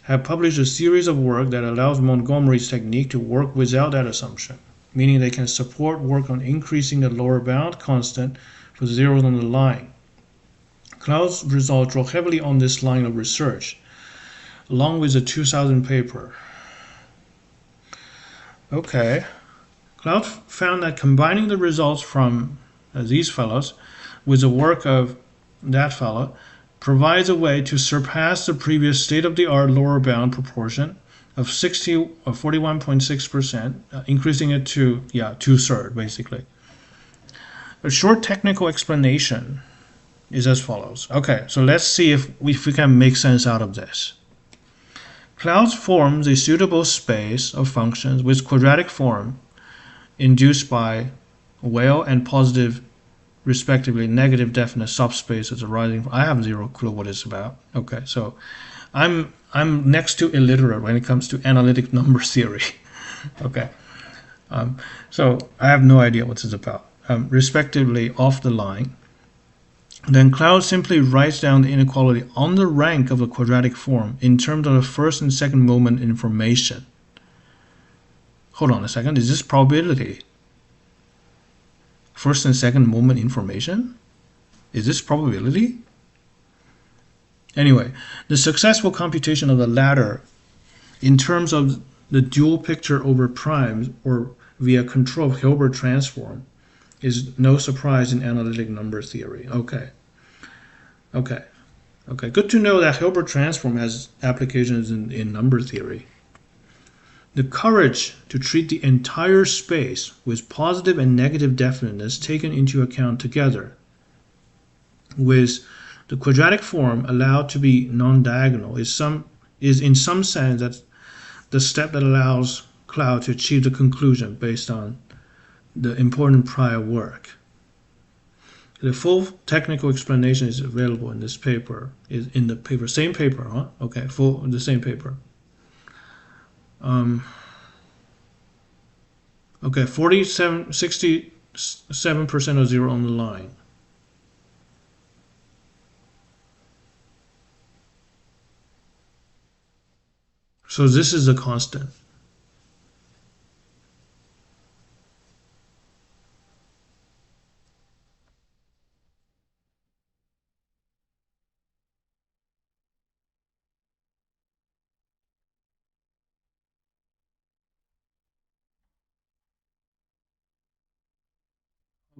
have published a series of work that allows Montgomery's technique to work without that assumption, meaning they can support work on increasing the lower bound constant for zeros on the line. Cloud's results draw heavily on this line of research, along with the 2000 paper. Okay. Cloud found that combining the results from these fellows with the work of that fellow provides a way to surpass the previous state-of-the-art lower bound proportion of 60 or 41.6%, increasing it to, yeah, two-thirds basically. A short technical explanation is as follows. Okay, so let's see if we can make sense out of this. Clouds forms a suitable space of functions with quadratic form induced by well and positive, respectively, negative definite subspaces arising from. I have zero clue what it's about. Okay, so I'm next to illiterate when it comes to analytic number theory. Okay, so I have no idea what it's about. Respectively, off the line. Then Cloud simply writes down the inequality on the rank of the quadratic form in terms of the first and second moment information. Hold on a second, is this probability? First and second moment information? Is this probability? Anyway, the successful computation of the latter in terms of the dual picture over primes or via control of Hilbert transform is no surprise in analytic number theory. Okay. Good to know that Hilbert transform has applications in number theory. The courage to treat the entire space with positive and negative definiteness taken into account together, with the quadratic form allowed to be non-diagonal, is in some sense that the step that allows Cloud to achieve the conclusion based on the important prior work. The full technical explanation is available in this paper. Is in the paper, same paper, huh? Okay, the same paper. Okay, 67% of zero on the line. So this is a constant.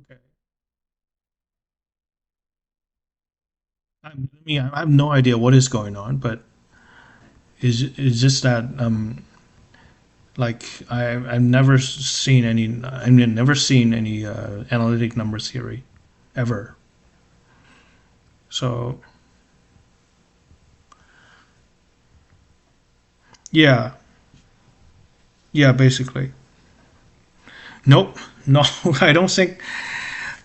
Okay. I have no idea what is going on, but is just that like I've never seen any. I mean, never seen any analytic number theory ever. So yeah, yeah, basically. Nope, no, I don't think.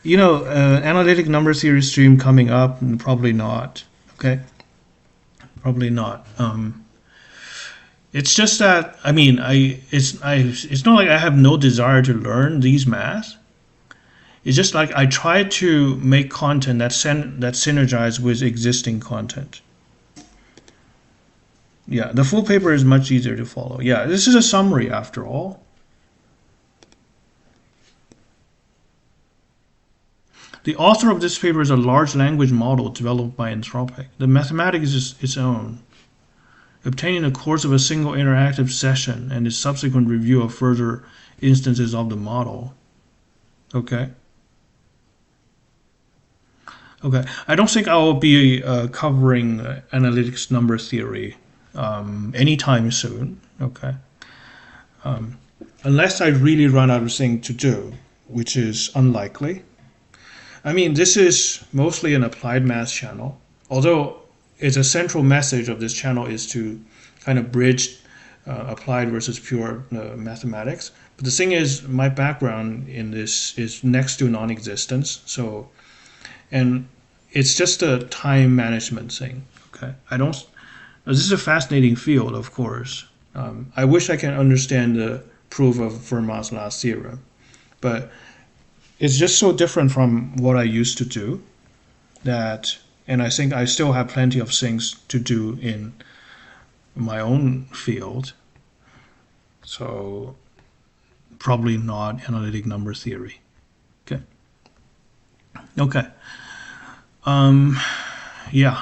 Analytic number theory stream coming up, probably not. Okay, probably not. It's just that I mean, it's not like I have no desire to learn these math. It's just like I try to make content that synergize with existing content. Yeah, the full paper is much easier to follow. Yeah, this is a summary after all. The author of this paper is a large language model developed by Anthropic. The mathematics is its own. Obtaining the course of a single interactive session and its subsequent review of further instances of the model. Okay. I don't think I will be covering analytics number theory anytime soon. Okay. Unless I really run out of things to do, which is unlikely. I mean, this is mostly an applied math channel, although it's a central message of this channel is to kind of bridge applied versus pure mathematics. But the thing is, my background in this is next to non-existence, and it's just a time management thing. Okay, I don't. This is a fascinating field, of course. I wish I can understand the proof of Fermat's last theorem, but it's just so different from what I used to do and I think I still have plenty of things to do in my own field. So probably not analytic number theory. Okay. Yeah.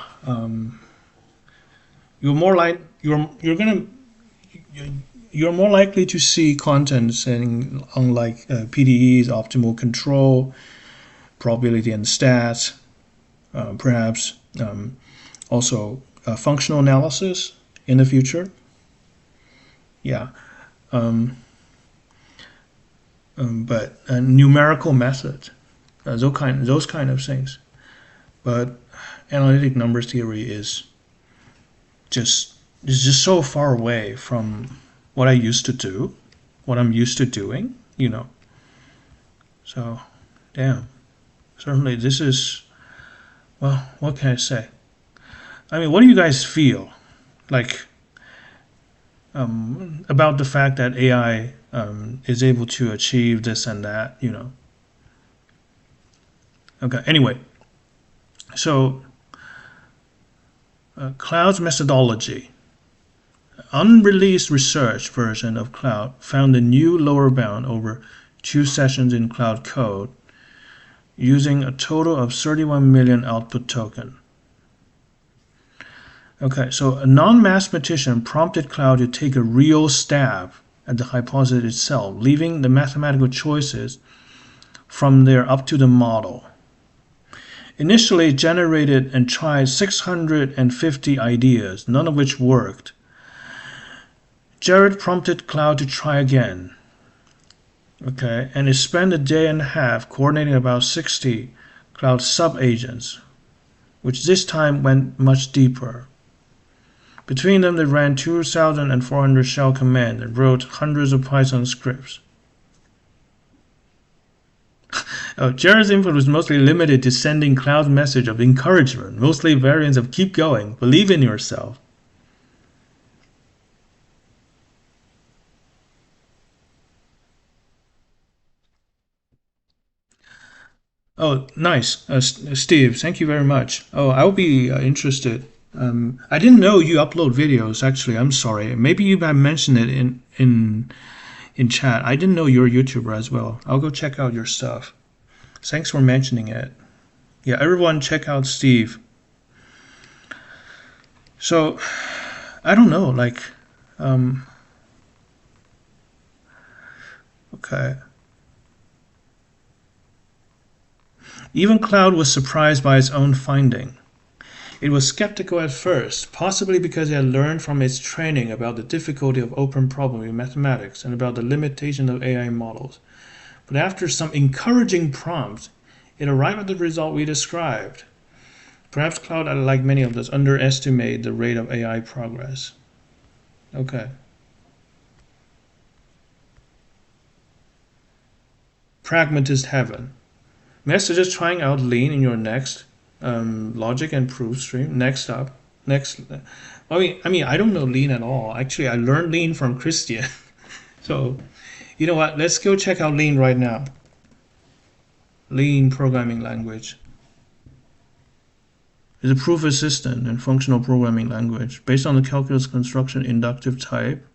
You're more like you're more likely to see content saying unlike PDEs, optimal control, probability and stats, perhaps also functional analysis in the future. Yeah. Um, but numerical methods, those kind of things. But analytic numbers theory just is just so far away from what I used to do, what I'm used to doing, you know. So, damn. Certainly, this is, well, what can I say? I mean, what do you guys feel like about the fact that AI is able to achieve this and that, you know? Okay, anyway, so Cloud's methodology. Unreleased research version of Cloud found a new lower bound over 2 sessions in Cloud code using a total of 31 million output token. Okay, so a non-mathematician prompted Cloud to take a real stab at the hypothesis itself, leaving the mathematical choices from there up to the model. Initially, it generated and tried 650 ideas, none of which worked. Jared prompted Cloud to try again. Okay, and it spent a day and a half coordinating about 60 Cloud sub-agents, which this time went much deeper. Between them, they ran 2,400 shell commands and wrote hundreds of Python scripts. Jared's input was mostly limited to sending Cloud's message of encouragement, mostly variants of keep going, believe in yourself. Oh, nice. Steve, thank you very much. Oh, I'll be interested. I didn't know you upload videos, actually. I'm sorry. Maybe you have mentioned it in chat. I didn't know you're a YouTuber as well. I'll go check out your stuff. Thanks for mentioning it. Yeah, everyone check out Steve. So, I don't know, like, um, okay. Even Cloud was surprised by its own finding. It was skeptical at first, possibly because it had learned from its training about the difficulty of open problems in mathematics and about the limitation of AI models. But after some encouraging prompts, it arrived at the result we described. Perhaps Cloud, like many of us, underestimate the rate of AI progress. Okay. Pragmatist heaven. May I suggest trying out lean in your next logic and proof stream? Next up, next. I mean, I don't know lean at all. Actually, I learned lean from Christian. So, you know what? Let's go check out lean right now. Lean programming language is a proof assistant and functional programming language based on the calculus construction inductive type.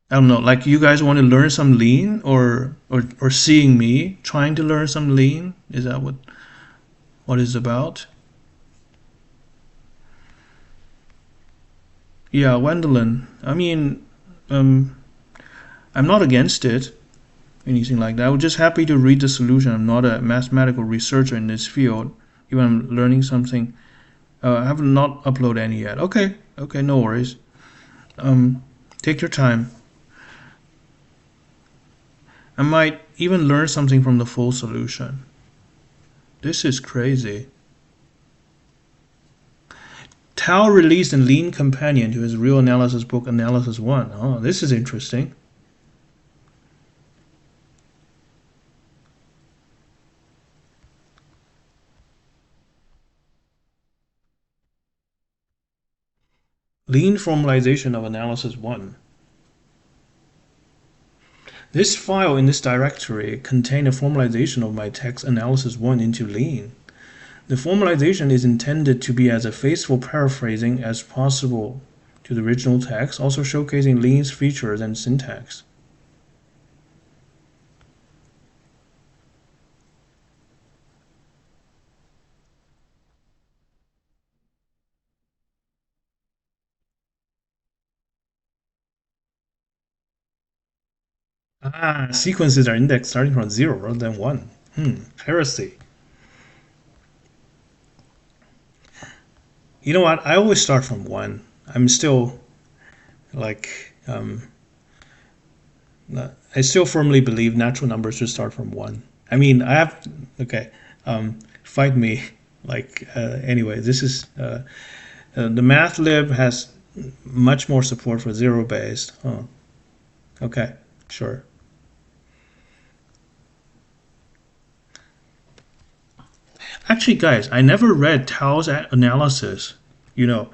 I don't know, like you guys want to learn some lean or seeing me trying to learn some lean? Is that what it's about? Yeah, Wendelin. I mean, um, I'm not against it, anything like that. I was just happy to read the solution. I'm not a mathematical researcher in this field. Even I'm learning something. I have not uploaded any yet. Okay, okay, no worries. Take your time. I might even learn something from the full solution. This is crazy. Tao released a lean companion to his real analysis book, Analysis 1. Oh, this is interesting. Lean formalization of Analysis 1. This file in this directory contained a formalization of my text Analysis 1 into Lean. The formalization is intended to be as a faithful paraphrasing as possible to the original text, also showcasing Lean's features and syntax. Sequences are indexed starting from 0 rather than 1. Heresy. You know what? I always start from one. I'm still like I still firmly believe natural numbers should start from one. I mean, I have okay. Fight me. Anyway, this is the math lib has much more support for zero based. Oh, okay, sure. Actually, guys, I never read Tao's analysis. You know,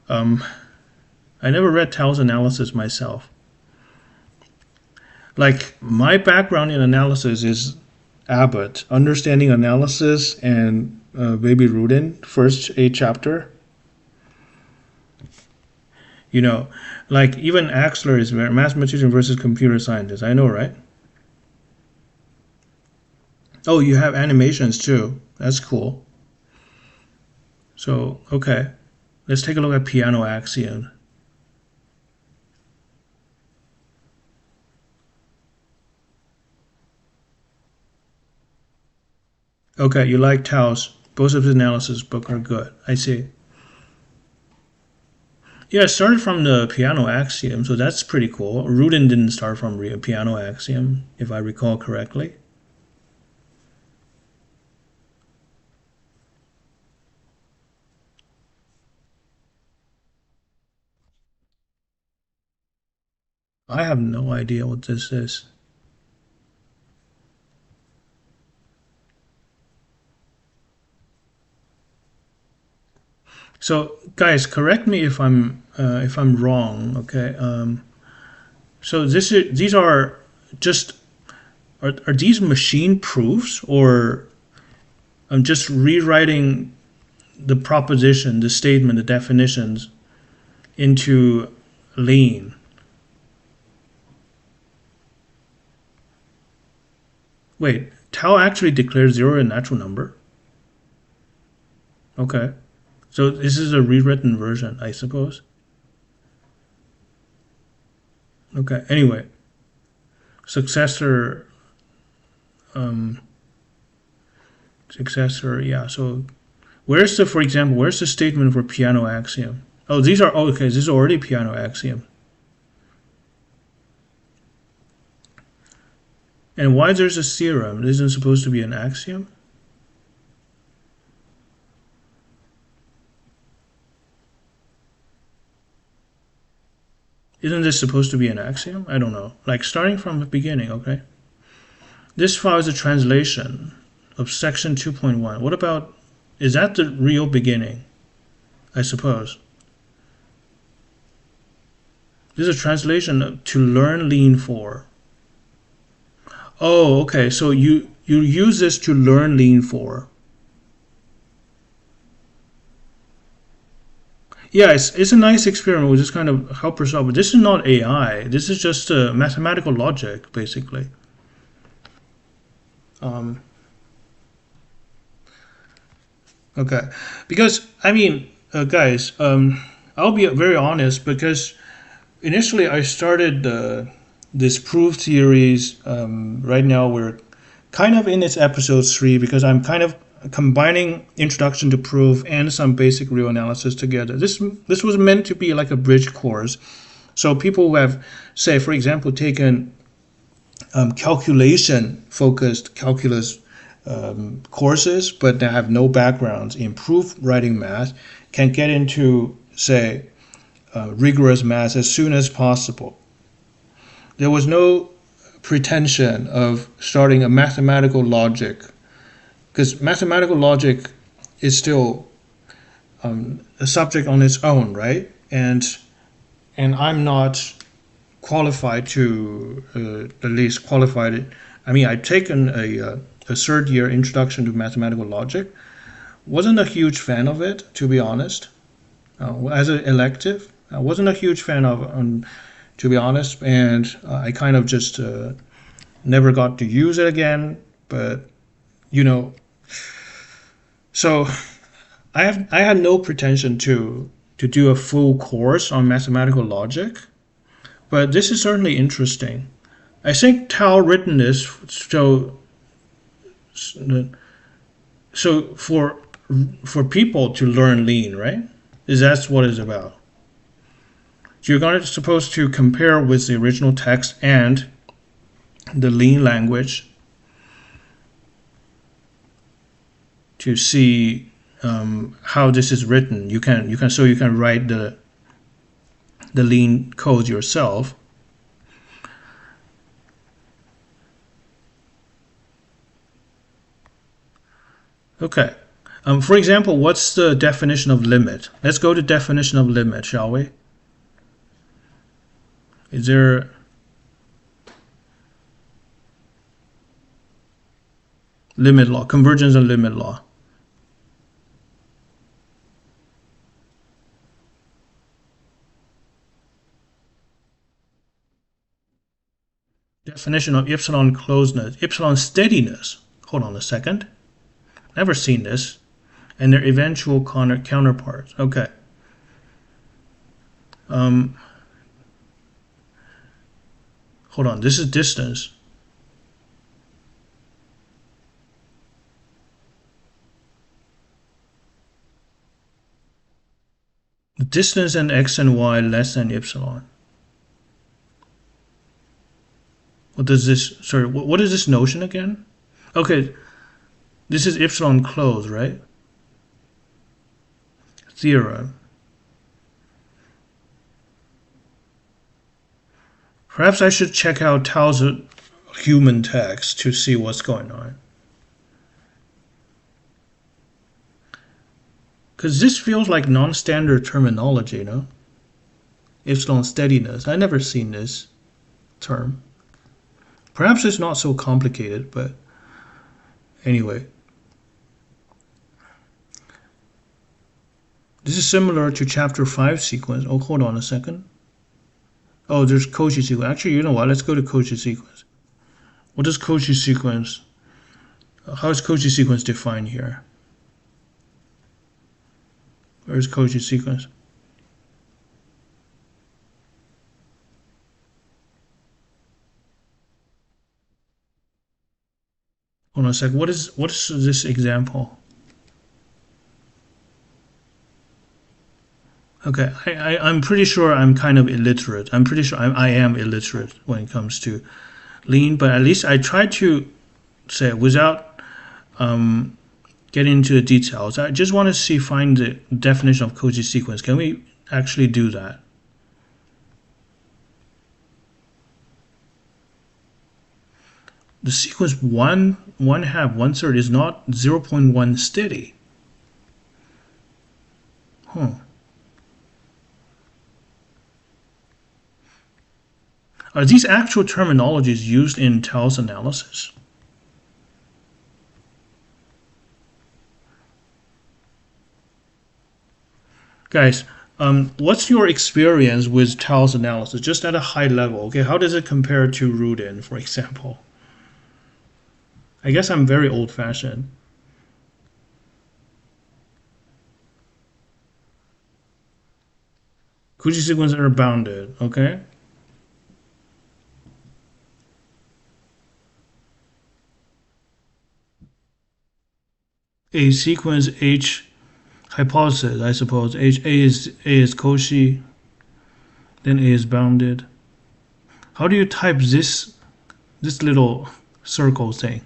um, I never read Tao's analysis myself. Like my background in analysis is Abbott, understanding analysis, and Baby Rudin, first 8 chapter. You know, like even Axler is mathematician versus computer scientist. I know, right? Oh, you have animations too. That's cool. So, okay. Let's take a look at piano axiom. Okay, you like Tao's. Both of his analysis book are good. I see. Yeah, it started from the piano axiom, so that's pretty cool. Rudin didn't start from piano axiom, if I recall correctly. I have no idea what this is. So, guys, correct me if I'm wrong. Okay. So these are just are these machine proofs, or I'm just rewriting the proposition, the statement, the definitions into lean? Wait, Tau actually declares zero a natural number? Okay. So this is a rewritten version, I suppose. Okay. Anyway, successor, um, successor. Yeah. So for example, where's the statement for piano axiom? Oh, these are okay. This is already piano axiom. And why there's a theorem? It isn't supposed to be an axiom. Isn't this supposed to be an axiom? I don't know. Like starting from the beginning, okay? This file is a translation of section 2.1. What about, is that the real beginning? I suppose. This is a translation to learn lean for. Oh, okay. So you use this to learn lean for. Yeah, it's a nice experiment. We just kind of help yourself. But this is not AI. This is just mathematical logic, basically. Um, okay, because I mean, guys, I'll be very honest. Because initially I started this proof series. Right now we're kind of in its episode 3 because I'm kind of combining introduction to proof and some basic real analysis together. This was meant to be like a bridge course. So people who have, say, for example, taken calculation focused calculus courses but they have no backgrounds in proof writing math can get into, say, rigorous math as soon as possible. There was no pretension of starting a mathematical logic, because mathematical logic is still a subject on its own, right? And I'm not qualified to at least qualified it. I mean, I've taken a third year introduction to mathematical logic. Wasn't a huge fan of it, to be honest. As an elective, I wasn't a huge fan of, to be honest, and I kind of just never got to use it again. But you know, so I had no pretension to do a full course on mathematical logic, but this is certainly interesting. I think Tao written this so for people to learn lean, right? Is that's what it's about. So you're going to supposed to compare with the original text and the lean language to see how this is written. You can write the lean code yourself. Okay. For example, what's the definition of limit? Let's go to definition of limit, shall we? Is there limit law, convergence and limit law? Definition of epsilon closeness, epsilon steadiness. Hold on a second. Never seen this. And their eventual counterparts. Okay. Hold on. This is distance. Distance and x and y less than epsilon. What does this? Sorry. What is this notion again? Okay. This is epsilon closed, right? Theorem. Perhaps I should check out Tao's human text to see what's going on. Because this feels like non-standard terminology, no? Epsilon steadiness. I've never seen this term. Perhaps it's not so complicated, but anyway. This is similar to chapter 5 sequence. Oh, hold on a second. Oh, there's Cauchy sequence. Actually, you know what? Let's go to Cauchy sequence. What is Cauchy sequence? How is Cauchy sequence defined here? Where's Cauchy sequence? Hold on a sec. What is this example? Okay, I'm pretty sure I'm kind of illiterate. I'm pretty sure I am illiterate when it comes to lean, but at least I try to say without getting into the details. I just want to find the definition of Cauchy sequence. Can we actually do that? The sequence 1 half 1/3 is not 0.1 steady. Huh. Are these actual terminologies used in Tao's analysis? Guys, what's your experience with Tao's analysis, just at a high level? Okay, how does it compare to Rudin, for example? I guess I'm very old-fashioned. Cauchy sequences are bounded, okay? A sequence H hypothesis, I suppose. A is Cauchy, then A is bounded. How do you type this little circle thing?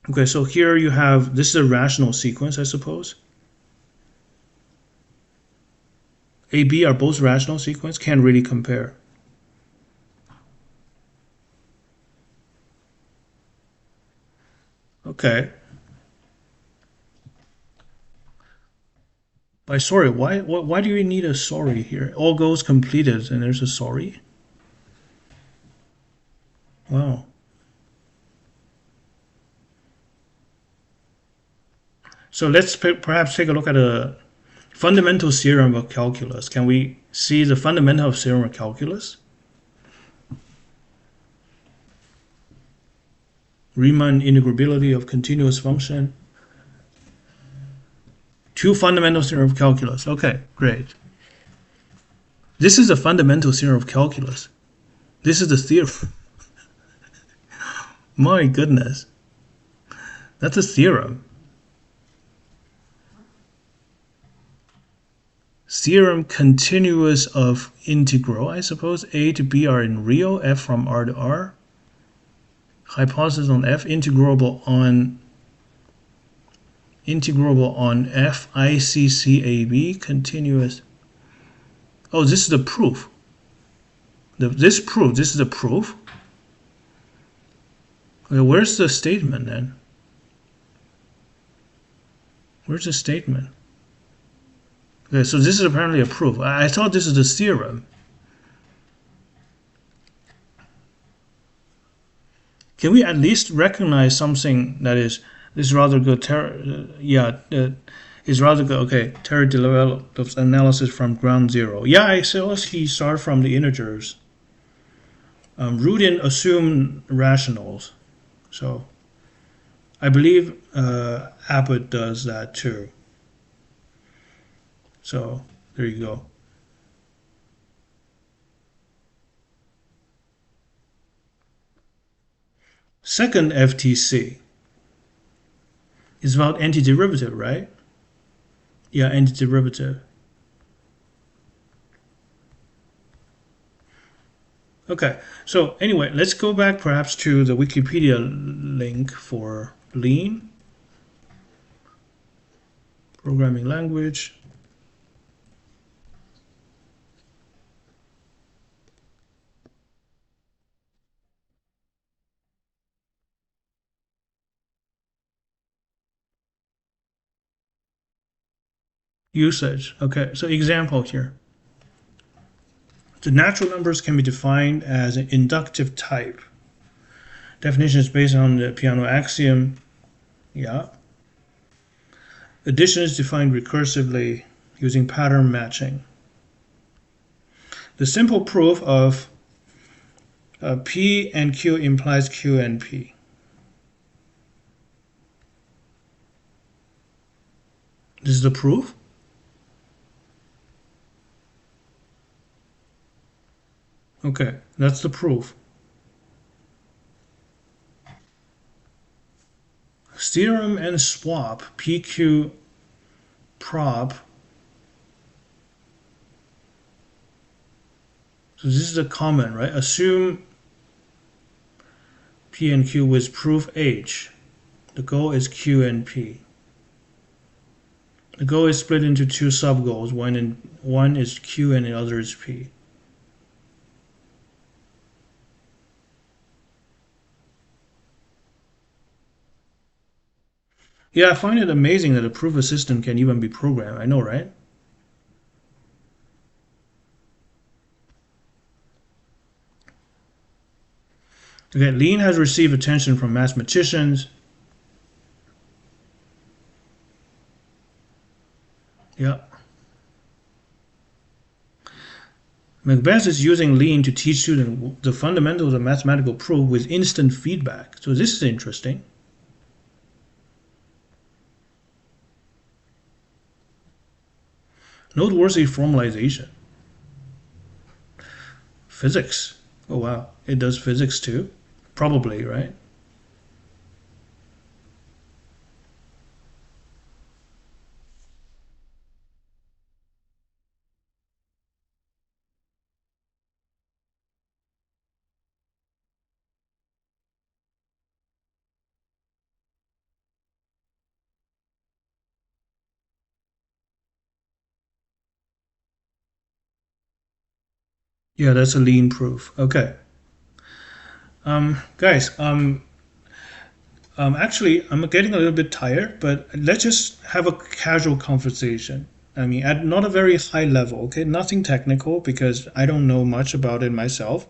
Okay, so here you have, this is a rational sequence, I suppose. A, B are both rational sequence, can't really compare. Okay. By sorry, why do you need a sorry here? All goals completed and there's a sorry? Wow. So let's perhaps take a look at a fundamental theorem of calculus. Can we see the fundamental theorem of calculus? Riemann integrability of continuous function. Two fundamental theorem of calculus. Okay, great. This is a fundamental theorem of calculus. This is the theorem. My goodness. That's a theorem. Theorem continuous of integral, I suppose. A to B are in real, F from R to R. Hypothesis on F, integrable on F, I, C, C, A, B, continuous. Oh, this is the proof. This is the proof. Okay, where's the statement then? Where's the statement? Okay, so this is apparently a proof. I thought this is the theorem. Can we at least recognize something that is rather good? Is rather good. Okay, Terry developed analysis from ground zero. Yeah, I saw he start from the integers. Root in assume rationals. So I believe Abbott does that too. So there you go. Second FTC is about antiderivative, right? Yeah, antiderivative. Okay, so anyway, let's go back perhaps to the Wikipedia link for Lean, programming language. Usage. Okay, so example here. The natural numbers can be defined as an inductive type. Definition is based on the Peano axiom. Yeah. Addition is defined recursively using pattern matching. The simple proof of P and Q implies Q and P. This is the proof? Okay, that's the proof. Theorem and swap, PQ prop. So this is a comment, right? Assume P and Q with proof H. The goal is Q and P. The goal is split into two sub-goals. One is Q and the other is P. Yeah, I find it amazing that a proof of system can even be programmed. I know, right? Okay, Lean has received attention from mathematicians. Yeah. Macbeth is using Lean to teach students the fundamentals of mathematical proof with instant feedback. So this is interesting. Noteworthy formalization. Physics. Oh wow, it does physics too? Probably, right? Yeah, that's a Lean proof. Okay. Guys, actually, I'm getting a little bit tired, but let's just have a casual conversation. I mean, at not a very high level, okay? Nothing technical because I don't know much about it myself.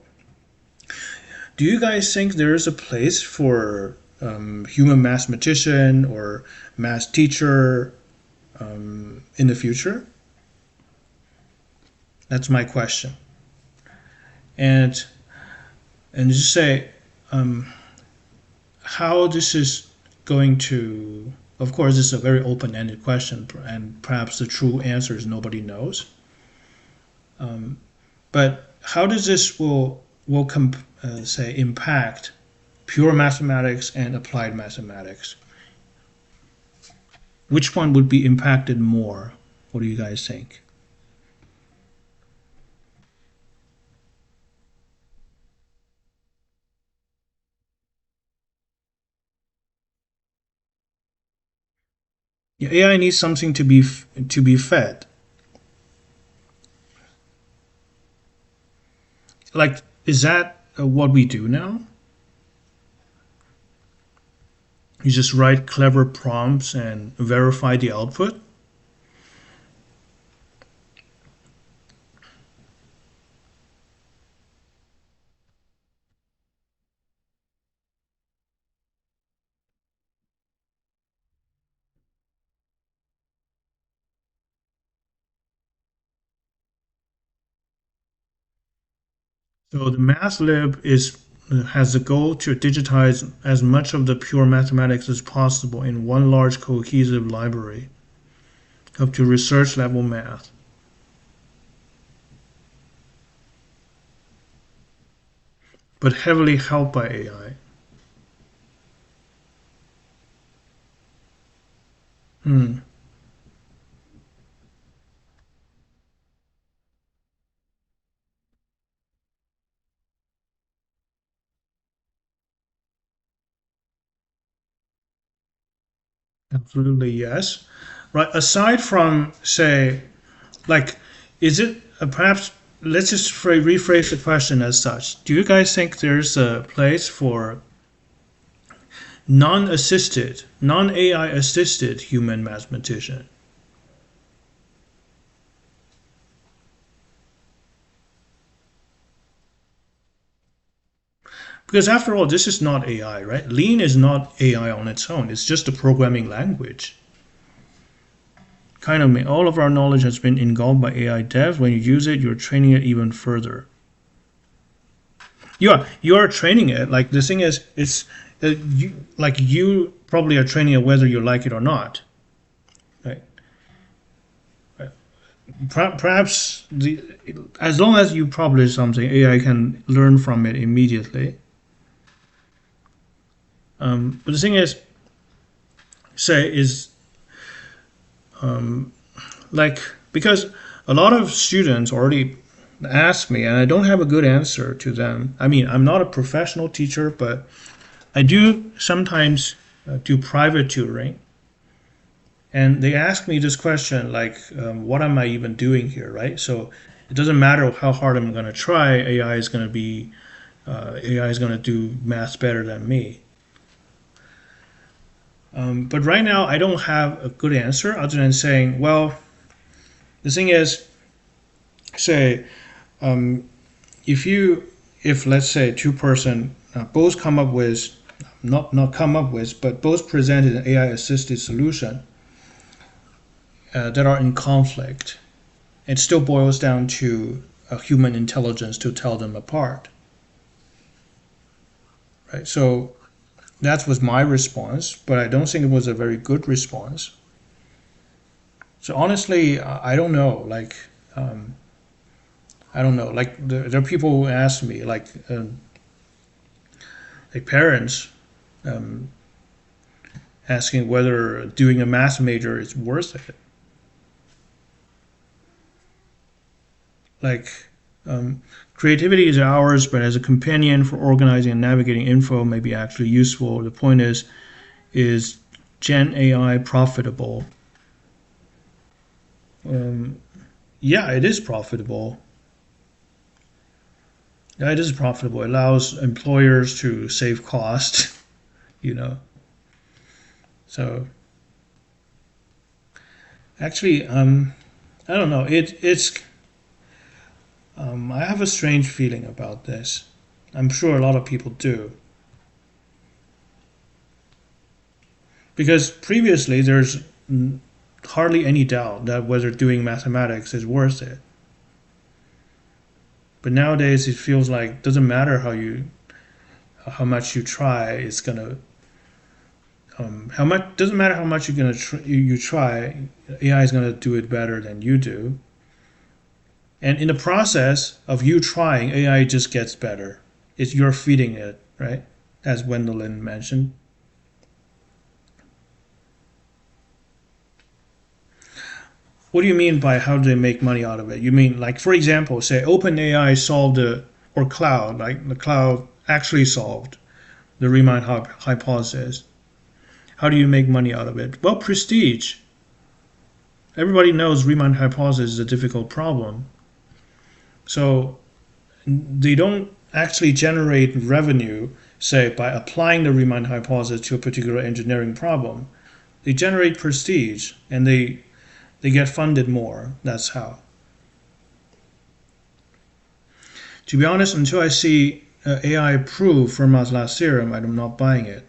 Do you guys think there is a place for human mathematician or math teacher in the future? That's my question. And just say how this is going to. Of course, this is a very open-ended question, and perhaps the true answer is nobody knows. But how does this say impact pure mathematics and applied mathematics Which one would be impacted more? What do you guys think? Yeah, AI needs something to be fed. Like, is that what we do now? You just write clever prompts and verify the output? So the math lib is has the goal to digitize as much of the pure mathematics as possible in one large cohesive library up to research level math, but heavily helped by AI. Hmm, absolutely yes. Right. Aside from say, like, is it perhaps let's just rephrase the question as such. Do you guys think there's a place for non-assisted, non-AI assisted human mathematician? Because after all, this is not AI, right? Lean is not AI on its own. It's just a programming language. Kind of, all of our knowledge has been engulfed by AI devs. When you use it, you're training it even further. You are training it. Like the thing is, it's you probably are training it whether you like it or not. Right? Right. Perhaps as long as you publish something, AI can learn from it immediately. But the thing is, say is like because a lot of students already ask me, and I don't have a good answer to them. I mean, I'm not a professional teacher, but I do sometimes do private tutoring, and they ask me this question like, "What am I even doing here?" Right? So it doesn't matter how hard I'm going to try. AI is going to do math better than me. But right now, I don't have a good answer other than saying, well, the thing is, say um, if let's say two-person both come up with not come up with but both presented an AI assisted solution that are in conflict, it still boils down to human intelligence to tell them apart, right? So that was my response, but I don't think it was a very good response. So honestly, I don't know. I don't know. Like there are people who ask me, like parents, um, asking whether doing a math major is worth it. Like, creativity is ours, but as a companion for organizing and navigating info may be actually useful. The point is Gen AI profitable? Um, yeah, it is profitable. Yeah, it is profitable. It allows employers to save cost, you know. So actually, I don't know. I have a strange feeling about this. I'm sure a lot of people do. Because previously there's hardly any doubt that whether doing mathematics is worth it. But nowadays it feels like it doesn't matter how much you try, it's gonna how much doesn't matter how much you're gonna you try, AI is gonna do it better than you do. And in the process of you trying, AI just gets better. It's you're feeding it, right? As Gwendolyn mentioned. What do you mean by how do they make money out of it? You mean like, for example, say OpenAI solved the, or cloud, like the cloud actually solved the Riemann hypothesis. How do you make money out of it? Well, prestige. Everybody knows Riemann hypothesis is a difficult problem. So they don't actually generate revenue, say, by applying the Riemann hypothesis to a particular engineering problem. They generate prestige and they get funded more. That's how. To be honest, until I see AI prove Fermat's last theorem, I'm not buying it.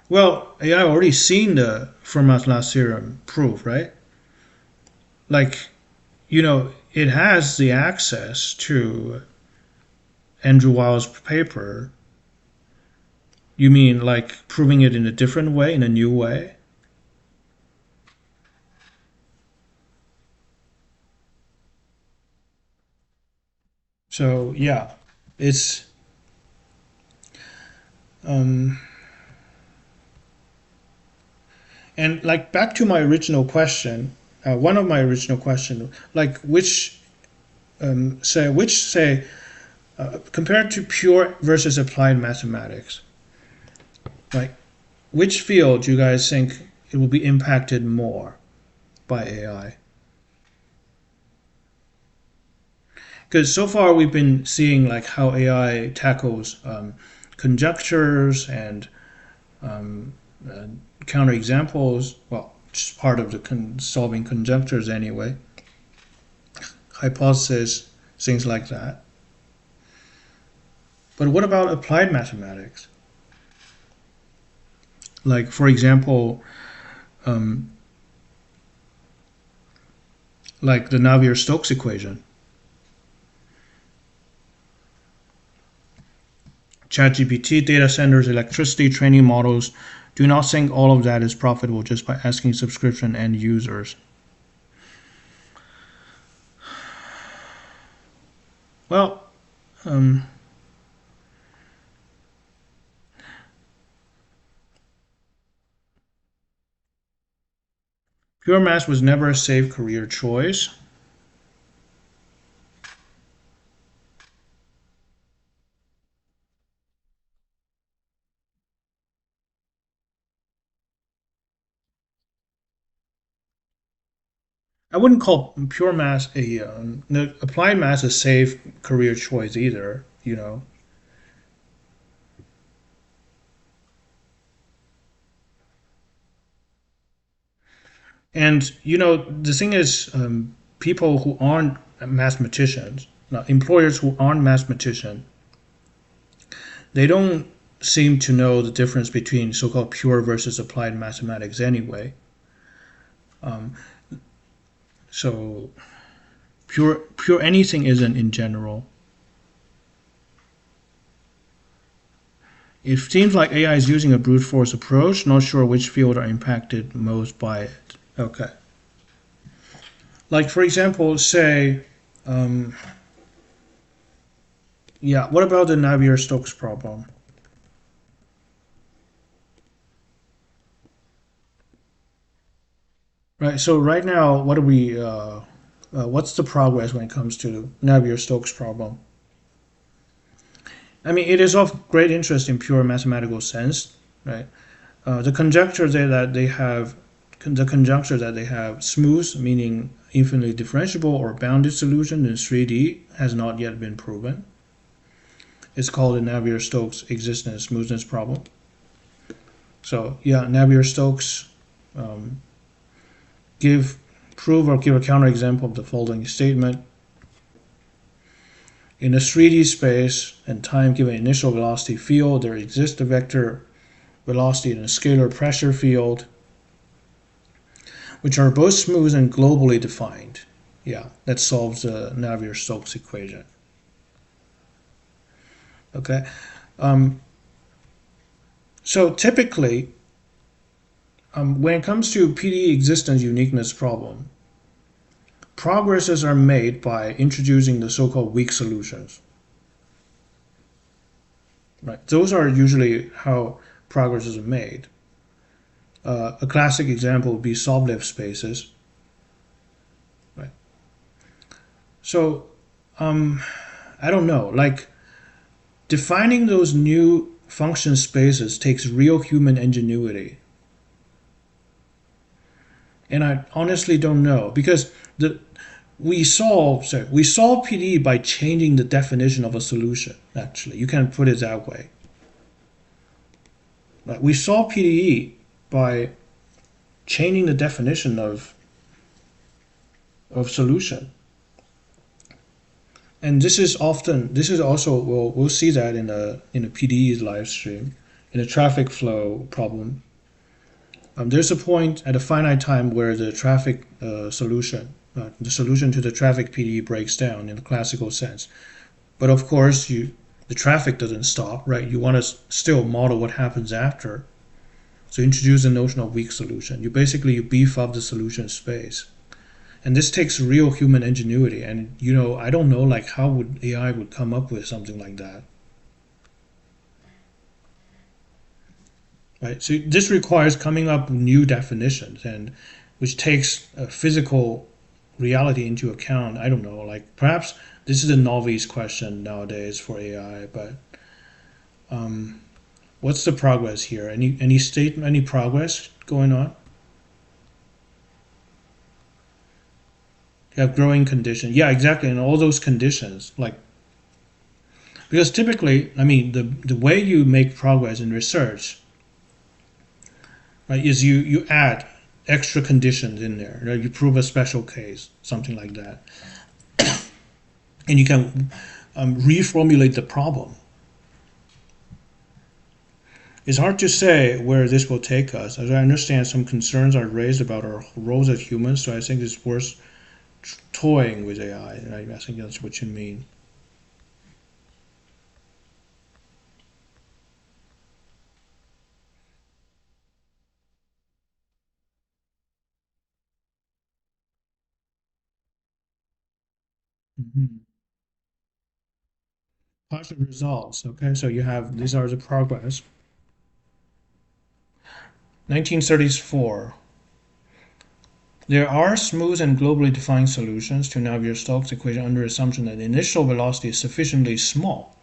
Well, AI already seen the Fermat's last theorem proof, right? Like, it has the access to Andrew Weil's paper. You mean like proving it in a different way, in a new way? So yeah, it's um, and like back to my original question. One of my original question, like which say compared to pure versus applied mathematics, like which field do you guys think it will be impacted more by AI? Because so far we've been seeing like how AI tackles conjectures and um, uh, counterexamples. Well, just part of the solving conjectures anyway. Hypothesis, things like that. But what about applied mathematics? Like, for example, um, like the Navier-Stokes equation. ChatGPT, data centers, electricity, training models. Do not think all of that is profitable just by asking subscription end users. Well, um, pure math was never a safe career choice. I wouldn't call pure math no, applied math a safe career choice either. And the thing is, people who aren't mathematicians, employers who aren't mathematicians, they don't seem to know the difference between so-called pure versus applied mathematics anyway. Um, so pure anything isn't in general. It seems like AI is using a brute force approach. Not sure which field are impacted most by it. Okay. Like for example, say, um, yeah. What about the Navier-Stokes problem? Right. So right now, what do we? What's the progress when it comes to Navier-Stokes problem? I mean, it is of great interest in pure mathematical sense, right? The conjecture that they have, the conjecture that they have, smooth meaning infinitely differentiable or bounded solution in 3D has not yet been proven. It's called the Navier-Stokes existence smoothness problem. So yeah, Navier-Stokes um, give prove or give a counterexample of the following statement. In a 3D space and time given initial velocity field, there exists a vector velocity and a scalar pressure field, which are both smooth and globally defined. Yeah, that solves the Navier-Stokes equation. Okay, um, so typically, when it comes to PDE existence uniqueness problem, progresses are made by introducing the so-called weak solutions. Right, those are usually how progresses are made. A classic example would be Sobolev spaces. So I don't know. Like defining those new function spaces takes real human ingenuity, and I honestly don't know because the we solve PDE by changing the definition of a solution. Actually, you can put it that way. Right? We solve PDE by changing the definition of solution. And this is also we'll see that in a PDE live stream in a traffic flow problem. There's a point at a finite time where the traffic the solution to the traffic PDE breaks down in the classical sense. But of course, the traffic doesn't stop, right? You want to still model what happens after. So introduce the notion of weak solution. You beef up the solution space. And this takes real human ingenuity, and I don't know like how would AI would come up with something like that, right? So this requires coming up with new definitions, and which takes a physical reality into account. I don't know, like perhaps this is a novice question nowadays for AI, but um, what's the progress here? Any progress going on? You have growing conditions, yeah, exactly, and all those conditions, like because typically, I mean, the way you make progress in research, right, is you add extra conditions in there. Right? You prove a special case, something like that, and you can reformulate the problem. It's hard to say where this will take us. As I understand, some concerns are raised about our roles as humans, so I think it's worth toying with AI. Right? I think that's what you mean. Mm-hmm. Positive results. Okay, so you have these are the progress. 1934. There are smooth and globally defined solutions to Navier-Stokes equation under assumption that the initial velocity is sufficiently small.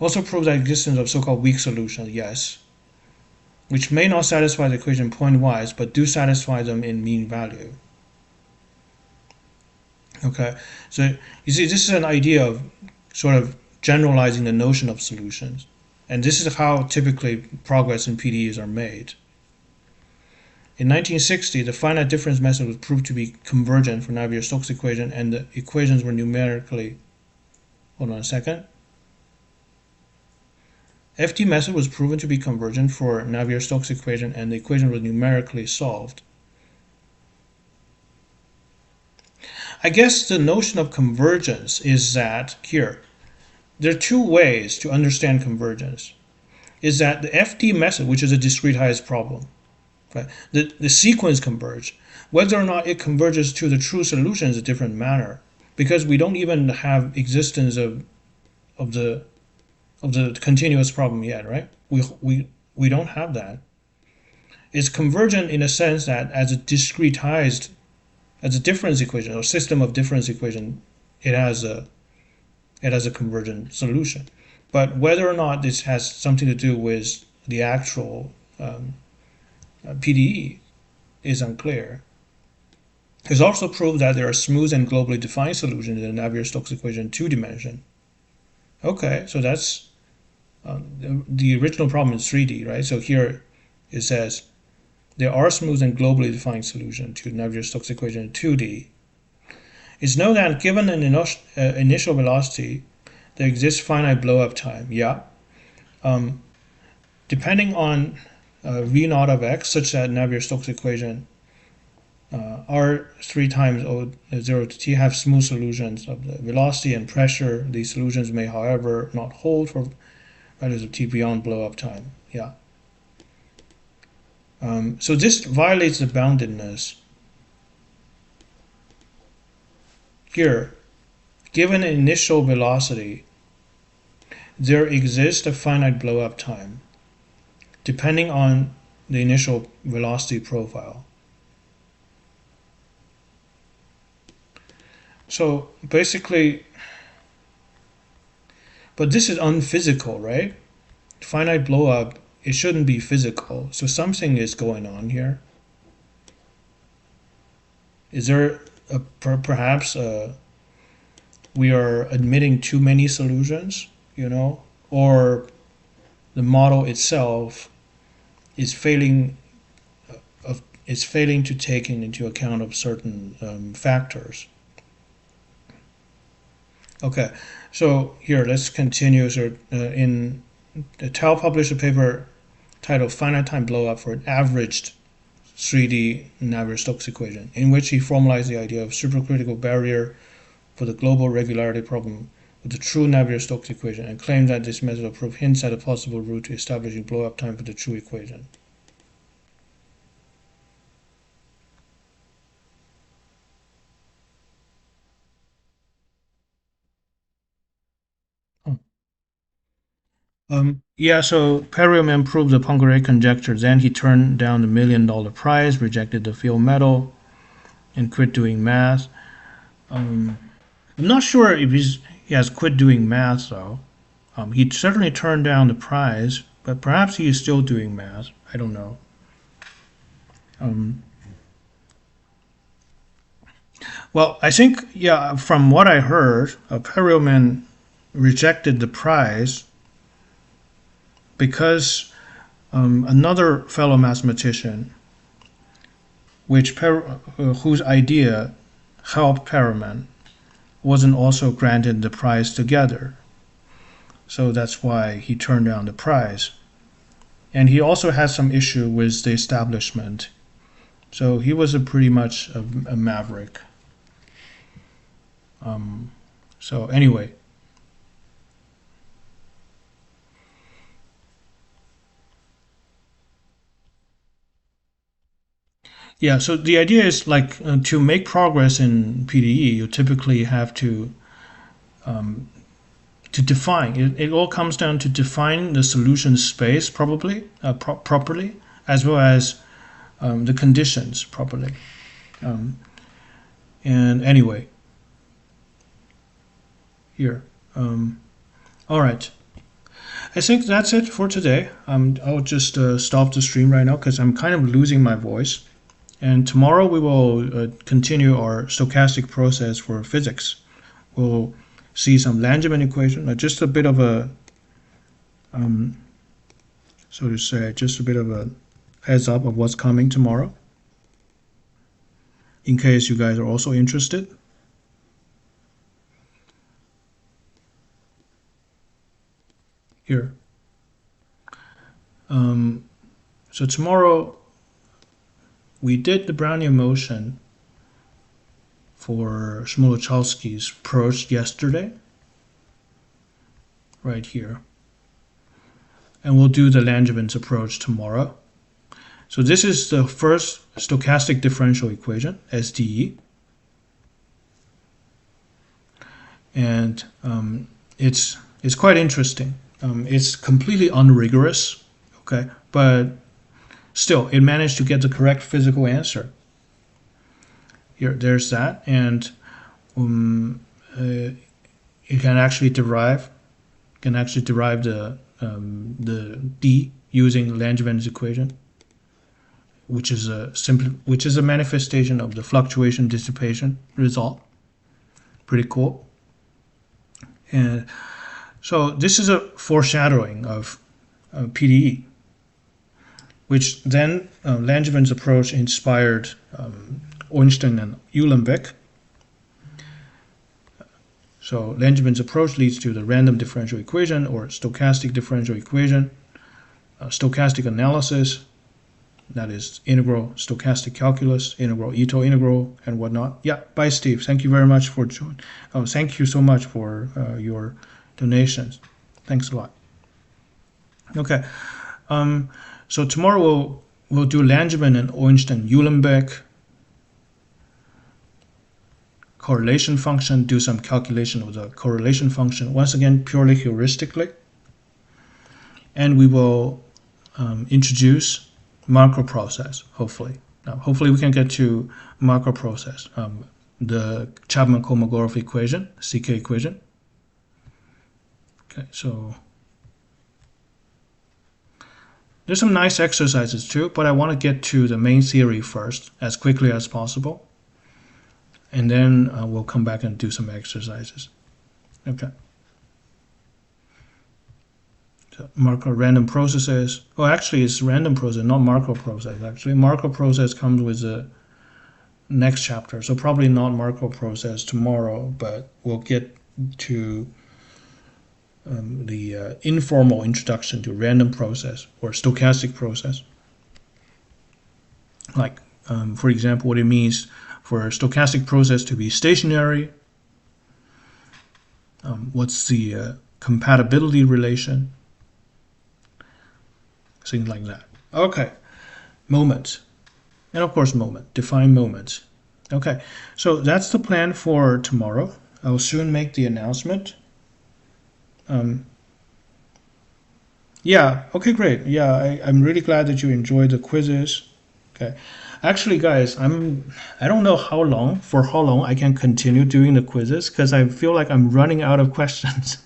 Also proves the existence of so-called weak solutions, yes, which may not satisfy the equation point-wise, but do satisfy them in mean value. Okay, so you see, this is an idea of sort of generalizing the notion of solutions, and this is how typically progress in PDEs are made. In 1960, the finite difference method was proved to be convergent for Navier-Stokes equation, and the equations were numerically. Hold on a second. FT method was proven to be convergent for Navier-Stokes equation, and the equation was numerically solved. I guess the notion of convergence is that here there are two ways to understand convergence. Is that the FT method, which is a discretized problem, right? The sequence converge. Whether or not it converges to the true solution is a different matter, because we don't even have existence of the of the continuous problem yet, right? We don't have that. It's convergent in a sense that as a difference equation or system of difference equation, it has a convergent solution. But whether or not this has something to do with the actual PDE is unclear. It's also proved that there are smooth and globally defined solutions in the Navier-Stokes equation in 2 dimension. Okay, so that's the original problem is 3D, right? So here it says there are smooth and globally defined solutions to Navier-Stokes equation in 2D. It's known that given an initial velocity, there exists finite blow-up time. Yeah. Depending on v naught of x, such that Navier-Stokes equation r 3 times O0 to t have smooth solutions of the velocity and pressure. These solutions may, however, not hold for values of t beyond blow-up time. Yeah. So this violates the boundedness. Here, given an initial velocity, there exists a finite blow-up time, depending on the initial velocity profile. So basically, but this is unphysical, right? Finite blowup, it shouldn't be physical. So something is going on here. Is there perhaps we are admitting too many solutions, or the model itself is failing is failing to take into account of certain factors. Okay, so here let's continue. So in Tao published a paper titled "Finite Time Blowup for an Averaged 3D Navier-Stokes Equation," in which he formalized the idea of supercritical barrier for the global regularity problem with the true Navier-Stokes equation, and claimed that this method of proof hints at a possible route to establishing blow-up time for the true equation. Yeah, so Perelman proved the Poincare conjecture. Then he turned down the $1 million prize, rejected the field medal, and quit doing math. I'm not sure if he has quit doing math, though. He certainly turned down the prize, but perhaps he is still doing math. I don't know. Um, well, I think, yeah, from what I heard, Perelman rejected the prize because another fellow mathematician, whose idea helped Perelman, wasn't also granted the prize together. So that's why he turned down the prize. And he also had some issue with the establishment. So he was pretty much a maverick. So anyway, yeah. So the idea is like to make progress in PDE, you typically have to define. It all comes down to define the solution space properly, as well as the conditions properly. And anyway, here. All right. I think that's it for today. I'll just stop the stream right now because I'm kind of losing my voice. And tomorrow we will continue our stochastic process for physics. We'll see some Langevin equation, just a bit of a, so to say, just a bit of a heads up of what's coming tomorrow, in case you guys are also interested. Here. So tomorrow we did the Brownian motion for Shmulachowski's approach yesterday, right here. And we'll do the Langevin's approach tomorrow. So this is the first stochastic differential equation, SDE. And it's quite interesting. It's completely unrigorous, okay, but still, it managed to get the correct physical answer. Here, there's that, and it can actually derive the D using Langevin's equation, which is a manifestation of the fluctuation dissipation result. Pretty cool. And so this is a foreshadowing of PDE, which then Langevin's approach inspired Ornstein and Uhlenbeck. So Langevin's approach leads to the random differential equation or stochastic differential equation, stochastic analysis, that is integral stochastic calculus, integral Ito integral, and whatnot. Yeah, bye, Steve. Thank you very much for joining. Oh, thank you so much for your donations. Thanks a lot. Okay. So tomorrow we'll do Langevin and Ornstein-Uhlenbeck correlation function, do some calculation of the correlation function, once again purely heuristically. And we will introduce macro process, hopefully. Now, hopefully we can get to macro process the Chapman-Kolmogorov equation, CK equation. Okay, so there's some nice exercises too, but I want to get to the main theory first as quickly as possible. And then we'll come back and do some exercises. Okay. So Markov random processes. Oh, actually, it's random process, not Markov process. Actually, Markov process comes with the next chapter, so probably not Markov process tomorrow, but we'll get to the informal introduction to random process or stochastic process. Like, for example, what it means for a stochastic process to be stationary. What's the compatibility relation? Things like that. Okay, moment. And of course, moment. Define moment. Okay, so that's the plan for tomorrow. I'll soon make the announcement. Yeah, okay, great. Yeah, I'm really glad that you enjoyed the quizzes. Okay. Actually, guys, I don't know how long I can continue doing the quizzes because I feel like I'm running out of questions.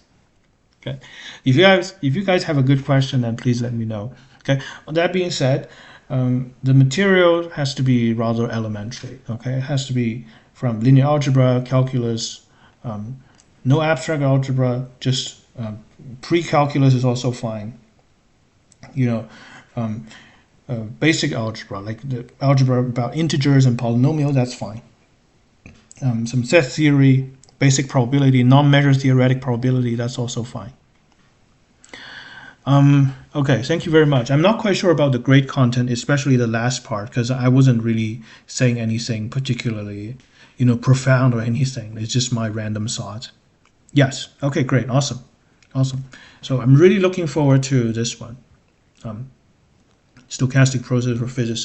Okay. If you guys have a good question, then please let me know. Okay. That being said, the material has to be rather elementary. Okay. It has to be from linear algebra, calculus, no abstract algebra, just pre-calculus is also fine. You know, basic algebra, like the algebra about integers and polynomials, that's fine. Some set theory, basic probability, non-measure theoretic probability, that's also fine. Okay, thank you very much. I'm not quite sure about the grade content, especially the last part, because I wasn't really saying anything particularly, profound or anything. It's just my random thought. Yes. Okay, great. Awesome. Awesome. So I'm really looking forward to this one. Stochastic process for physicists.